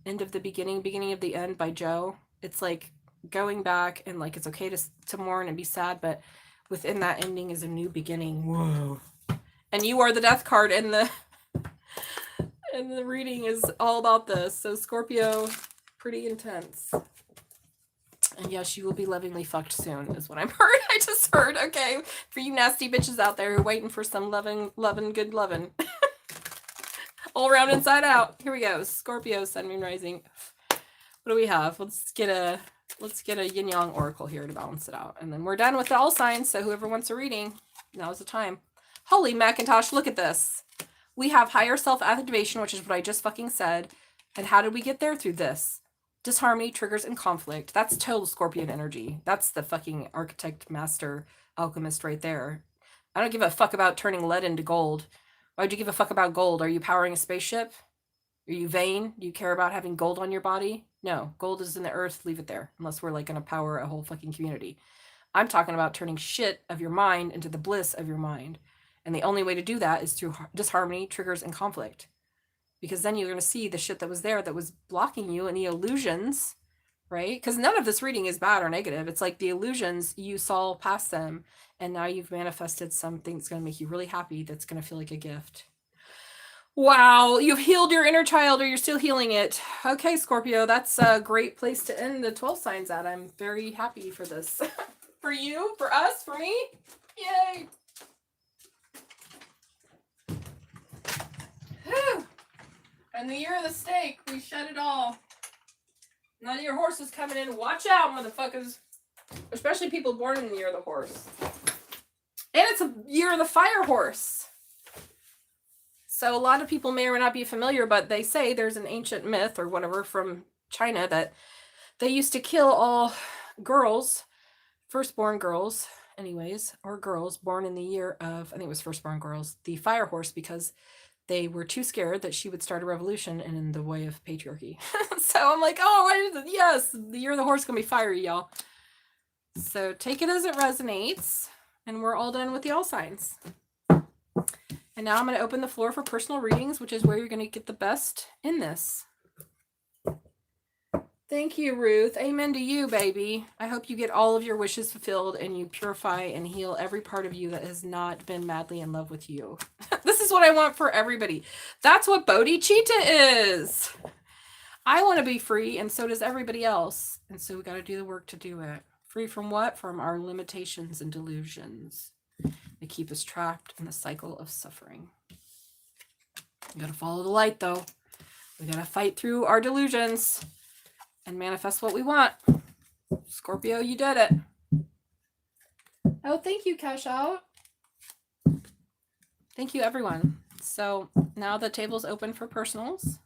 End of the Beginning, Beginning of the End by Joe. It's like going back, and like it's okay to mourn and be sad, but within that ending is a new beginning. Whoa. And you are the death card, and the reading is all about this. So Scorpio, pretty intense. And yes, you will be lovingly fucked soon, is what I've heard. I just heard. Okay, for you nasty bitches out there who are waiting for some loving, good loving. All around, inside out. Here we go. Scorpio, Sun, Moon, Rising. What do we have? Let's get a yin yang oracle here to balance it out, and then we're done with the all signs. So whoever wants a reading, now's the time. Holy Macintosh! Look at this. We have higher self activation, which is what I just fucking said. And how did we get there? Through this. Disharmony, triggers, and conflict. That's total Scorpion energy. That's the fucking architect, master, alchemist right there. I don't give a fuck about turning lead into gold. Why would you give a fuck about gold? Are you powering a spaceship? Are you vain? Do you care about having gold on your body? No, gold is in the earth. Leave it there. Unless we're like going to power a whole fucking community. I'm talking about turning shit of your mind into the bliss of your mind. And the only way to do that is through disharmony, triggers, and conflict. Because then you're going to see the shit that was there that was blocking you and the illusions, right? Because none of this reading is bad or negative. It's like the illusions, you saw past them, and now you've manifested something that's going to make you really happy, that's going to feel like a gift. Wow, you've healed your inner child, or you're still healing it. Okay, Scorpio, that's a great place to end the 12 signs at. I'm very happy for this. For you, for us, for me. Yay. Whew. And the year of the snake, we shed it all. None of your horses coming in. Watch out, motherfuckers. Especially people born in the year of the horse. And it's a year of the fire horse. So a lot of people may or may not be familiar, but they say there's an ancient myth or whatever from China that they used to kill all girls, firstborn girls, anyways, or girls born in the year of, I think it was firstborn girls, the fire horse, because they were too scared that she would start a revolution and in the way of patriarchy. So I'm like, oh, yes, the year of the horse is going to be fiery, y'all. So take it as it resonates. And we're all done with the all signs. And now I'm going to open the floor for personal readings, which is where you're going to get the best in this. Thank you, Ruth. Amen to you, baby. I hope you get all of your wishes fulfilled and you purify and heal every part of you that has not been madly in love with you. This is what I want for everybody. That's what bodhicitta is. I want to be free, and so does everybody else. And so we got to do the work to do it. Free from what? From our limitations and delusions. They keep us trapped in the cycle of suffering. We got to follow the light, though. We got to fight through our delusions and manifest what we want. Scorpio, you did it. Oh, thank you, Cash Out. Thank you, everyone. So now the table's open for personals.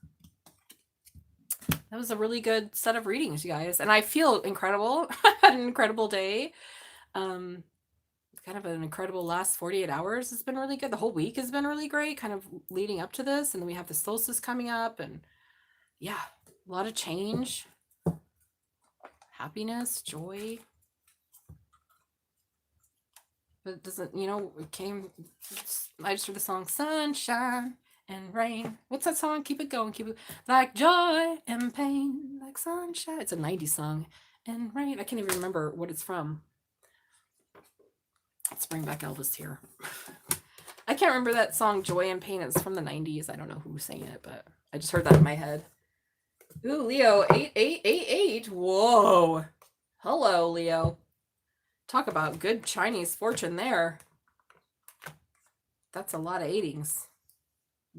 That was a really good set of readings, you guys. And I feel incredible. I had an incredible day. Kind of an incredible last 48 hours has been really good. The whole week has been really great, kind of leading up to this. And then we have the solstice coming up. And yeah, a lot of change. Happiness, joy. But it doesn't, it came, I just heard the song Sunshine and Rain. What's that song? Keep it going, keep it, like joy and pain, like sunshine. It's a 90s song. And rain, I can't even remember what it's from. Let's bring back Elvis here. I can't remember that song, Joy and Pain. It's from the 90s. I don't know who sang it, but I just heard that in my head. Ooh, Leo, 8888. Whoa. Hello, Leo. Talk about good Chinese fortune there. That's a lot of eightings.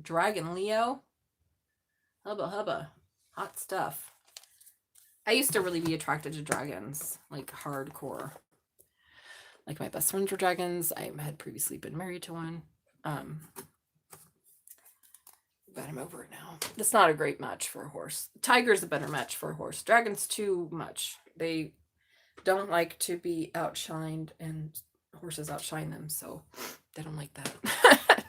Dragon Leo. Hubba hubba. Hot stuff. I used to really be attracted to dragons, like hardcore. Like my best friends were dragons. I had previously been married to one. But I'm over it now. It's not a great match for a horse. Tiger's a better match for a horse. Dragon's too much. They don't like to be outshined, and horses outshine them, so they don't like that.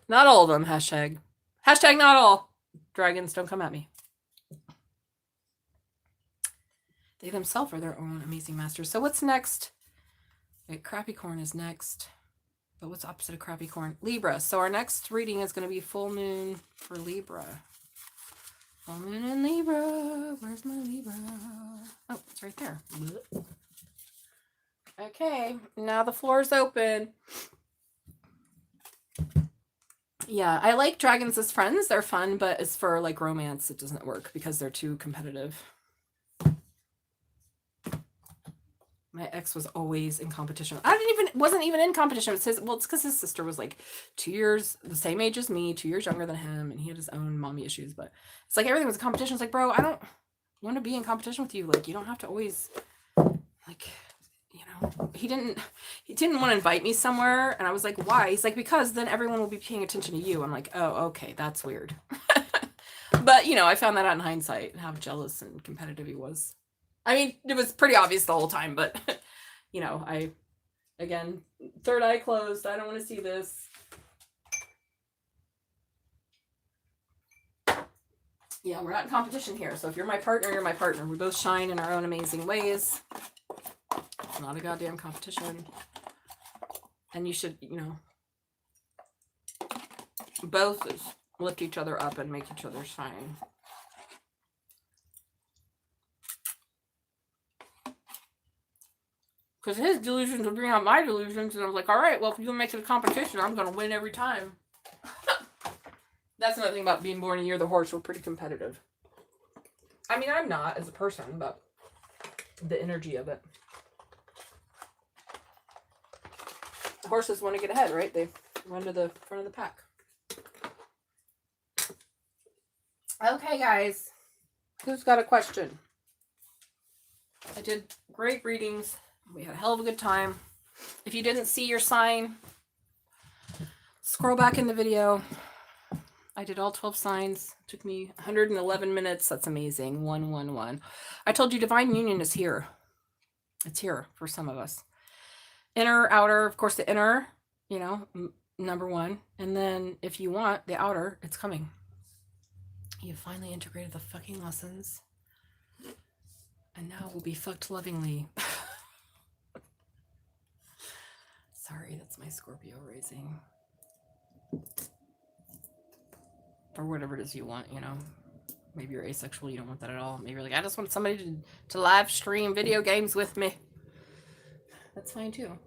Not all of them, hashtag. Hashtag not all. Dragons, don't come at me. They themselves are their own amazing masters. So what's next? Wait, Capricorn is next. But what's opposite of Capricorn? Libra. So our next reading is going to be full moon for Libra. Full moon in Libra. Where's my Libra? Oh, it's right there. Okay, now the floor is open. Yeah, I like dragons as friends. They're fun, but as for like romance, it doesn't work because they're too competitive. My ex was always in competition. Wasn't even in competition. It's because his sister was like 2 years, the same age as me, 2 years younger than him, and he had his own mommy issues. But it's like everything was a competition. It's like, bro, I don't want to be in competition with you. Like, you don't have to always, like, you know. He didn't want to invite me somewhere, and I was like, why? He's like, because then everyone will be paying attention to you. I'm like, oh, okay, that's weird. But you know, I found that out in hindsight, how jealous and competitive he was. I mean, it was pretty obvious the whole time, but, you know, again, third eye closed. I don't want to see this. Yeah, we're not in competition here. So if you're my partner, you're my partner. We both shine in our own amazing ways. It's not a goddamn competition. And you should, you know, both lift each other up and make each other shine. Because his delusions would bring out my delusions, and I was like, all right, well, if you make it a competition, I'm going to win every time. That's another thing about being born in the year of the horse. We're pretty competitive. I mean, I'm not as a person, but the energy of it. Horses want to get ahead, right? They run to the front of the pack. Okay, guys. Who's got a question? I did great readings. We had a hell of a good time. If you didn't see your sign, scroll back in the video. I did all 12 signs. It took me 111 minutes. That's amazing. 111. I told you divine union is here. It's here for some of us. Inner, outer, of course, the inner, you know, number one. And then if you want the outer, it's coming. You finally integrated the fucking lessons. And now we'll be fucked lovingly. Sorry, that's my Scorpio rising. Or whatever it is you want, you know. Maybe you're asexual, you don't want that at all. Maybe you're like, I just want somebody to live stream video games with me. That's fine too.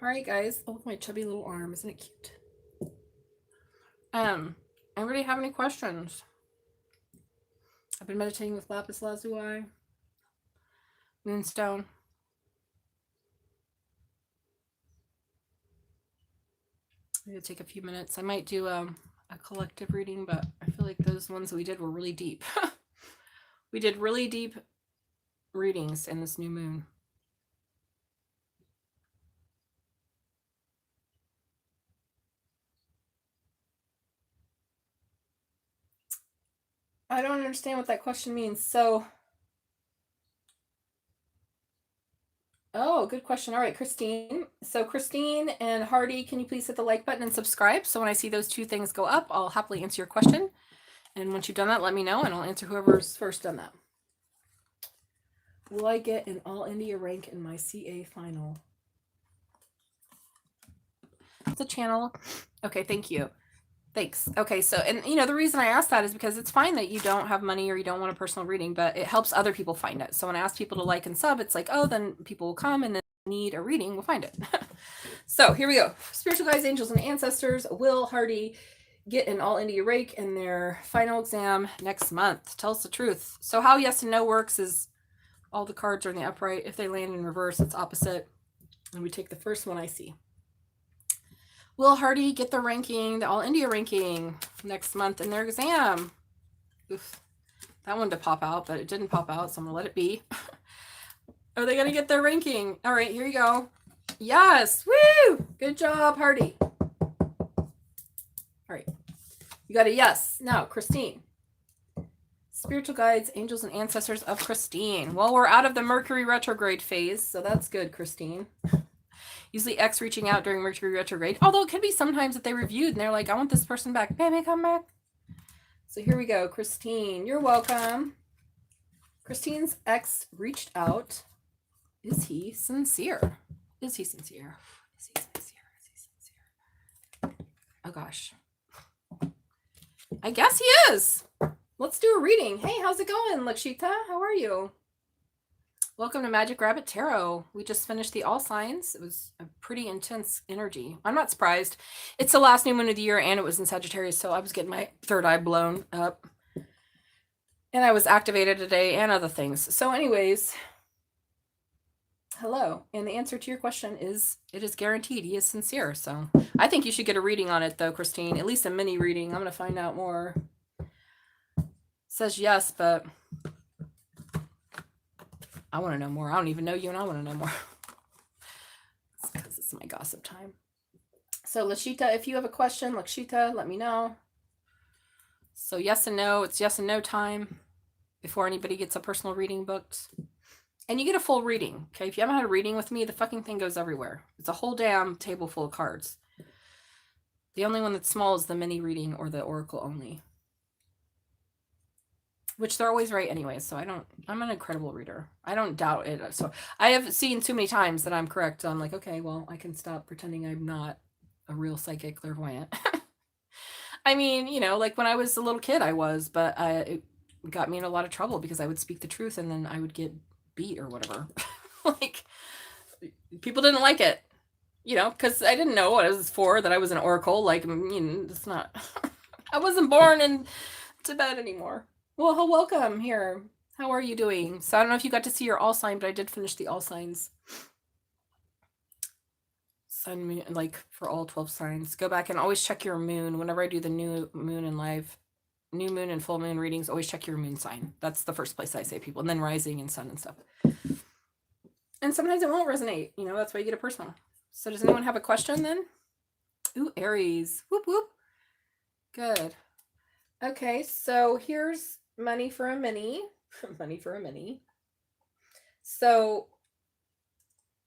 Alright, guys. Oh, my chubby little arm. Isn't it cute? Anybody have any questions? I've been meditating with lapis lazuli, moonstone. I'm going to take a few minutes. I might do a collective reading, but I feel like those ones that we did were really deep. We did really deep readings in this new moon. I don't understand what that question means. So, oh, good question. All right, Christine. So Christine and Hardy, can you please hit the like button and subscribe? So when I see those two things go up, I'll happily answer your question. And once you've done that, let me know and I'll answer whoever's first done that. Will I get an all India rank in my CA final? The channel. Okay, thank you. Thanks. Okay, so, and you know, the reason I asked that is because it's fine that you don't have money or you don't want a personal reading, but it helps other people find it. So when I ask people to like and sub, it's like, oh, then people will come and then need a reading, we'll find it. So here we go. Spiritual guides, angels, and ancestors. Will Hardy get an all India rake in their final exam next month. Tell us the truth. So how yes and no works is all the cards are in the upright. If they land in reverse, it's opposite. And we take the first one I see. Will Hardy get the ranking, the all India ranking next month in their exam? Oof. That one to pop out, but it didn't pop out, so I'm going to let it be. Are they going to get their ranking? All right, here you go. Yes. Woo! Good job, Hardy. All right. You got a yes. Now, Christine. Spiritual guides, angels, and ancestors of Christine. Well, we're out of the Mercury retrograde phase, so that's good, Christine. Usually X reaching out during Mercury retrograde. Although it could be sometimes that they reviewed and they're like, I want this person back. Baby, come back. So here we go. Christine, you're welcome. Christine's ex reached out. Is he sincere? Is he sincere? Is he sincere? Is he sincere? Oh, gosh. I guess he is. Let's do a reading. Hey, how's it going, Lakshita? How are you? Welcome to Magic Rabbit Tarot. We just finished the All Signs. It was a pretty intense energy. I'm not surprised. It's the last new moon of the year, and it was in Sagittarius, so I was getting my third eye blown up. And I was activated today and other things. So anyways, hello. And the answer to your question is, it is guaranteed. He is sincere. So I think you should get a reading on it, though, Christine. At least a mini reading. I'm going to find out more. It says yes, but I want to know more. I don't even know you, and I want to know more. It's because it's my gossip time. So, Lashita, if you have a question, Lakshita, let me know. So, yes and no. It's yes and no time before anybody gets a personal reading booked. And you get a full reading, okay? If you haven't had a reading with me, the fucking thing goes everywhere. It's a whole damn table full of cards. The only one that's small is the mini reading or the oracle only. Which they're always right anyway, so I'm an incredible reader. I don't doubt it. So I have seen too many times that I'm correct. So I'm like, okay, well, I can stop pretending I'm not a real psychic clairvoyant. I mean, you know, like when I was a little kid, I was, but it got me in a lot of trouble because I would speak the truth and then I would get beat or whatever. Like, people didn't like it, you know, because I didn't know what it was for, that I was an oracle. Like, you know, it's not, I wasn't born in Tibet anymore. Well, welcome here. How are you doing? So I don't know if you got to see your all sign, but I did finish the all signs. Sun, moon, like for all 12 signs. Go back and always check your moon. Whenever I do the new moon and full moon readings, always check your moon sign. That's the first place I say people. And then rising and sun and stuff. And sometimes it won't resonate. You know, that's why you get a personal. So does anyone have a question then? Ooh, Aries. Whoop, whoop. Good. Okay, so here's money for a mini. Money for a mini. So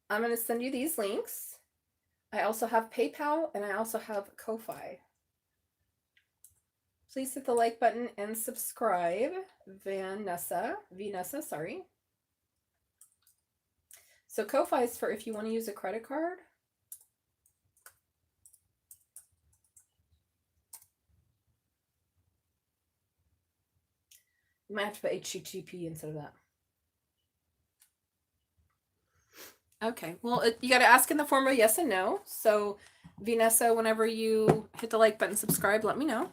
I'm going to send you these links. I also have PayPal and I also have Ko-Fi. Please hit the like button and subscribe. Vanessa, sorry. So Ko-Fi is for if you want to use a credit card. You might have to put HTTP instead of that. Okay, well, you got to ask in the form of yes and no. So, Vanessa, whenever you hit the like button, subscribe, let me know.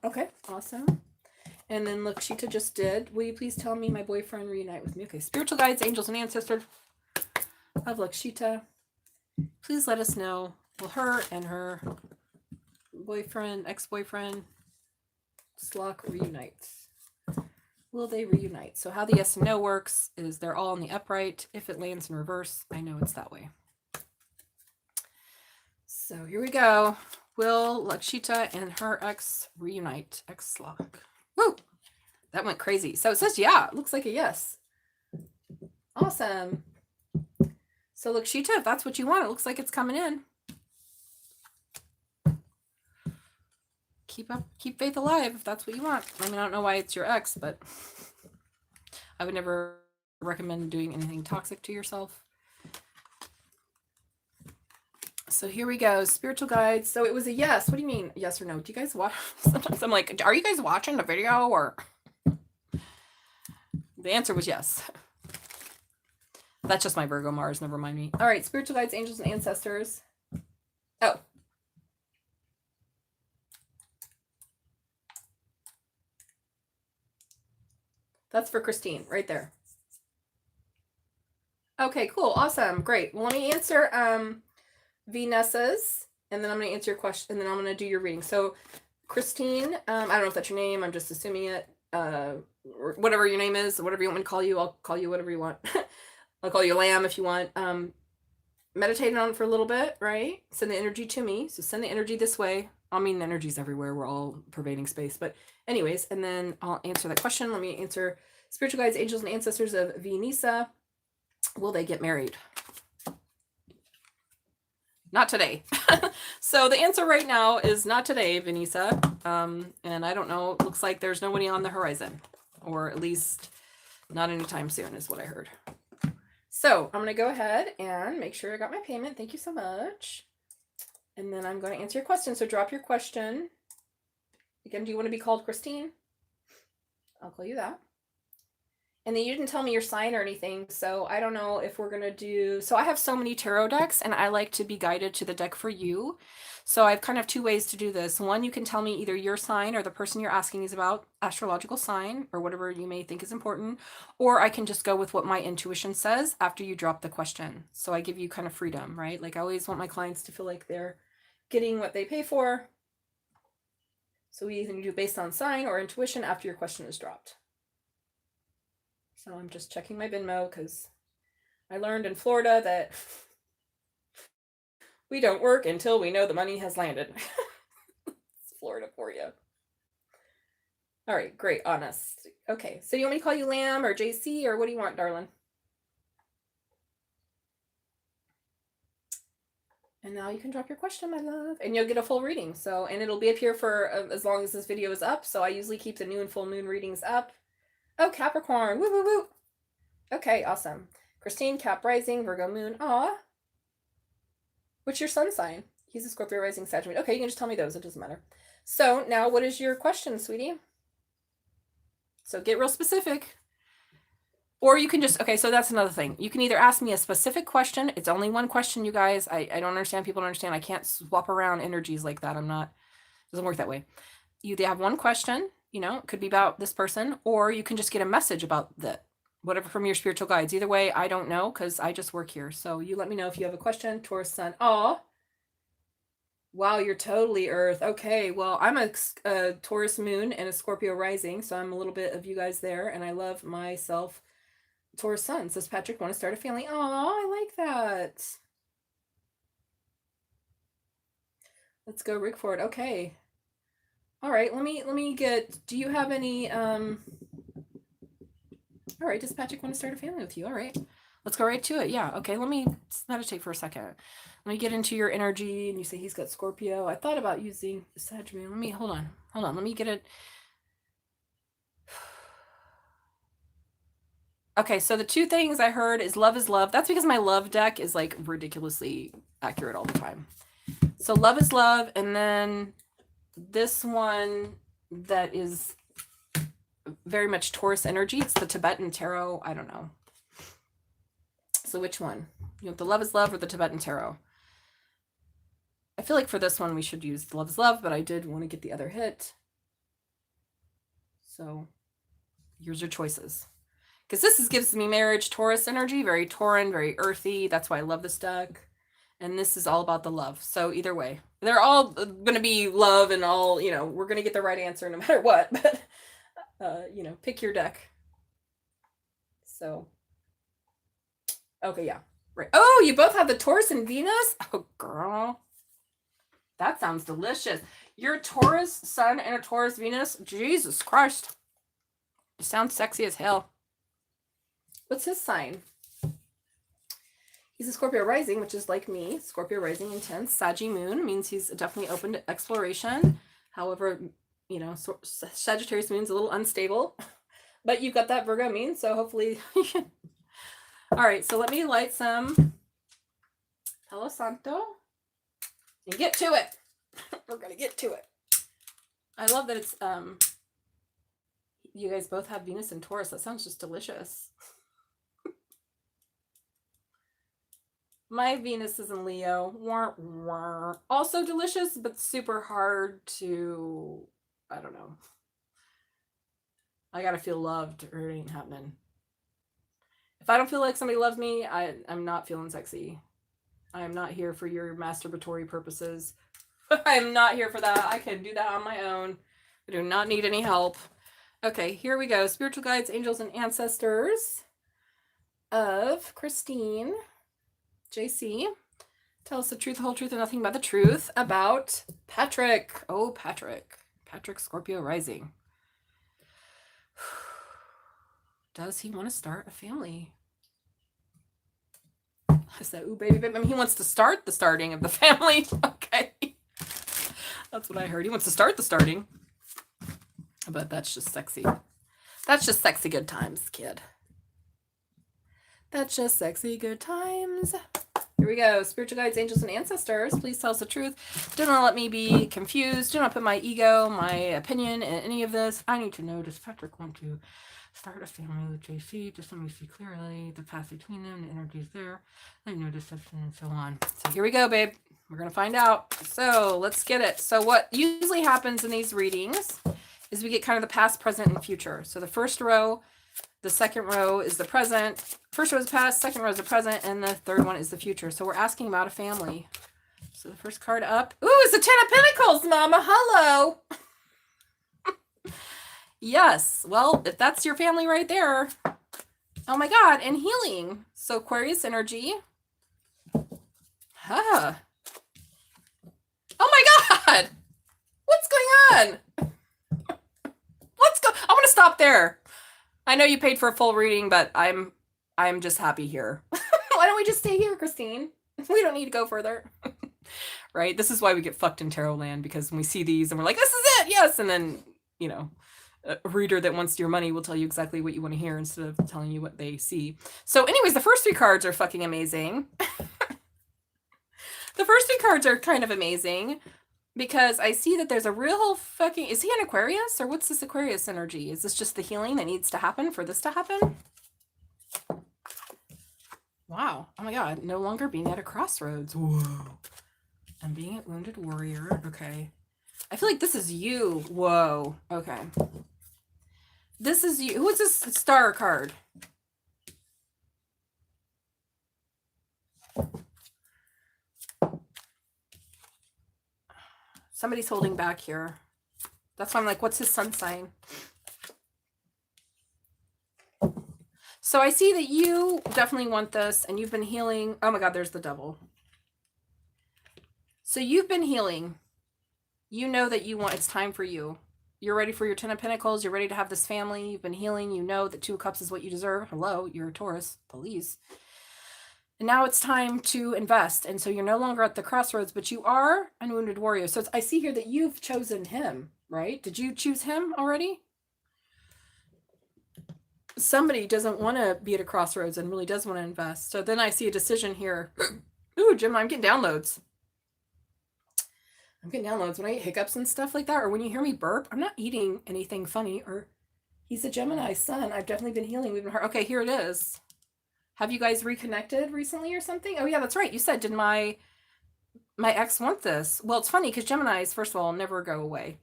Okay, awesome. And then Lakshita just did. Will you please tell me my boyfriend reunite with me? Okay, spiritual guides, angels, and ancestors of Lakshita. Please let us know. Will her and her boyfriend, ex-boyfriend, Slock reunite? Will they reunite? So how the yes and no works is they're all in the upright. If it lands in reverse, I know it's that way. So here we go. Will Lakshita and her ex reunite? Ex-Slock. Woo! That went crazy. So it says yeah. It looks like a yes. Awesome. So Lakshita, if that's what you want, it looks like it's coming in. Keep faith alive if that's what you want. I mean, I don't know why it's your ex, but I would never recommend doing anything toxic to yourself. So here we go. Spiritual guides. So it was a yes. What do you mean? Yes or no? Do you guys watch? Sometimes I'm like, are you guys watching the video or? The answer was yes. That's just my Virgo Mars. Never mind me. All right. Spiritual guides, angels, and ancestors. Oh. That's for Christine right there. Okay, cool. Awesome. Great. Well, let me answer Vanessa's, and then I'm going to answer your question, and then I'm going to do your reading. So Christine, I don't know if that's your name. I'm just assuming it. Or whatever your name is, whatever you want me to call you, I'll call you whatever you want. I'll call you Lamb if you want. Meditating on it for a little bit, right? Send the energy to me. So send the energy this way. I mean, the energy's everywhere. We're all pervading space. But anyways, and then I'll answer that question. Let me answer spiritual guides, angels, and ancestors of Vanessa. Will they get married? Not today. So the answer right now is not today, Vanessa. And I don't know. It looks like there's nobody on the horizon, or at least not anytime soon is what I heard. So I'm going to go ahead and make sure I got my payment. Thank you so much. And then I'm going to answer your question. So drop your question. Again, do you want to be called Christine? I'll call you that. And then you didn't tell me your sign or anything, so I don't know if we're going to do... So I have so many tarot decks, and I like to be guided to the deck for you. So I have kind of two ways to do this. One, you can tell me either your sign or the person you're asking is about, astrological sign, or whatever you may think is important. Or I can just go with what my intuition says after you drop the question. So I give you kind of freedom, right? Like I always want my clients to feel like they're getting what they pay for. So we either do based on sign or intuition after your question is dropped. So I'm just checking my Venmo because I learned in Florida that we don't work until we know the money has landed. It's Florida for you. All right, great, honest. Okay, so you want me to call you Lamb or JC, or what do you want, darling? And now you can drop your question, my love, and you'll get a full reading. So, and it'll be up here for as long as this video is up. So I usually keep the new and full moon readings up. Oh, Capricorn. Woo, woo, woo. Okay, awesome. Christine, Cap rising, Virgo moon. Aw. What's your sun sign? He's a Scorpio rising, Sagittarius. Okay, you can just tell me those. It doesn't matter. So now what is your question, sweetie? So get real specific. Or you can just, okay, so that's another thing. You can either ask me a specific question. It's only one question, you guys. I don't understand. People don't understand. I can't swap around energies like that. It doesn't work that way. You have one question. You know, it could be about this person, or you can just get a message about whatever from your spiritual guides. Either way, I don't know because I just work here. So you let me know if you have a question. Taurus sun. Oh, wow, you're totally Earth. Okay, well, I'm a Taurus moon and a Scorpio rising, so I'm a little bit of you guys there, and I love myself. Taurus sun. Says Patrick, want to start a family? Oh, I like that. Let's go Rick Ford. Okay. All right, let me get, do you have any, all right, does Patrick want to start a family with you? All right, let's go right to it. Yeah, okay, let me meditate for a second. Let me get into your energy, and you say he's got Scorpio. I thought about using Sagittarius. Let me, hold on, let me get it. Okay, so the two things I heard is love is love. That's because my love deck is like ridiculously accurate all the time. So love is love, and then this one that is very much Taurus energy. It's the Tibetan Tarot. I don't know. So which one? You want the love is love or the Tibetan Tarot? I feel like for this one we should use the love is love, but I did want to get the other hit. So here's your choices. Because this gives me marriage Taurus energy, very Tauran, very earthy. That's why I love this deck. And this is all about the love. So either way, they're all going to be love and all, you know, we're going to get the right answer no matter what. But, you know, pick your deck. So, okay, yeah. Right. Oh, you both have the Taurus and Venus? Oh, girl. That sounds delicious. Your Taurus sun and a Taurus Venus? Jesus Christ. It sounds sexy as hell. What's his sign? He's a Scorpio rising, which is like me. Scorpio rising intense. Saggy moon means he's definitely open to exploration. However, you know, Sagittarius moon's a little unstable. But you've got that Virgo moon, so hopefully... All right, so let me light some Palo Santo and get to it. We're going to get to it. I love that it's... you guys both have Venus and Taurus. That sounds just delicious. My Venus is in Leo. Also delicious, but super hard to, I don't know. I gotta feel loved or it ain't happening. If I don't feel like somebody loves me, I'm not feeling sexy. I am not here for your masturbatory purposes. I am not here for that. I can do that on my own. I do not need any help. Okay, here we go. Spiritual guides, angels, and ancestors of Christine. JC. Tell us the truth, the whole truth, and nothing but the truth about Patrick. Oh, Patrick. Patrick, Scorpio rising. Does he want to start a family? I said, ooh, baby, baby. I mean, he wants to start the starting of the family. Okay. That's what I heard. He wants to start the starting. But that's just sexy. That's just sexy good times, kid. That's just sexy good times. Here we go. Spiritual guides, angels, and ancestors. Please tell us the truth. Do not let me be confused. Do not put my ego, my opinion in any of this. I need to know, does Patrick want to start a family with JC? Just let me see clearly the path between them, the energies there. I know deception and so on. So here we go, babe. We're going to find out. So let's get it. So what usually happens in these readings is we get kind of the past, present, and future. So the first row, the second row is the present. First row is past, second row is the present, and the third one is the future. So we're asking about a family. So the first card up. Ooh, it's the Ten of Pentacles, Mama. Hello. Yes. Well, if that's your family right there. Oh my God. And healing. So Aquarius energy. Huh. Oh my God. What's going on? Let's go. I want to stop there. I know you paid for a full reading, but I'm just happy here. Why don't we just stay here, Christine? We don't need to go further. Right? This is why we get fucked in tarot land, because when we see these and we're like, this is it, yes. And then, you know, a reader that wants your money will tell you exactly what you want to hear instead of telling you what they see. So anyways, the first three cards are fucking amazing. The first three cards are kind of amazing because I see that there's a real fucking, is he an Aquarius or what's this Aquarius energy? Is this just the healing that needs to happen for this to happen? Wow. Oh my God. No longer being at a crossroads. Whoa. And being a wounded warrior. Okay. I feel like this is you. Whoa. Okay. This is you. Who is this star card? Somebody's holding back here. That's why I'm like, what's his sun sign? So I see that you definitely want this and you've been healing. Oh my God, there's the devil. So you've been healing. You know that you want, it's time for you. You're ready for your Ten of Pentacles. You're ready to have this family. You've been healing. You know that Two of Cups is what you deserve. Hello, you're a Taurus, please. And now it's time to invest. And so you're no longer at the crossroads, but you are a wounded warrior. So I see here that you've chosen him, right? Did you choose him already? Somebody doesn't want to be at a crossroads and really does want to invest. So then I see a decision here. Ooh, Jim, I'm getting downloads. I'm getting downloads when I eat hiccups and stuff like that, or when you hear me burp, I'm not eating anything funny, or he's a Gemini sun. I've definitely been healing. We've been hard. Okay, here it is. Have you guys reconnected recently or something? Oh yeah, that's right. You said, did my ex want this? Well, it's funny because Geminis, first of all, never go away.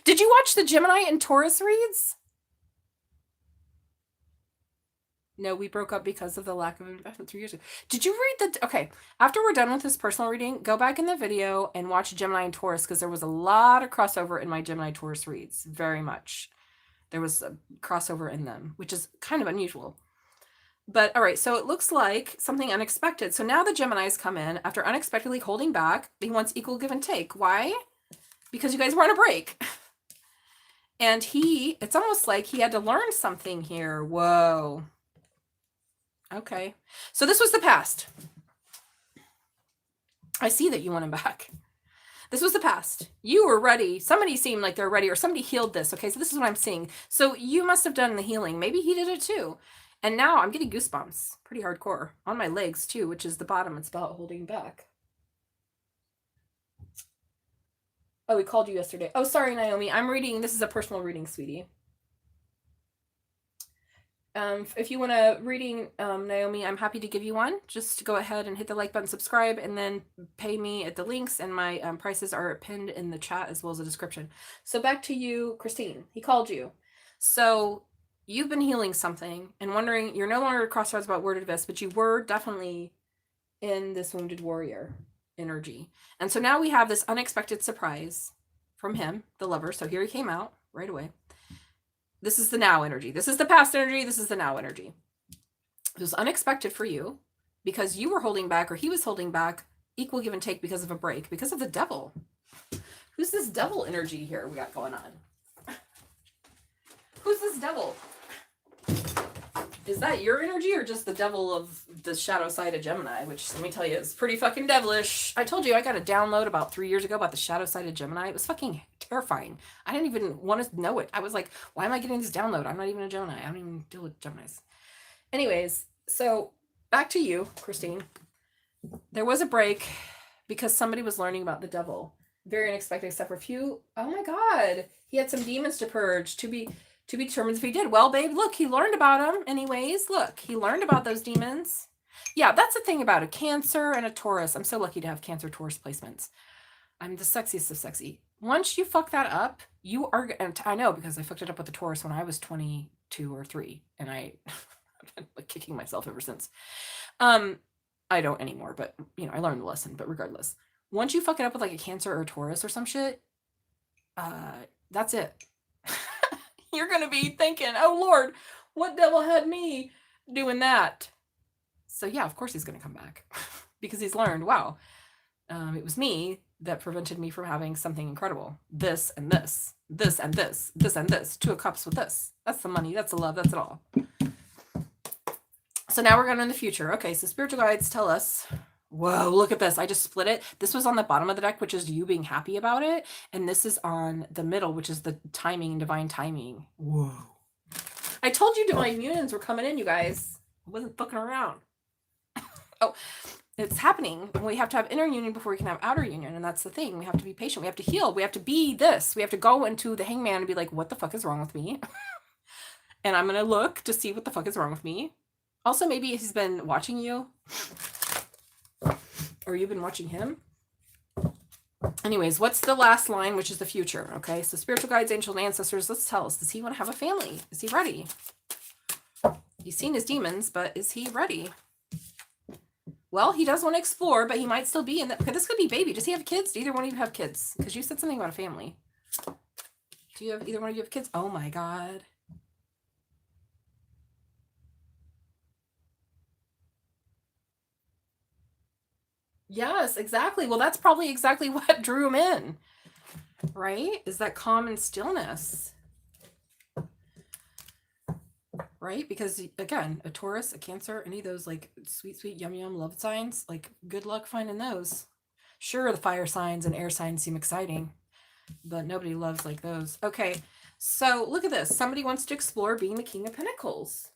Did you watch the Gemini and Taurus reads? No, we broke up because of the lack of investment 3 years ago. Did you read the... Okay, after we're done with this personal reading, go back in the video and watch Gemini and Taurus, because there was a lot of crossover in my Gemini Taurus reads. Very much. There was a crossover in them, which is kind of unusual. But all right, so it looks like something unexpected. So now the Geminis come in after unexpectedly holding back. He wants equal give and take. Why? Because you guys were on a break. And it's almost like he had to learn something here. Whoa. Okay. So this was the past. I see that you want him back. This was the past. You were ready. Somebody seemed like they're ready, or somebody healed this. Okay, so this is what I'm seeing. So you must have done the healing. Maybe he did it too. And now I'm getting goosebumps. Pretty hardcore. On my legs too, which is the bottom. It's about holding back. Oh, we called you yesterday. Oh, sorry, Naomi. I'm reading. This is a personal reading, sweetie. If you want a reading, Naomi, I'm happy to give you one. Just go ahead and hit the like button, subscribe, and then pay me at the links. And my prices are pinned in the chat as well as the description. So back to you, Christine. He called you. So you've been healing something and wondering, you're no longer at crossroads about where to invest, but you were definitely in this wounded warrior energy. And so now we have this unexpected surprise from him, the lover. So here he came out right away. This is the now energy. This is the past energy. This is the now energy. It was unexpected for you because you were holding back, or he was holding back, equal give and take because of a break, because of the devil. Who's this devil energy here we got going on? Who's this devil? Is that your energy or just the devil of the shadow side of Gemini? Which, let me tell you, is pretty fucking devilish. I told you I got a download about 3 years ago about the shadow side of Gemini. It was fucking terrifying. I didn't even want to know it. I was like, why am I getting this download? I'm not even a Gemini. I don't even deal with Geminis. Anyways, so back to you, Christine. There was a break because somebody was learning about the devil. Very unexpected, except for a few. Oh my God. He had some demons to purge, to be determined if he did. Well, babe, look, he learned about them anyways. Look, he learned about those demons. Yeah, that's the thing about a Cancer and a Taurus. I'm so lucky to have Cancer Taurus placements. I'm the sexiest of sexy. Once you fuck that up, you are, and I know because I fucked it up with the Taurus when I was 22 or 3, and I've been like kicking myself ever since. I don't anymore, but you know, I learned the lesson. But regardless, once you fuck it up with like a Cancer or a Taurus or some shit, that's it. You're going to be thinking, oh Lord, what devil had me doing that? So yeah, of course he's going to come back because he's learned, wow, it was me that prevented me from having something incredible. This and this, this and this, this and this, 2 of Cups with this. That's the money. That's the love. That's it all. So now we're going in the future. Okay. So spiritual guides tell us, whoa, look at this. I just split it. This was on the bottom of the deck, which is you being happy about it. And this is on the middle, which is the timing, divine timing. Whoa. I told you divine unions were coming in, you guys. I wasn't fucking around. Oh, it's happening. We have to have inner union before we can have outer union. And that's the thing. We have to be patient. We have to heal. We have to be this. We have to go into the hangman and be like, what the fuck is wrong with me? And I'm going to look to see what the fuck is wrong with me. Also, maybe he's been watching you. Or you've been watching him. Anyways, what's the last line, which is the future? Okay, so spiritual guides, angels, and ancestors, let's tell us. Does he want to have a family? Is he ready? He's seen his demons, but is he ready? Well, he does want to explore, but he might still be in that. Okay, this could be baby. Does he have kids? Do either one of you have kids? Because you said something about a family. Do you have either one of you have kids? Oh my God. Yes, exactly. Well, that's probably exactly what drew him in, right? Is that calm and stillness, right? Because again, a Taurus, a Cancer, any of those like sweet, sweet, yum, yum love signs, like good luck finding those. Sure, the fire signs and air signs seem exciting, but nobody loves like those. Okay, so look at this. Somebody wants to explore being the King of Pentacles.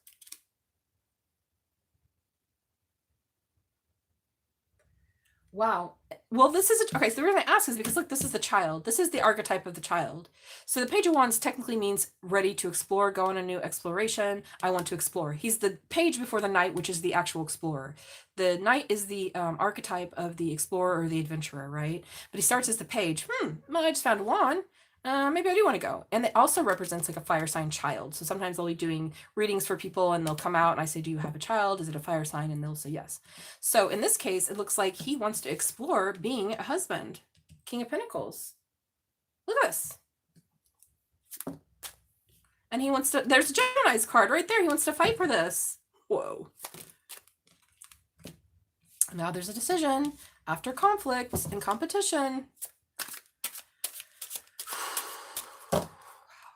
Wow. Well, this is okay. So the reason I ask is because look, this is the child. This is the archetype of the child. So the Page of Wands technically means ready to explore, go on a new exploration. I want to explore. He's the page before the knight, which is the actual explorer. The knight is the archetype of the explorer or the adventurer, right? But he starts as the page. I just found a wand. Maybe I do want to go. And it also represents like a fire sign child. So sometimes they'll be doing readings for people and they'll come out and I say, do you have a child? Is it a fire sign? And they'll say yes. So in this case, it looks like he wants to explore being a husband. King of Pentacles. Look at this. And he wants to, there's a Gemini's card right there. He wants to fight for this. Whoa. Now there's a decision after conflict and competition.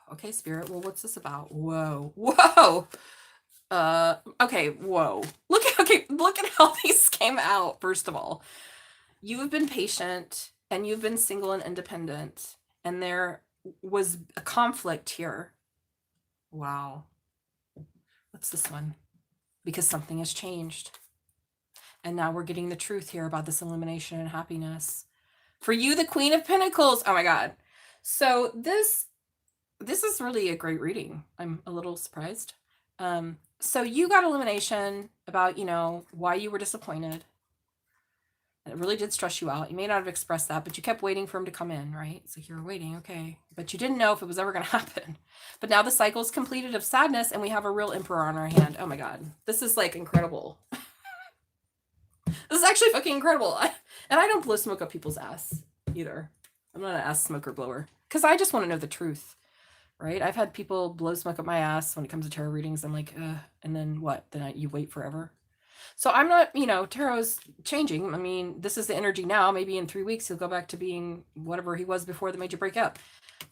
Okay, Spirit. Well, what's this about? Whoa. Whoa. Okay, whoa. Look at how these came out, first of all. You've been patient and you've been single and independent, and there was a conflict here. Wow. What's this one? Because something has changed. And now we're getting the truth here about this illumination and happiness. For you, the Queen of Pentacles. Oh my God. So this is really a great reading. I'm a little surprised. So you got illumination about, why you were disappointed. And it really did stress you out. You may not have expressed that, but you kept waiting for him to come in, right? So you were waiting, okay. But you didn't know if it was ever going to happen. But now the cycle is completed of sadness, and we have a real emperor on our hand. Oh my God. This is like incredible. This is actually fucking incredible. And I don't blow smoke up people's ass either. I'm not an ass smoker blower. Because I just want to know the truth, right? I've had people blow smoke up my ass when it comes to tarot readings. I'm like, and then what? Then you wait forever? So I'm not, tarot's changing. I mean, this is the energy now. Maybe in 3 weeks, he'll go back to being whatever he was before the major breakup.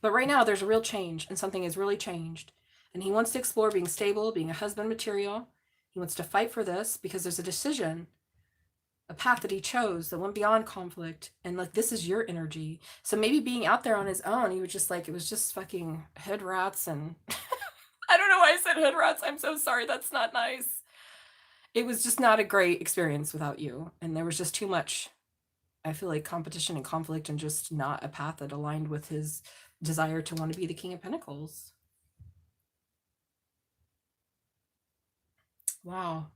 But right now, there's a real change, and something has really changed. And he wants to explore being stable, being a husband material. He wants to fight for this because there's a decision, a path that he chose that went beyond conflict. And like, this is your energy. So maybe being out there on his own, he was just like, it was just fucking head rats. And I don't know why I said head rats. I'm so sorry. That's not nice. It was just not a great experience without you. And there was just too much, I feel like, competition and conflict, and just not a path that aligned with his desire to want to be the King of Pentacles. Wow.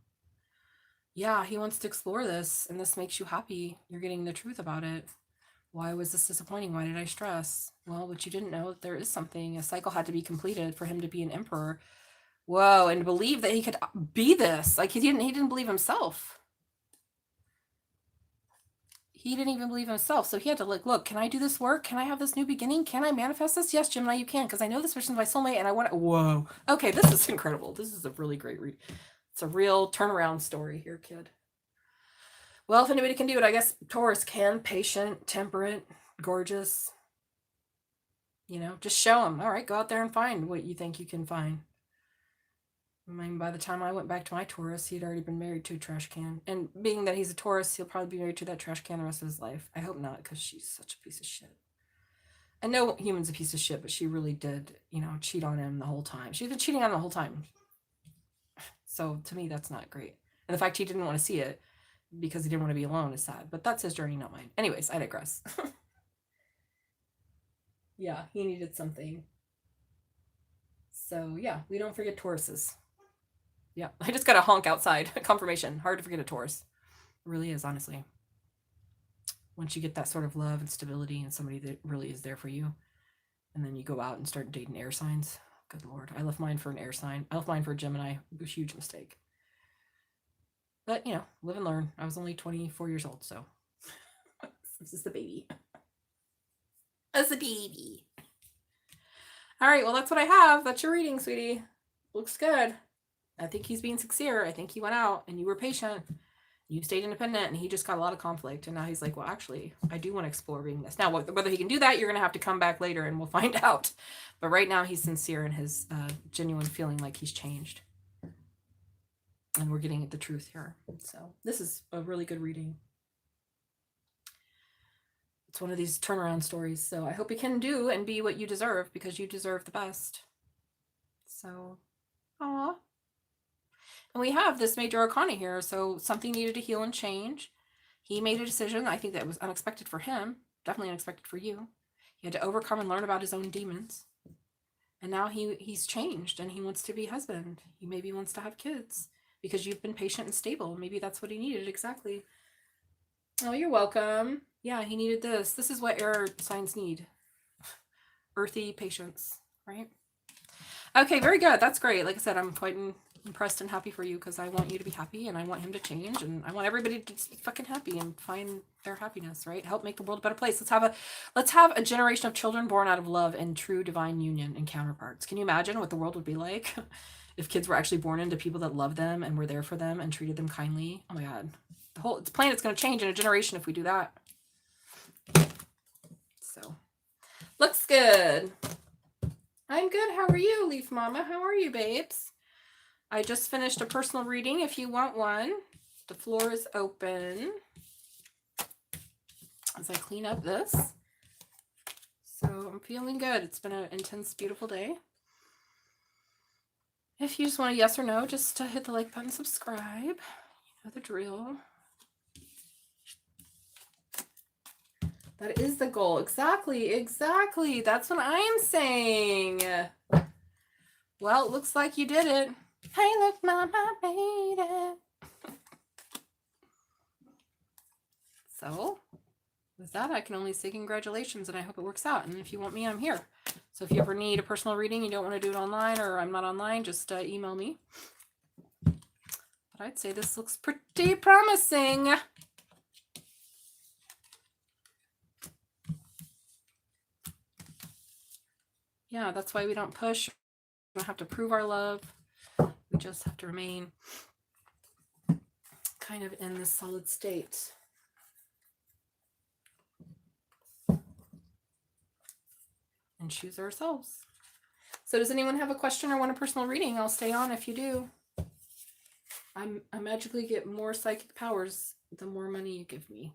Yeah, he wants to explore this, and this makes you happy. You're getting the truth about it. Why was this disappointing? Why did I stress? Well, what you didn't know, there is something. A cycle had to be completed for him to be an emperor. Whoa, and believe that he could be this. Like, he didn't believe himself. He didn't even believe himself. So he had to like, look, can I do this work? Can I have this new beginning? Can I manifest this? Yes, Gemini, you can, because I know this person's my soulmate, and I want to, whoa. Okay, this is incredible. This is a really great read. It's a real turnaround story here, kid. Well, if anybody can do it, I guess Taurus can. Patient, temperate, gorgeous. Just show them. All right, go out there and find what you think you can find. I mean, by the time I went back to my Taurus, he'd already been married to a trash can. And being that he's a Taurus, he'll probably be married to that trash can the rest of his life. I hope not, because she's such a piece of shit. I know human's a piece of shit, but she really did, cheat on him the whole time. She's been cheating on him the whole time. So to me, that's not great. And the fact he didn't want to see it because he didn't want to be alone is sad. But that's his journey, not mine. Anyways, I digress. Yeah, he needed something. So yeah, we don't forget Tauruses. Yeah, I just got a honk outside. Confirmation. Hard to forget a Taurus. It really is, honestly. Once you get that sort of love and stability and somebody that really is there for you, and then you go out and start dating air signs. Good Lord. I left mine for an air sign. I left mine for a Gemini. It was a huge mistake. But, live and learn. I was only 24 years old, so this is the baby. That's the baby. All right, well, that's what I have. That's your reading, sweetie. Looks good. I think he's being sincere. I think he went out and you were patient. You stayed independent, and he just got a lot of conflict. And now he's like, well, actually, I do want to explore being this. Now, whether he can do that, you're going to have to come back later and we'll find out. But right now, he's sincere in his genuine feeling like he's changed. And we're getting at the truth here. So this is a really good reading. It's one of these turnaround stories. So I hope you can do and be what you deserve, because you deserve the best. So, aw. And we have this major arcana here, so something needed to heal and change. He made a decision. I think that was unexpected for him, definitely unexpected for you. He had to overcome and learn about his own demons. And now he's changed, and he wants to be husband. He maybe wants to have kids because you've been patient and stable. Maybe that's what he needed, exactly. Oh, you're welcome. Yeah, he needed this. This is what air signs need. Earthy patience, right? Okay, very good. That's great. Like I said, I'm quite impressed and happy for you, because I want you to be happy, and I want him to change, and I want everybody to be fucking happy and find their happiness, right? Help make the world a better place. Let's have a generation of children born out of love and true divine union and counterparts. Can you imagine what the world would be like if kids were actually born into people that love them and were there for them and treated them kindly? Oh my God. The whole planet's going to change in a generation if we do that. So, looks good. I'm good. How are you, Leaf Mama? How are you, babes? I just finished a personal reading. If you want one, the floor is open as I clean up this. So I'm feeling good. It's been an intense, beautiful day. If you just want a yes or no, just to hit the like button, subscribe. You know the drill. That is the goal. Exactly. That's what I am saying. Well, it looks like you did it. Hey, look, Mama made it. So with that, I can only say congratulations, and I hope it works out. And if you want me, I'm here. So if you ever need a personal reading, you don't want to do it online, or I'm not online, just email me. But I'd say this looks pretty promising. Yeah, that's why we don't push. We don't have to prove our love. We just have to remain kind of in this solid state. And choose ourselves. So does anyone have a question or want a personal reading? I'll stay on if you do. I magically get more psychic powers the more money you give me.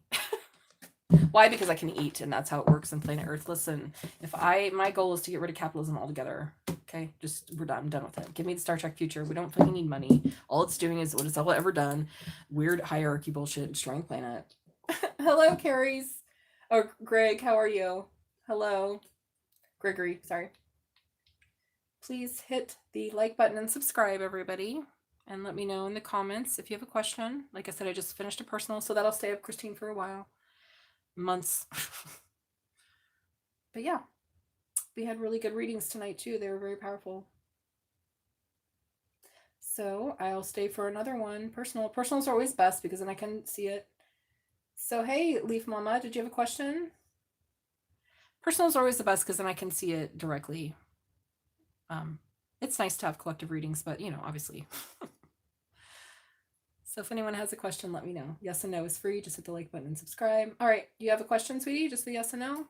Why? Because I can eat, and that's how it works in planet Earth. Listen, my goal is to get rid of capitalism altogether. Okay, I'm done with it. Give me the Star Trek future. We don't fucking need money. All it's doing is what it's all ever done. Weird hierarchy bullshit, destroying the planet. Hello, Carries. Oh, Greg, how are you? Hello. Gregory, sorry. Please hit the like button and subscribe, everybody. And let me know in the comments if you have a question. Like I said, I just finished a personal, so that'll stay up, Christine, for a while. Months. But yeah, we had really good readings tonight, too. They were very powerful. So I'll stay for another one. Personals are always best because then I can see it. So, hey, Leaf Mama, did you have a question? Personals are always the best because then I can see it directly. It's nice to have collective readings, but, obviously. So if anyone has a question, let me know. Yes and no is free. Just hit the like button and subscribe. All right. Do you have a question, sweetie? Just the yes and no?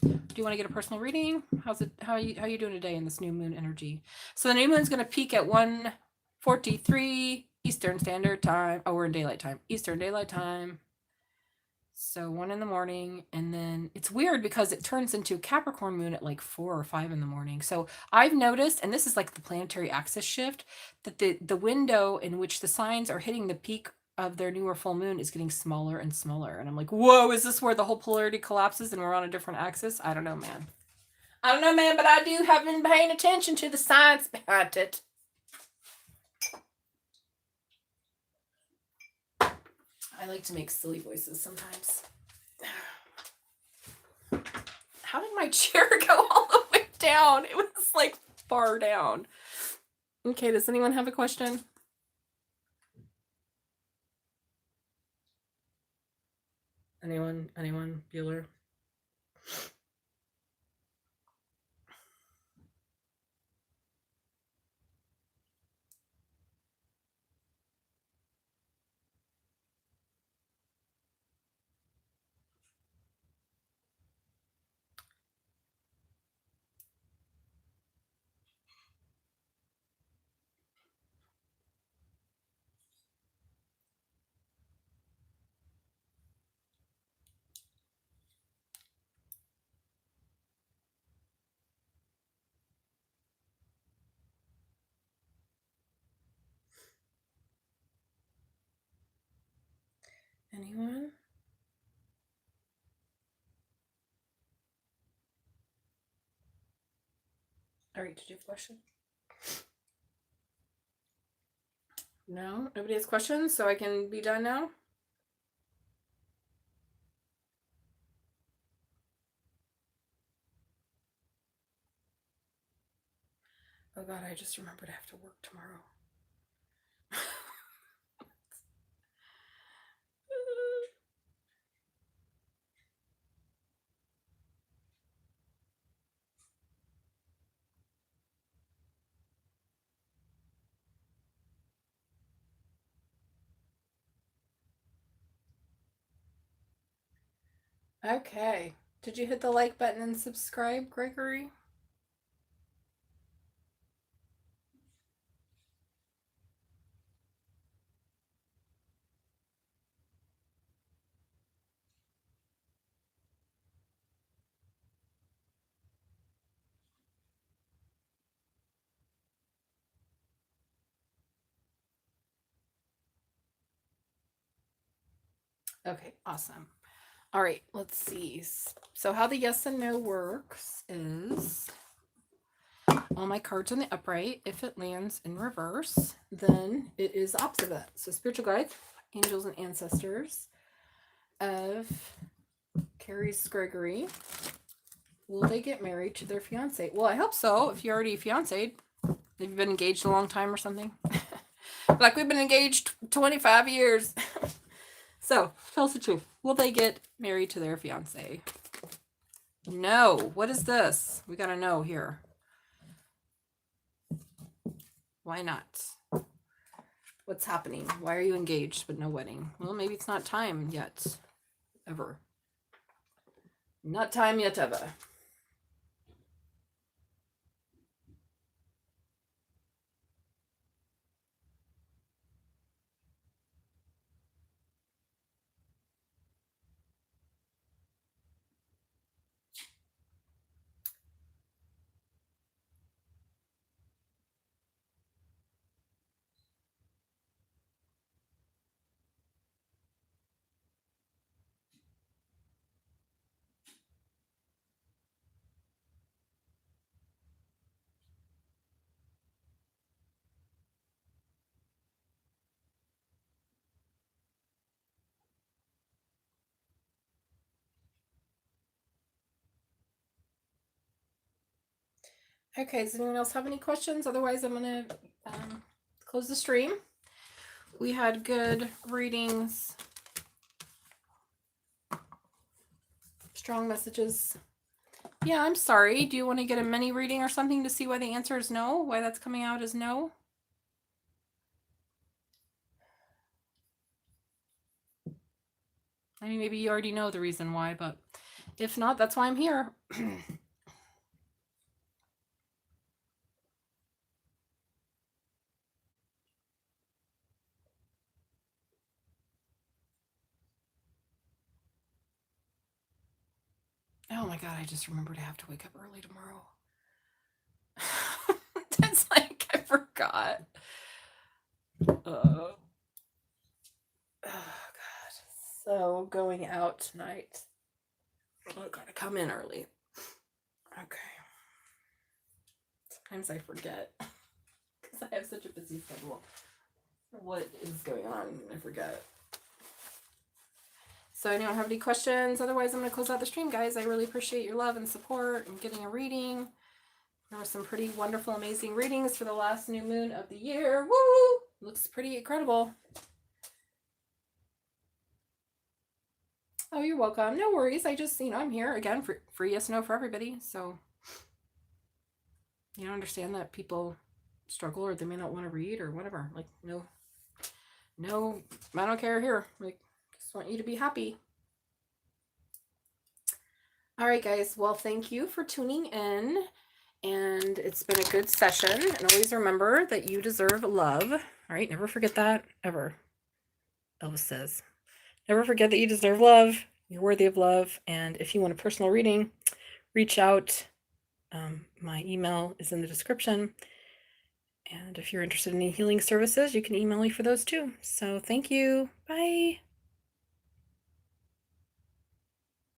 Do you want to get a personal reading? How are you doing today in this new moon energy? So the new moon's going to peak at 1:43 Eastern Standard Time. Oh, we're in daylight time. Eastern Daylight Time. So 1 in the morning, and then it's weird because it turns into Capricorn moon at like 4 or 5 in the morning. So I've noticed, and this is like the planetary axis shift, that the window in which the signs are hitting the peak of their new or full moon is getting smaller and smaller. And I'm like, whoa, is this where the whole polarity collapses and we're on a different axis? I don't know, man. But I have been paying attention to the science behind it. I like to make silly voices sometimes. How did my chair go all the way down? It was like far down. Okay, does anyone have a question? Anyone? Bueller? Anyone? All right, did you have a question? No? Nobody has questions, so I can be done now? Oh God, I just remembered I have to work tomorrow. Okay. Did you hit the like button and subscribe, Gregory? Okay, awesome. All right, let's see. So how the yes and no works is all my cards on the upright. If it lands in reverse, then it is opposite of that. So spiritual guides, angels, and ancestors. of Carrie's Gregory. Will they get married to their fiance? Well, I hope so. If you're already fiancé, have you been engaged a long time or something? Like we've been engaged 25 years. So, tell us the truth. Will they get married to their fiance? No. What is this? We got to know here. Why not? What's happening? Why are you engaged but no wedding? Well, maybe it's not time yet. Ever. Not time yet ever. Okay, does anyone else have any questions? Otherwise, I'm going to close the stream. We had good readings. Strong messages. Yeah, I'm sorry. Do you want to get a mini reading or something to see why the answer is no? Why that's coming out as no? I mean, maybe you already know the reason why, but if not, that's why I'm here. Oh my God, I just remembered I have to wake up early tomorrow. That's like, I forgot. Oh God. So going out tonight. I gotta come in early. Okay. Sometimes I forget because I have such a busy schedule. What is going on? I forget. So anyone have any questions? Otherwise, I'm going to close out the stream, guys. I really appreciate your love and support and getting a reading. There were some pretty wonderful, amazing readings for the last new moon of the year. Woo! Looks pretty incredible. Oh, you're welcome. No worries. I just, I'm here again for free yes, no for everybody. So, understand that people struggle or they may not want to read or whatever. Like, no, I don't care here. Like, just want you to be happy. All right, guys. Well, thank you for tuning in. And it's been a good session. And always remember that you deserve love. All right. Never forget that ever. Elvis says, never forget that you deserve love. You're worthy of love. And if you want a personal reading, reach out. My email is in the description. And if you're interested in any healing services, you can email me for those too. So thank you. Bye.